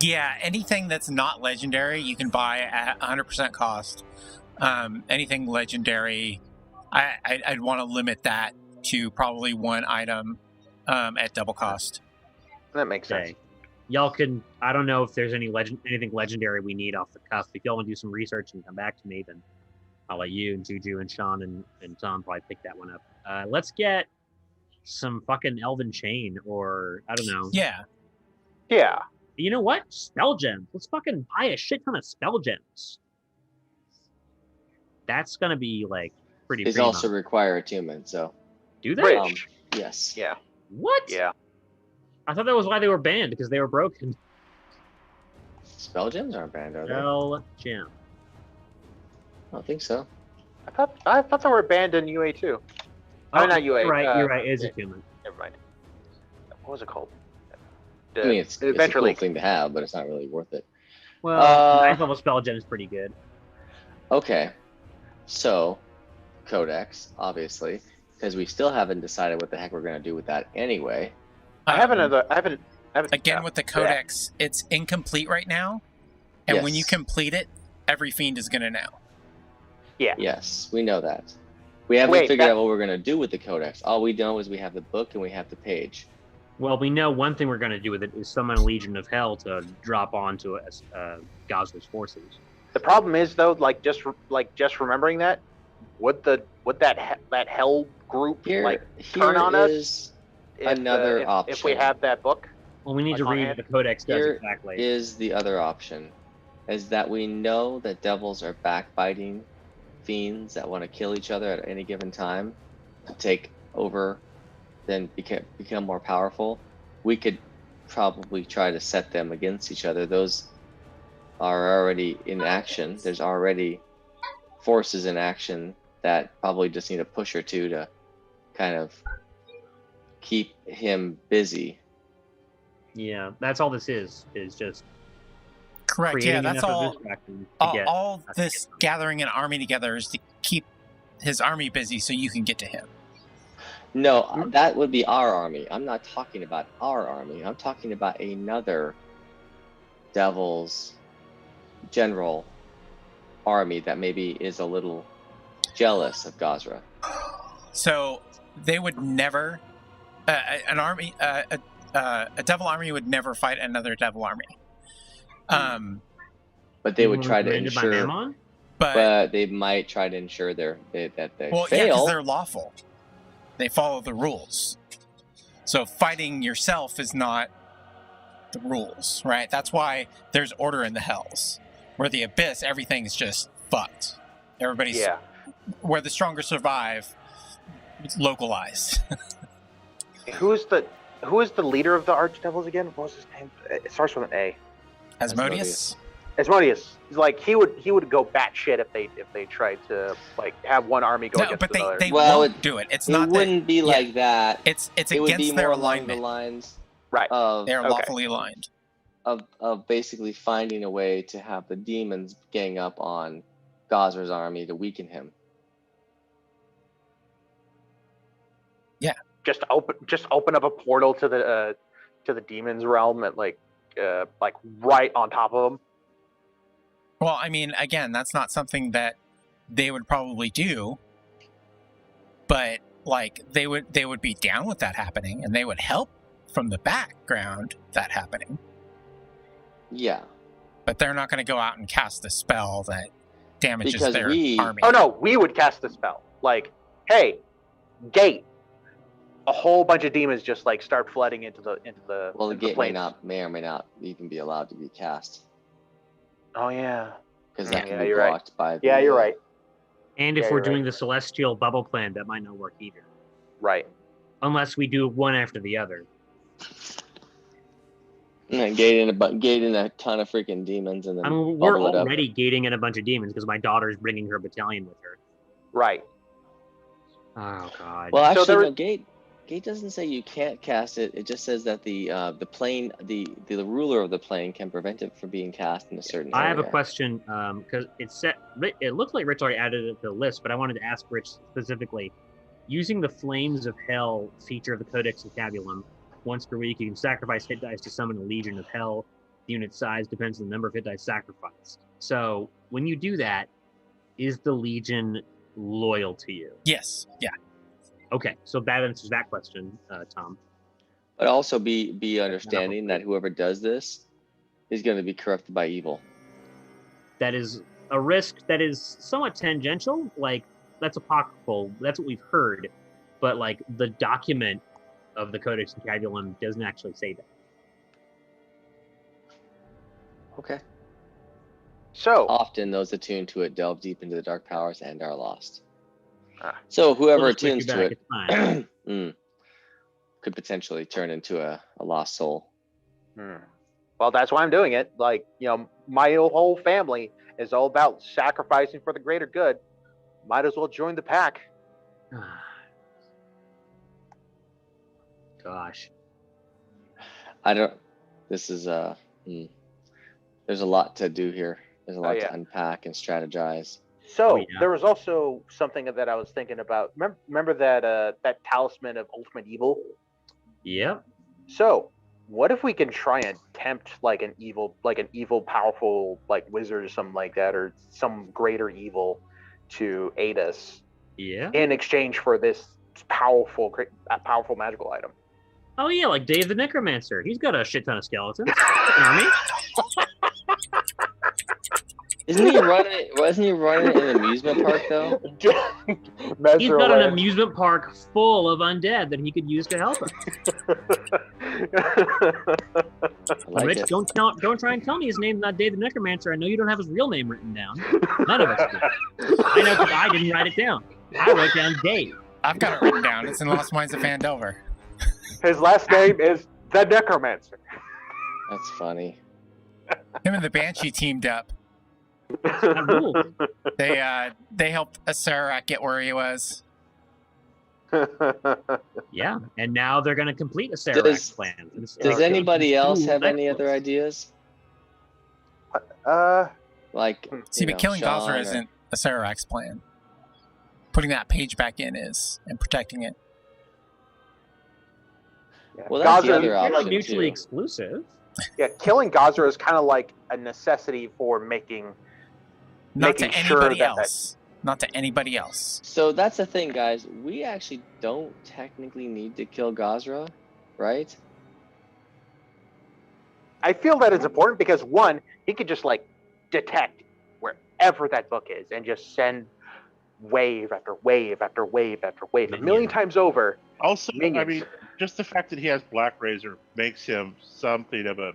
Yeah, anything that's not legendary, you can buy at 100% cost. Anything legendary, I'd want to limit that to probably one item at double cost. That makes sense. Y'all can. I don't know if there's anything legendary we need off the cuff. If y'all want to do some research and come back to me, then I'll let you and Juju and Sean and Tom probably pick that one up. Let's get some fucking Elven Chain, or I don't know. Yeah. Yeah. You know what? Spell gems. Let's fucking buy a shit ton of spell gems. That's gonna be like pretty. These primo. also require attunement, so. Do they? Bridge. Yes. Yeah. What? Yeah. I thought that was why they were banned, because they were broken. Spell gems aren't banned, are they? Spell gem. I don't think so. I thought they were banned in UA too. Oh, not UA. You're right. You're right. It's attunement. Never mind. What was it called? I mean, it's a Adventure cool League. thing to have, but it's not really worth it. Well, ninth level spell gem is pretty good. Okay, so Codex, obviously, because we still haven't decided what the heck we're gonna do with that anyway. I haven't. Again, with the Codex, it's incomplete right now, and when you Yes. complete it, every fiend is gonna know. Yeah. Yes, we know that. We haven't figured out what we're gonna do with the Codex. All we know is we have the book and we have the page. Well, we know one thing we're going to do with it is summon a Legion of Hell to drop onto Gosler's forces. The problem is though, just remembering that, would that hell group turn on us? Another option. If we have that book. Well, we need to Like on read hand? what the Codex does Here exactly. is the other option, is that we know that devils are backbiting fiends that want to kill each other at any given time to take over, then become more powerful. We could probably try to set them against each other. Those are already in action. There's already forces in action that probably just need a push or two to kind of keep him busy. Yeah, that's all this is just Correct. creating Yeah, that's enough of all. a distraction to get. All this gathering an army together is to keep his army busy so you can get to him. No, that would be our army. I'm not talking about our army. I'm talking about another devil's general army that maybe is a little jealous of Gosra. So they would never, a devil army would never fight another devil army. But they would try to Commanded by ensure. Mammon? But they might try to ensure that they yeah, fail. because they're lawful. They follow the rules. So fighting yourself is not the rules, right? That's why there's order in the hells. Where the abyss, everything's just fucked. Everybody's where the stronger survive. It's localized. Who is the leader of the Archdevils again? What was his name? It starts with an A. Asmodeus. Asmodeus. Like he would go batshit if they tried to have one army go against but another. they won't do it. It's it not. wouldn't be like that. It's it would against be their more along the alignment. lines Right. They're lawfully aligned. Of basically finding a way to have the demons gang up on Gosra's army to weaken him. Yeah. Just open up a portal to the demons realm at like right on top of them. Well, I mean, again, that's not something that they would probably do, but they would be down with that happening, and they would help from the background that happening. Yeah. But they're not going to go out and cast a spell that damages Because their we- army. Oh no, we would cast the spell. Like, hey, gate. A whole bunch of demons just start flooding into the Well, the into gate plains. may or may not even be allowed to be cast Oh yeah. because that can Yeah, be you're right. blocked by. Yeah, you're right. And if Yeah, we're you're doing right. the Celestial Bubble Plan, that might not work either. Right. Unless we do one after the other. And gating a ton of freaking demons and then I mean, we're bubble it up. already gating in a bunch of demons because my daughter's bringing her battalion with her. Right. Oh god. Well, actually, So there- no, Gate doesn't say you can't cast it. It just says that the plane, the ruler of the plane can prevent it from being cast in a certain area. I have a question because it looks like Rich already added it to the list, but I wanted to ask Rich specifically. Using the Flames of Hell feature of the Codex Tabulum, once per week you can sacrifice hit dice to summon a Legion of Hell. The unit size depends on the number of hit dice sacrificed. So when you do that, is the Legion loyal to you? Yes. Yeah. Okay, so that answers that question, Tom. But also be understanding that whoever does this is going to be corrupted by evil. That is a risk that is somewhat tangential. Like, that's apocryphal. That's what we've heard. But, like, the document of the Codex Concavulum doesn't actually say that. Okay. So, Often those attuned to it delve deep into the dark powers and are lost. Ah. So whoever We'll just take attunes you to back. it It's fine. could potentially turn into a lost soul. well, that's why I'm doing it. Like, my whole family is all about sacrificing for the greater good. Might as well join the pack. Gosh. I don't. This is there's a lot to do here. There's a lot to unpack and strategize. So yeah. there was also something that I was thinking about. Remember that talisman of ultimate evil? Yep. So what if we can try and tempt like an evil, powerful like wizard or something like that, or some greater evil to aid us Yeah. in exchange for this powerful magical item? Oh yeah, like Dave the Necromancer. He's got a shit ton of skeletons. An army. Wasn't he running in an amusement park though? He's got an amusement park full of undead that he could use to help us. Like Rich, it. don't try and tell me his name's not Dave the Necromancer. I know you don't have his real name written down. None of us do. I know because I didn't write it down. I wrote down Dave. I've got it written down. It's in Lost Mines of Fandover. His last name is the Necromancer. That's funny. Him and the Banshee teamed up. That rule. They helped Acererak get where he was. Yeah, and now they're going to complete Acererak's plan. Does anybody else have any other ideas? Like, See, but killing Gosra isn't Acererak's plan. Putting that page back in is, and protecting it. Well, that's the other They're option like mutually too. exclusive. Yeah, killing Gosra is kind of like a necessity for making Not sure to anybody else. So that's the thing, guys. We actually don't technically need to kill Gosra, right? I feel that it's important because one, he could just like detect wherever that book is and just send wave after wave after wave after wave, a million times over. Also, Minions. I mean, just the fact that he has Black Razor makes him something of a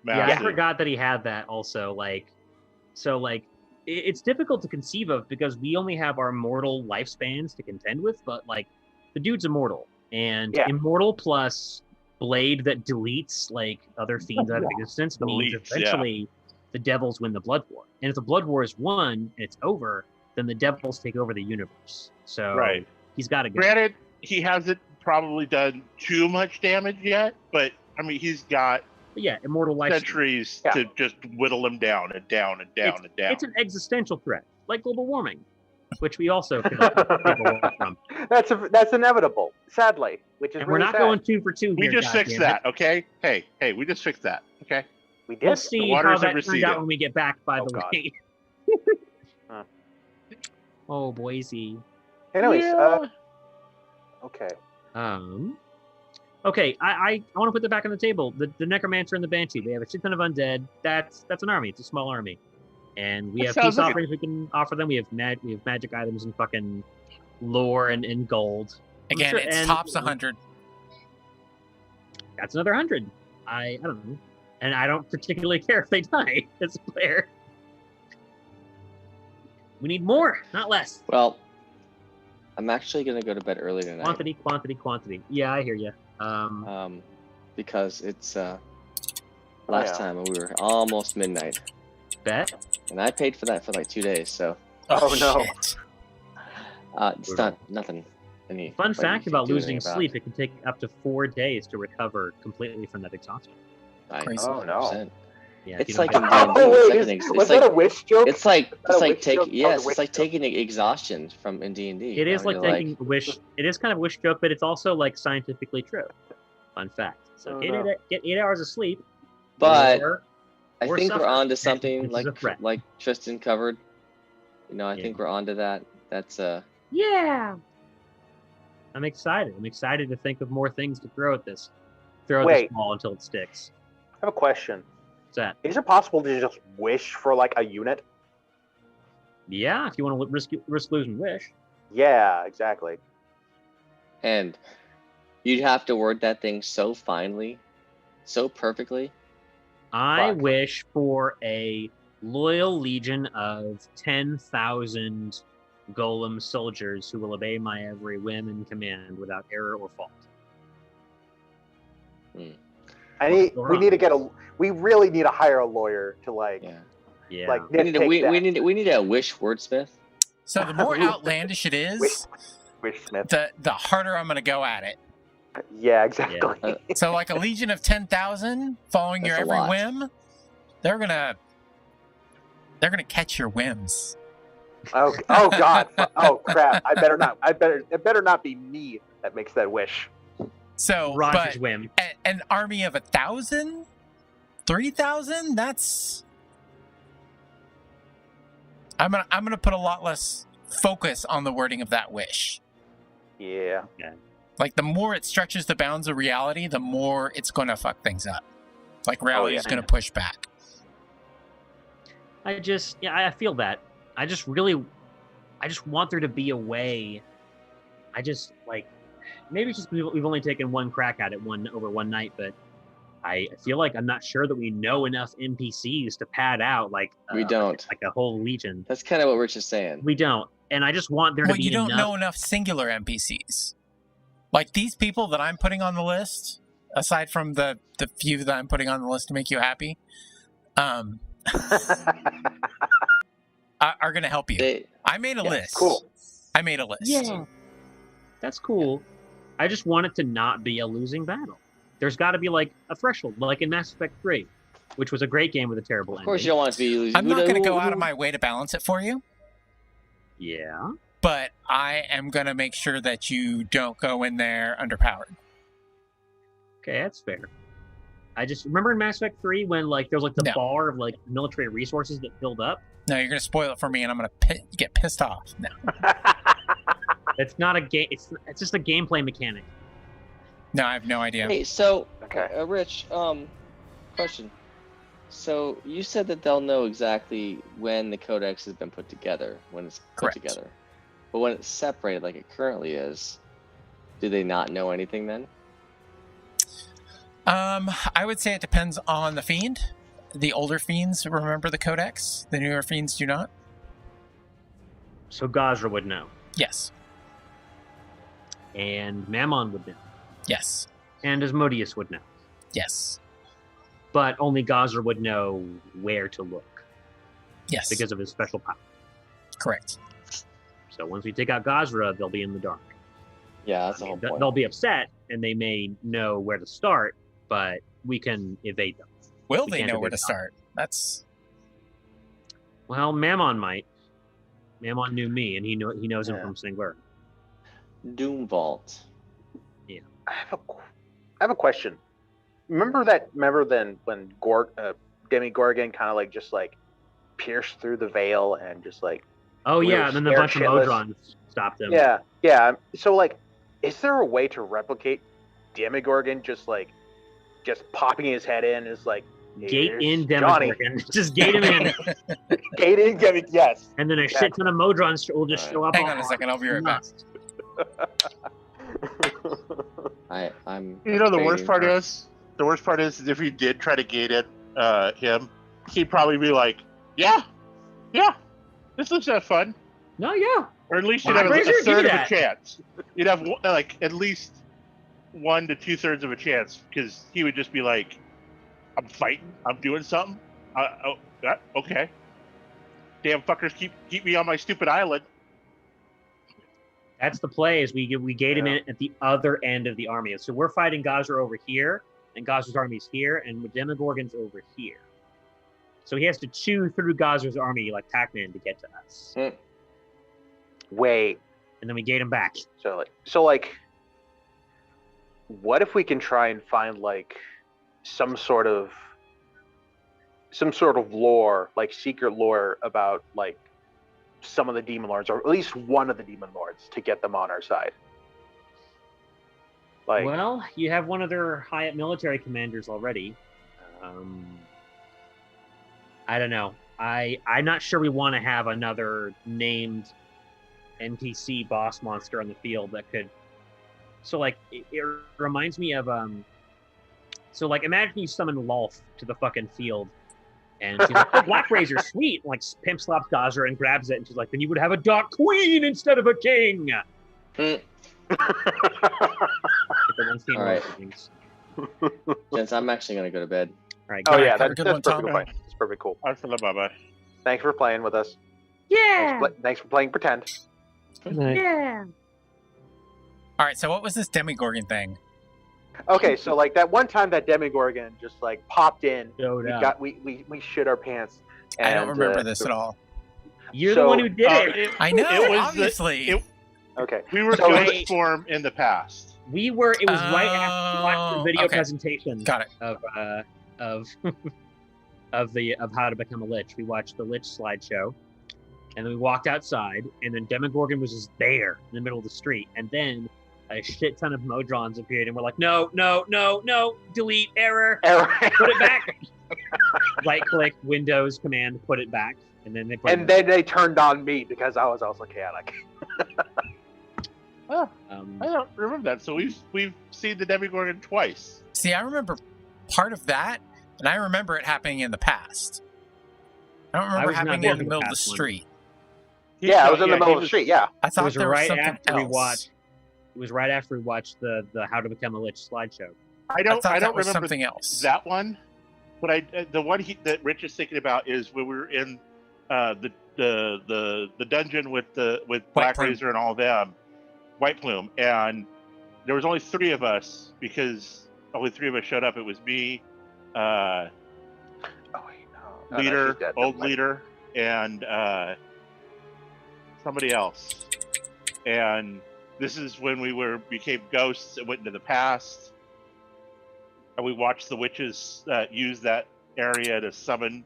Yeah, massive. I forgot that he had that also. It's difficult to conceive of because we only have our mortal lifespans to contend with, but like the dude's immortal. And immortal plus blade that deletes like other fiends out of existence means eventually the devils win the blood war. And if the blood war is won and it's over, then the devils take over the universe. So he's got to go. Granted, he hasn't probably done too much damage yet, but I mean, he's got immortal life centuries to just whittle him down and down and down and down. It's an existential threat, like global warming, which we also feel like take away from. That's inevitable, sadly. Which is and really we're not sad. going 2 for 2 here. We just fixed that, okay? Hey, we just fixed that, okay? We did. We'll see how that turns out when we get back. By the way. Oh, Boise. Anyways, okay. Okay, I want to put that back on the table. The Necromancer and the Banshee, they have a shit ton of undead. That's an army. It's a small army. And we have peace offerings we can offer them. We have magic items and fucking lore and gold. Again, it's tops 100. That's another 100. I don't know. And I don't particularly care if they die as a player. We need more, not less. Well, I'm actually going to go to bed early tonight. Quantity. Yeah, I hear you. Because it's last time we were almost midnight. Bet. And I paid for that for like 2 days, so. Oh no. It's not nothing. Fun fact about losing sleep: it can take up to 4 days to recover completely from that exhaustion. Oh no. Yeah, it's like was that a wish joke? It's like taking exhaustion from in D&D. It is like taking a wish. It is kind of a wish joke, but it's also like scientifically true. Fun fact. So get 8 hours of sleep. But or I think suffer. we're on to something It's like Tristan covered. I think we're on to that. That's Yeah. I'm excited. I'm excited to think of more things to throw at this. Throw at this ball until it sticks. I have a question. What's that? Is it possible to just wish for like a unit? Yeah, if you want to risk losing Wish. Yeah, exactly. And you'd have to word that thing so finely, so perfectly. I Fuck. wish for a loyal legion of 10,000 golem soldiers who will obey my every whim and command without error or fault. We really need to hire a lawyer to Yeah. like We nitpick that. we need a wish wordsmith. So the more outlandish it is, Wish Smith. the harder I'm going to go at it. Yeah, exactly. So like a legion of 10,000 following your That's a every lot. whim, they're gonna catch your whims. Oh God. Oh crap. It better not be me that makes that wish. So, Roger's but whim. an army of 1,000, 3,000. That's I'm gonna put a lot less focus on the wording of that wish. Yeah. Like the more it stretches the bounds of reality, the more it's gonna fuck things up. Like reality is gonna push back. I feel that. I just want there to be a way. Maybe it's just we've only taken one crack at it over one night, but I feel like I'm not sure that we know enough NPCs to pad out We don't. like a whole legion. That's kind of what Rich is saying. We don't, and I just want there to be you don't enough. know enough singular NPCs. Like these people that I'm putting on the list, aside from the few that I'm putting on the list to make you happy, are going to help you. I made a list. Cool. I made a list. Yeah, that's cool. I just want it to not be a losing battle. There's got to be like a threshold, like in Mass Effect 3, which was a great game with a terrible ending. Of course, you don't want it to be losing. I'm not going to go out of my way to balance it for you. Yeah. But I am going to make sure that you don't go in there underpowered. Okay, that's fair. I just remember in Mass Effect 3 when there was the No. bar of military resources that filled up. No, you're going to spoil it for me, and I'm going to get pissed off. No. It's not a game. It's just a gameplay mechanic. No, I have no idea. Hey, so Okay. Rich, question. So you said that they'll know exactly when the codex has been put together, when it's put Correct. together. But when it's separated like it currently is, do they not know anything then? I would say it depends on the fiend. The older fiends remember the codex. The newer fiends do not. So Gazra would know, Yes. and Mammon would know, Yes. and Asmodeus would know. Yes. But only Gazra would know where to look Yes. because of his special power. Correct. So once we take out Gazra, they'll be in the dark. Yeah, that's the whole point. They'll be upset, and they may know where to start, but we can evade them. Will We they can't know where evade to start? That's Well, Mammon might. Mammon knew me, and he knows him Yeah. from Sanguera. Doom Vault. I have a question. Remember then when Demi-Gorgon kind of just pierced through the veil and just Oh We yeah, were and then a scared bunch of shitless. Modrons stopped him. yeah. So is there a way to replicate Demogorgon just popping his head in is Gate in Johnny. Demogorgon. Just gate him in, Gate in, yes. and then a shit ton of Modrons will just show up. Hang on a second, I'll be right back. I'm. You know, the worst debating part is if he did try to gate it, him, he'd probably be like, yeah, this looks like fun. No, yeah. Or at least Well, you'd have I'm a pretty sure third do of a that. chance. You'd have at least 1 to 2/3 of a chance because he would just be like, I'm fighting, I'm doing something. Okay. Damn fuckers keep me on my stupid island. That's the play. Is we gate him Yeah. in at the other end of the army. So we're fighting Gazra over here, and Gazra's army's here, and Demogorgon's over here. So he has to chew through Gazra's army like Pac-Man to get to us, Wait. and then we gate him back. So what if we can try and find some sort of lore, secret lore about some of the demon lords, or at least one of the demon lords, to get them on our side? Well, you have one of their high military commanders already. I don't know. I'm not sure we want to have another named NPC boss monster on the field that could. So like it reminds me of So like imagine you summon Lolth to the fucking field, and she's like, "Oh, Black Razor, sweet!" And, like pimp slaps Gazer and grabs it, and she's like, "Then you would have a Dark Queen instead of a king." All right. Gents, I'm actually gonna go to bed. All right. Oh yeah, Have a that's good one, perfectly Tom. fine. It's perfectly cool. All right, for the bye-bye. Thanks for playing with us. Yeah. Thanks for playing pretend. Good night. Yeah. All right, so what was this Demigorgon thing? Okay, so like that one time that Demigorgon just like popped in, Showed we up. got we shit our pants. I don't and, remember this at all. You're the So- one who did it. I know, It was obviously. Okay, We were So- ghost form in the past. We were. It was right after we watched the video okay. presentation Got it. of of how to become a lich. We watched the lich slideshow, and then we walked outside, and then Demogorgon was just there in the middle of the street, and then a shit ton of Modrons appeared, and we're like, no, delete, error, put it back. Right click, Windows command, put it back, and then they put and it then they turned on me because I was also chaotic. Oh, back. I don't remember that. So we've seen the Demigorgon twice. See, I remember part of that, and I remember it happening in the past. I don't remember was not happening there in the for the middle of the past one. street. Yeah, I was in the middle he of the street. Yeah, I It thought was there was right something after else. we watched. It was right after we watched the How to Become a Lich slideshow. I I don't thought that was remember something else. that one, but the one that Rich is thinking about is when we were in the dungeon with Black Plume. Razor and all them, White Plume, and there was only 3 of us because only 3 of us showed up. It was me, Oh wait, no. leader, she's dead. old Never mind. leader, and somebody else. And this is when we became ghosts and went into the past. And we watched the witches use that area to summon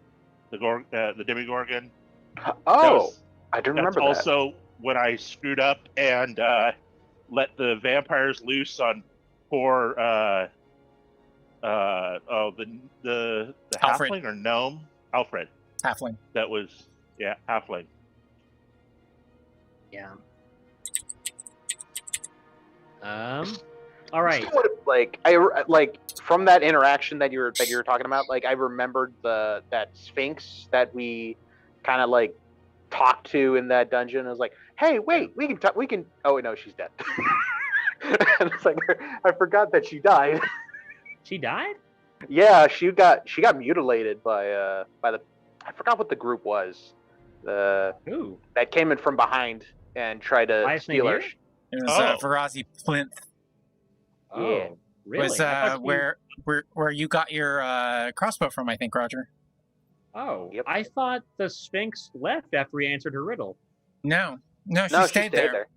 the Demigorgon. Oh, I didn't That's remember that. also when I screwed up and let the vampires loose on poor the Alfred. halfling or gnome Alfred. Halfling. That was halfling. Yeah. All right. Just would've, like from that interaction that you were talking about, like I remembered that Sphinx that we kind of like talked to in that dungeon. I was like, hey, wait, we can. Oh wait, no, she's dead. And it's like I forgot that she died. She died? Yeah, she got mutilated by the I forgot what the group was. Who? That came in from behind and tried to Last steal name her. here? It was Oh. Verazi Plinth. Oh, Yeah. really? Was I thought you- where you got your crossbow from, I think, Roger. Oh, Yep. I thought the Sphinx left after we answered her riddle. No, she No, stayed there.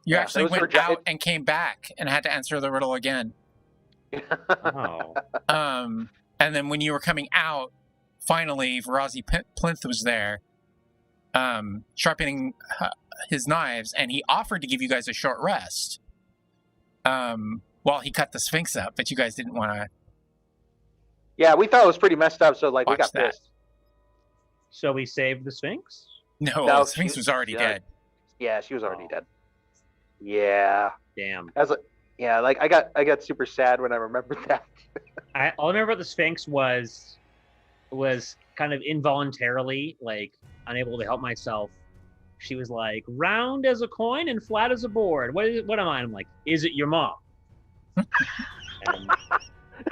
You Yeah, actually it was went rejected. out and came back and had to answer the riddle again. Oh, And then when you were coming out, finally, Verazi Plinth was there, sharpening his knives, and he offered to give you guys a short rest while he cut the Sphinx up, but you guys didn't want to. Yeah, we thought it was pretty messed up, so like we Watch got that. pissed. so we saved the Sphinx? No, No, the Sphinx she- was already yeah. dead. Yeah, she was already Oh. dead. Yeah, Damn. yeah, like I got super sad when I remembered that. All I remember about the Sphinx was kind of involuntarily like unable to help myself. She was like round as a coin and flat as a board. What am I? I'm like, is it your mom?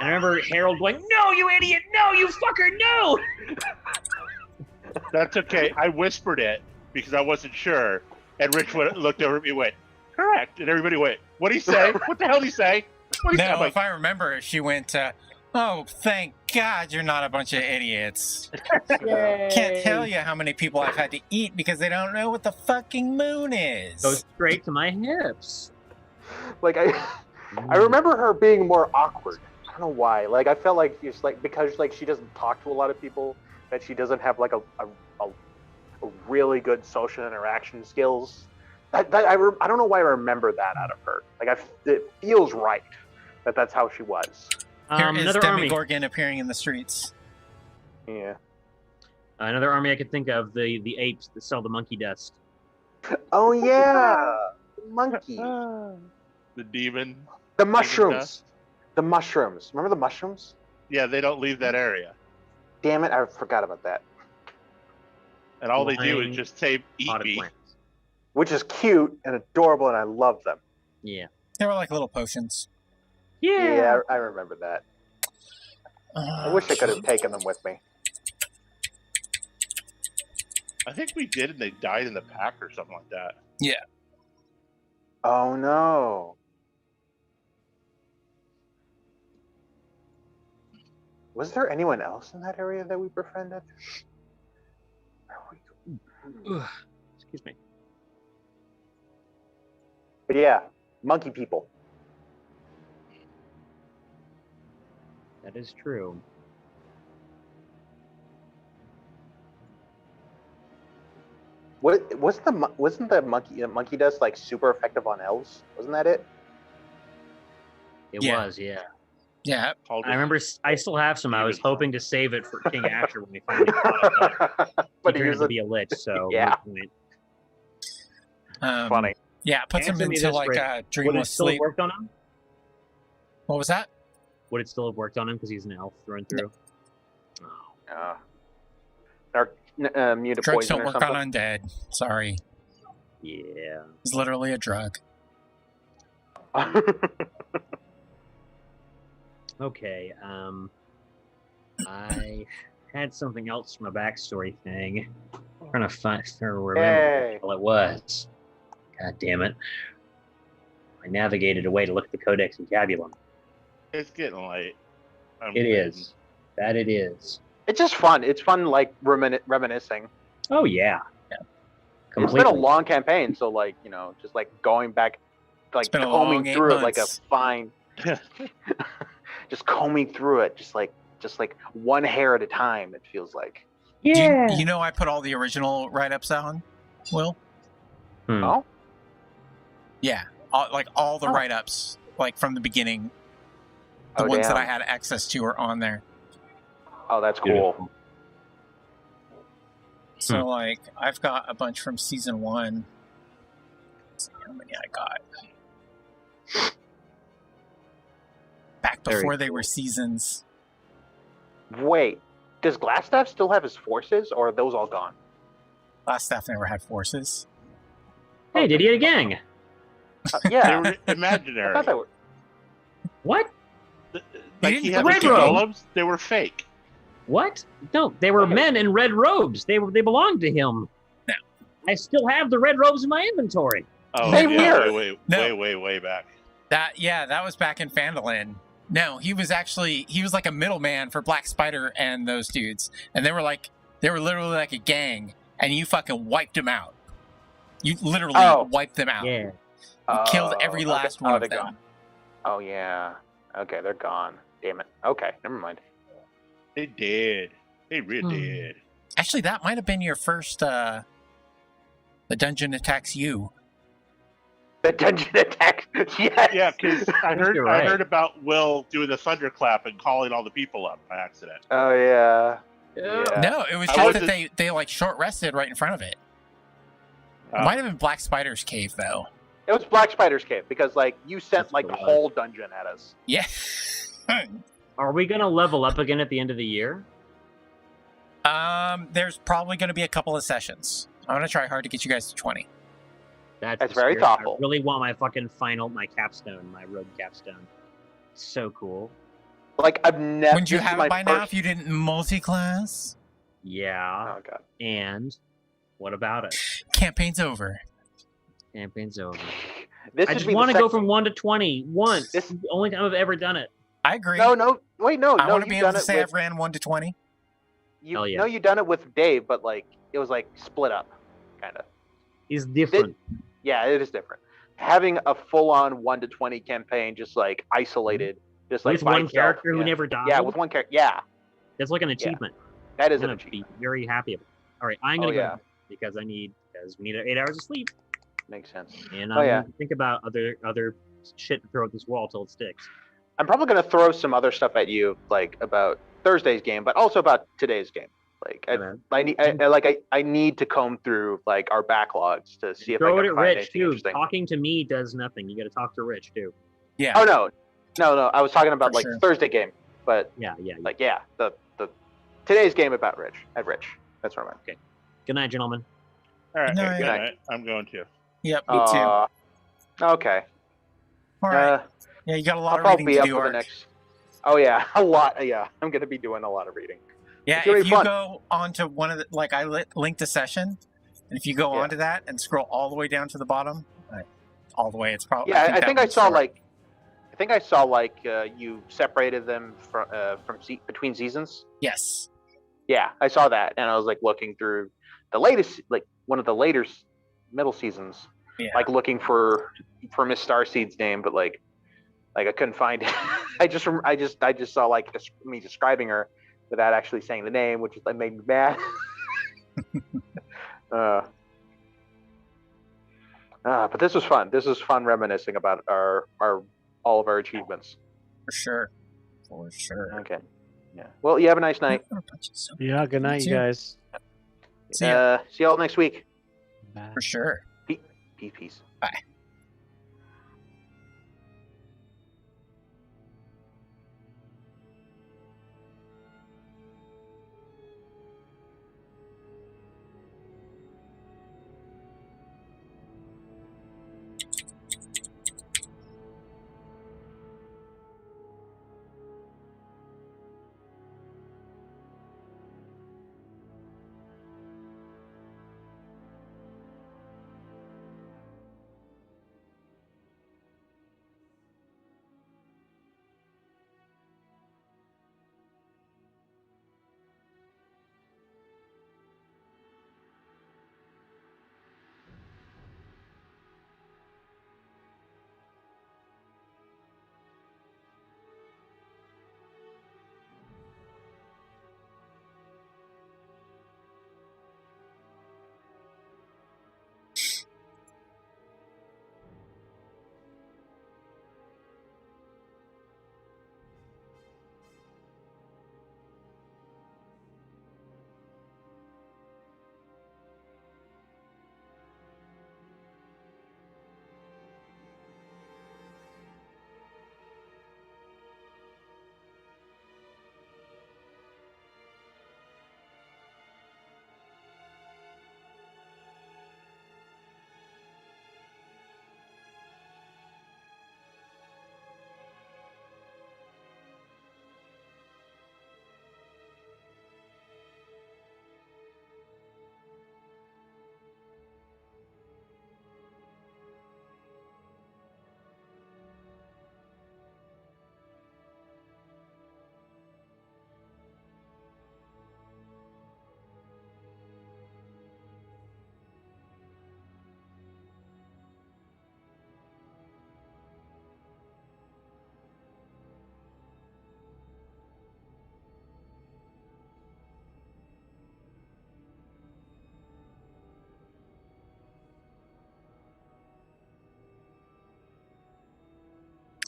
And I remember Harold going, "No, you idiot! No, you fucker! No!" That's okay. I whispered it because I wasn't sure, and Rich looked over at me and went, "Correct," and everybody went, "What'd he say? What the hell did he say? What'd he say?" I'm No, like, if I remember, she went, "Oh, thank God you're not a bunch of idiots. Can't tell you how many people I've had to eat because they don't know what the fucking moon is." Goes straight to my hips. Like I remember her being more awkward. I don't know why. Like I felt like it's like because like she doesn't talk to a lot of people, that she doesn't have like a really good social interaction skills. I don't know why I remember that out of her. Like it feels right that that's how she was. Here is Another army. Demigorgon appearing in the streets. Yeah. Another army I could think of, the apes that sell the monkey dust. Oh yeah, monkey. The demon. The demon mushrooms. dust. The mushrooms. Remember the mushrooms? Yeah, they don't leave that area, Damn it, I forgot about that. and all they do Flying is just say eat Potted me. plants. Which is cute and adorable, and I love them. Yeah. They were like little potions. Yeah, I remember that. I wish I could have taken them with me. I think we did, and they died in the pack or something like that. Oh no. Was there anyone else in that area that we befriended? Excuse me. But yeah, monkey people. That is true. Wasn't the monkey dust like super effective on elves? Wasn't that it? It Yeah. was, yeah. Yeah. I remember I still have some. I was hoping to save it for King Asher when we finally caught it. But he he turned was out to be a lich, so Yeah. no point. funny. Yeah, it puts him Answer me into this, like Rick. a Would it dreamless still have sleep. worked on him? What was that? Would it still have worked on him because he's an elf through and through? Oh. Or muted Drugs poison don't or work something. on undead. Sorry. Yeah. It's literally a drug. Okay. I had something else from a backstory thing. I'm trying to remember Hey. what it was. God damn it. I navigated away to look at the Codex and Tabulum. It's getting late. It is. That it is. It's just fun. It's fun, like reminiscing. Oh, yeah. It's Completely. been a long campaign, so like just like going back, like It's been a combing long 8 through it like a months. fine, just combing through it, just like one hair at a time. It feels like. Yeah. You know I put all the original write-ups on, Will? Hmm. Oh, Yeah. All the Oh. write-ups, like from the beginning. The Oh, ones that damn. I had access to are on there. Oh, that's Beautiful. cool. So like I've got a bunch from season 1. Let's see how many I got. Back Very before they cool. were seasons. Wait, does Glassstaff still have his forces, or are those all gone? Last staff never had forces. Hey, did he get a gang? They Yeah, were I imaginary. thought that were. What? Like didn't he put had the Red two Robe. golems, they were fake. What? No, they were Wait. men in red robes. They belonged to him. No. I still have the red robes in my inventory. Oh, Same yeah, here. No. way back. That was back in Phandalin. No, he was like a middleman for Black Spider and those dudes. And they were literally like a gang, and you fucking wiped them out. You literally wiped them out. Yeah. You killed every okay. last one of they're them. gone. Oh yeah. Okay, they're gone. Damn it. Okay, never mind. They did. They really did. Actually, that might have been your first The Dungeon Attacks You. The dungeon attack. Yes. Yeah, because I you're right. heard about Will doing the thunderclap and calling all the people up by accident. Oh yeah. Yeah. Yeah. No, it was I just was that they like short rested right in front of it. It Oh. might have been Black Spider's cave though. It was Black Spider's cave because like you sent That's like the what it whole dungeon at us. Yeah. Are we gonna level up again at the end of the year? There's probably going to be a couple of sessions. I'm going to try hard to get you guys to 20. That's That's the very spirit. thoughtful. I really want my fucking my capstone, my rogue capstone. So cool. Like I've never. Wouldn't you have it by now if you didn't multi-class? Yeah. Oh god. And what about it? Campaign's over. Campaign's over. This I should just be the want to go second- from 1 to 20 once. This- It's the only time I've ever done it. I agree. No, wait, no, I no. want to be You've able done to it say with, I've ran 1 to 20. Hell yeah. No, you done it with Dave, but like it was like split up, kind of. It's different. Yeah, it is different. Having a full-on 1 to 20 campaign, just like isolated, just like With by one itself, character who yeah. never died. Yeah, with one character. Yeah, That's like an achievement. that is I'm an gonna achievement. be very happy about it. All right, I'm gonna Oh, go yeah. to bed because we need 8 hours of sleep, Makes sense. and Oh, I'm yeah. gonna think about other shit to throw at this wall till it sticks. I'm probably gonna throw some other stuff at you, like about Thursday's game, but also about today's game. Like Yeah, man. I need to comb through like our backlogs to see if I Throw it can at find Rich anything too. interesting. Talking to me does nothing. You got to talk to Rich too. Yeah. Oh no. I was talking about For like sure. Thursday game, but Yeah. like the today's game about Rich. That's where I'm at. Good night, gentlemen. All right, No, good yeah. night. I'm going to. Yep, me too. Okay. All right. Yeah, you got a lot I'll of probably reading be to up do, for the Ark. next. Oh yeah, a lot. Yeah, I'm gonna be doing a lot of reading. Yeah, It's gonna if be you fun. go onto one of the, like I linked a session, and if you go Yeah. onto that and scroll all the way down to the bottom, all the way, it's probably Yeah, I think I that saw one's short. you separated them from between seasons. Yes. Yeah, I saw that, and I was like looking through the latest, like one of the later middle seasons, Yeah. like looking for Miss Starseed's name, but like I couldn't find it. I just saw like me describing her without actually saying the name, which like made me mad. But this was fun. This was fun reminiscing about our all of our achievements. For sure. For sure. Okay. Yeah. Well, you have a nice night. Yeah, good night, you too. guys. See ya. See y'all next week. Bye. For sure. Peace. Bye.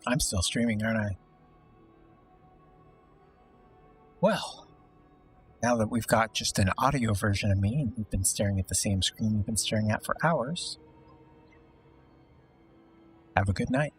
I'm still streaming, aren't I? Well, now that we've got just an audio version of me and we've been staring at the same screen we've been staring at for hours, have a good night.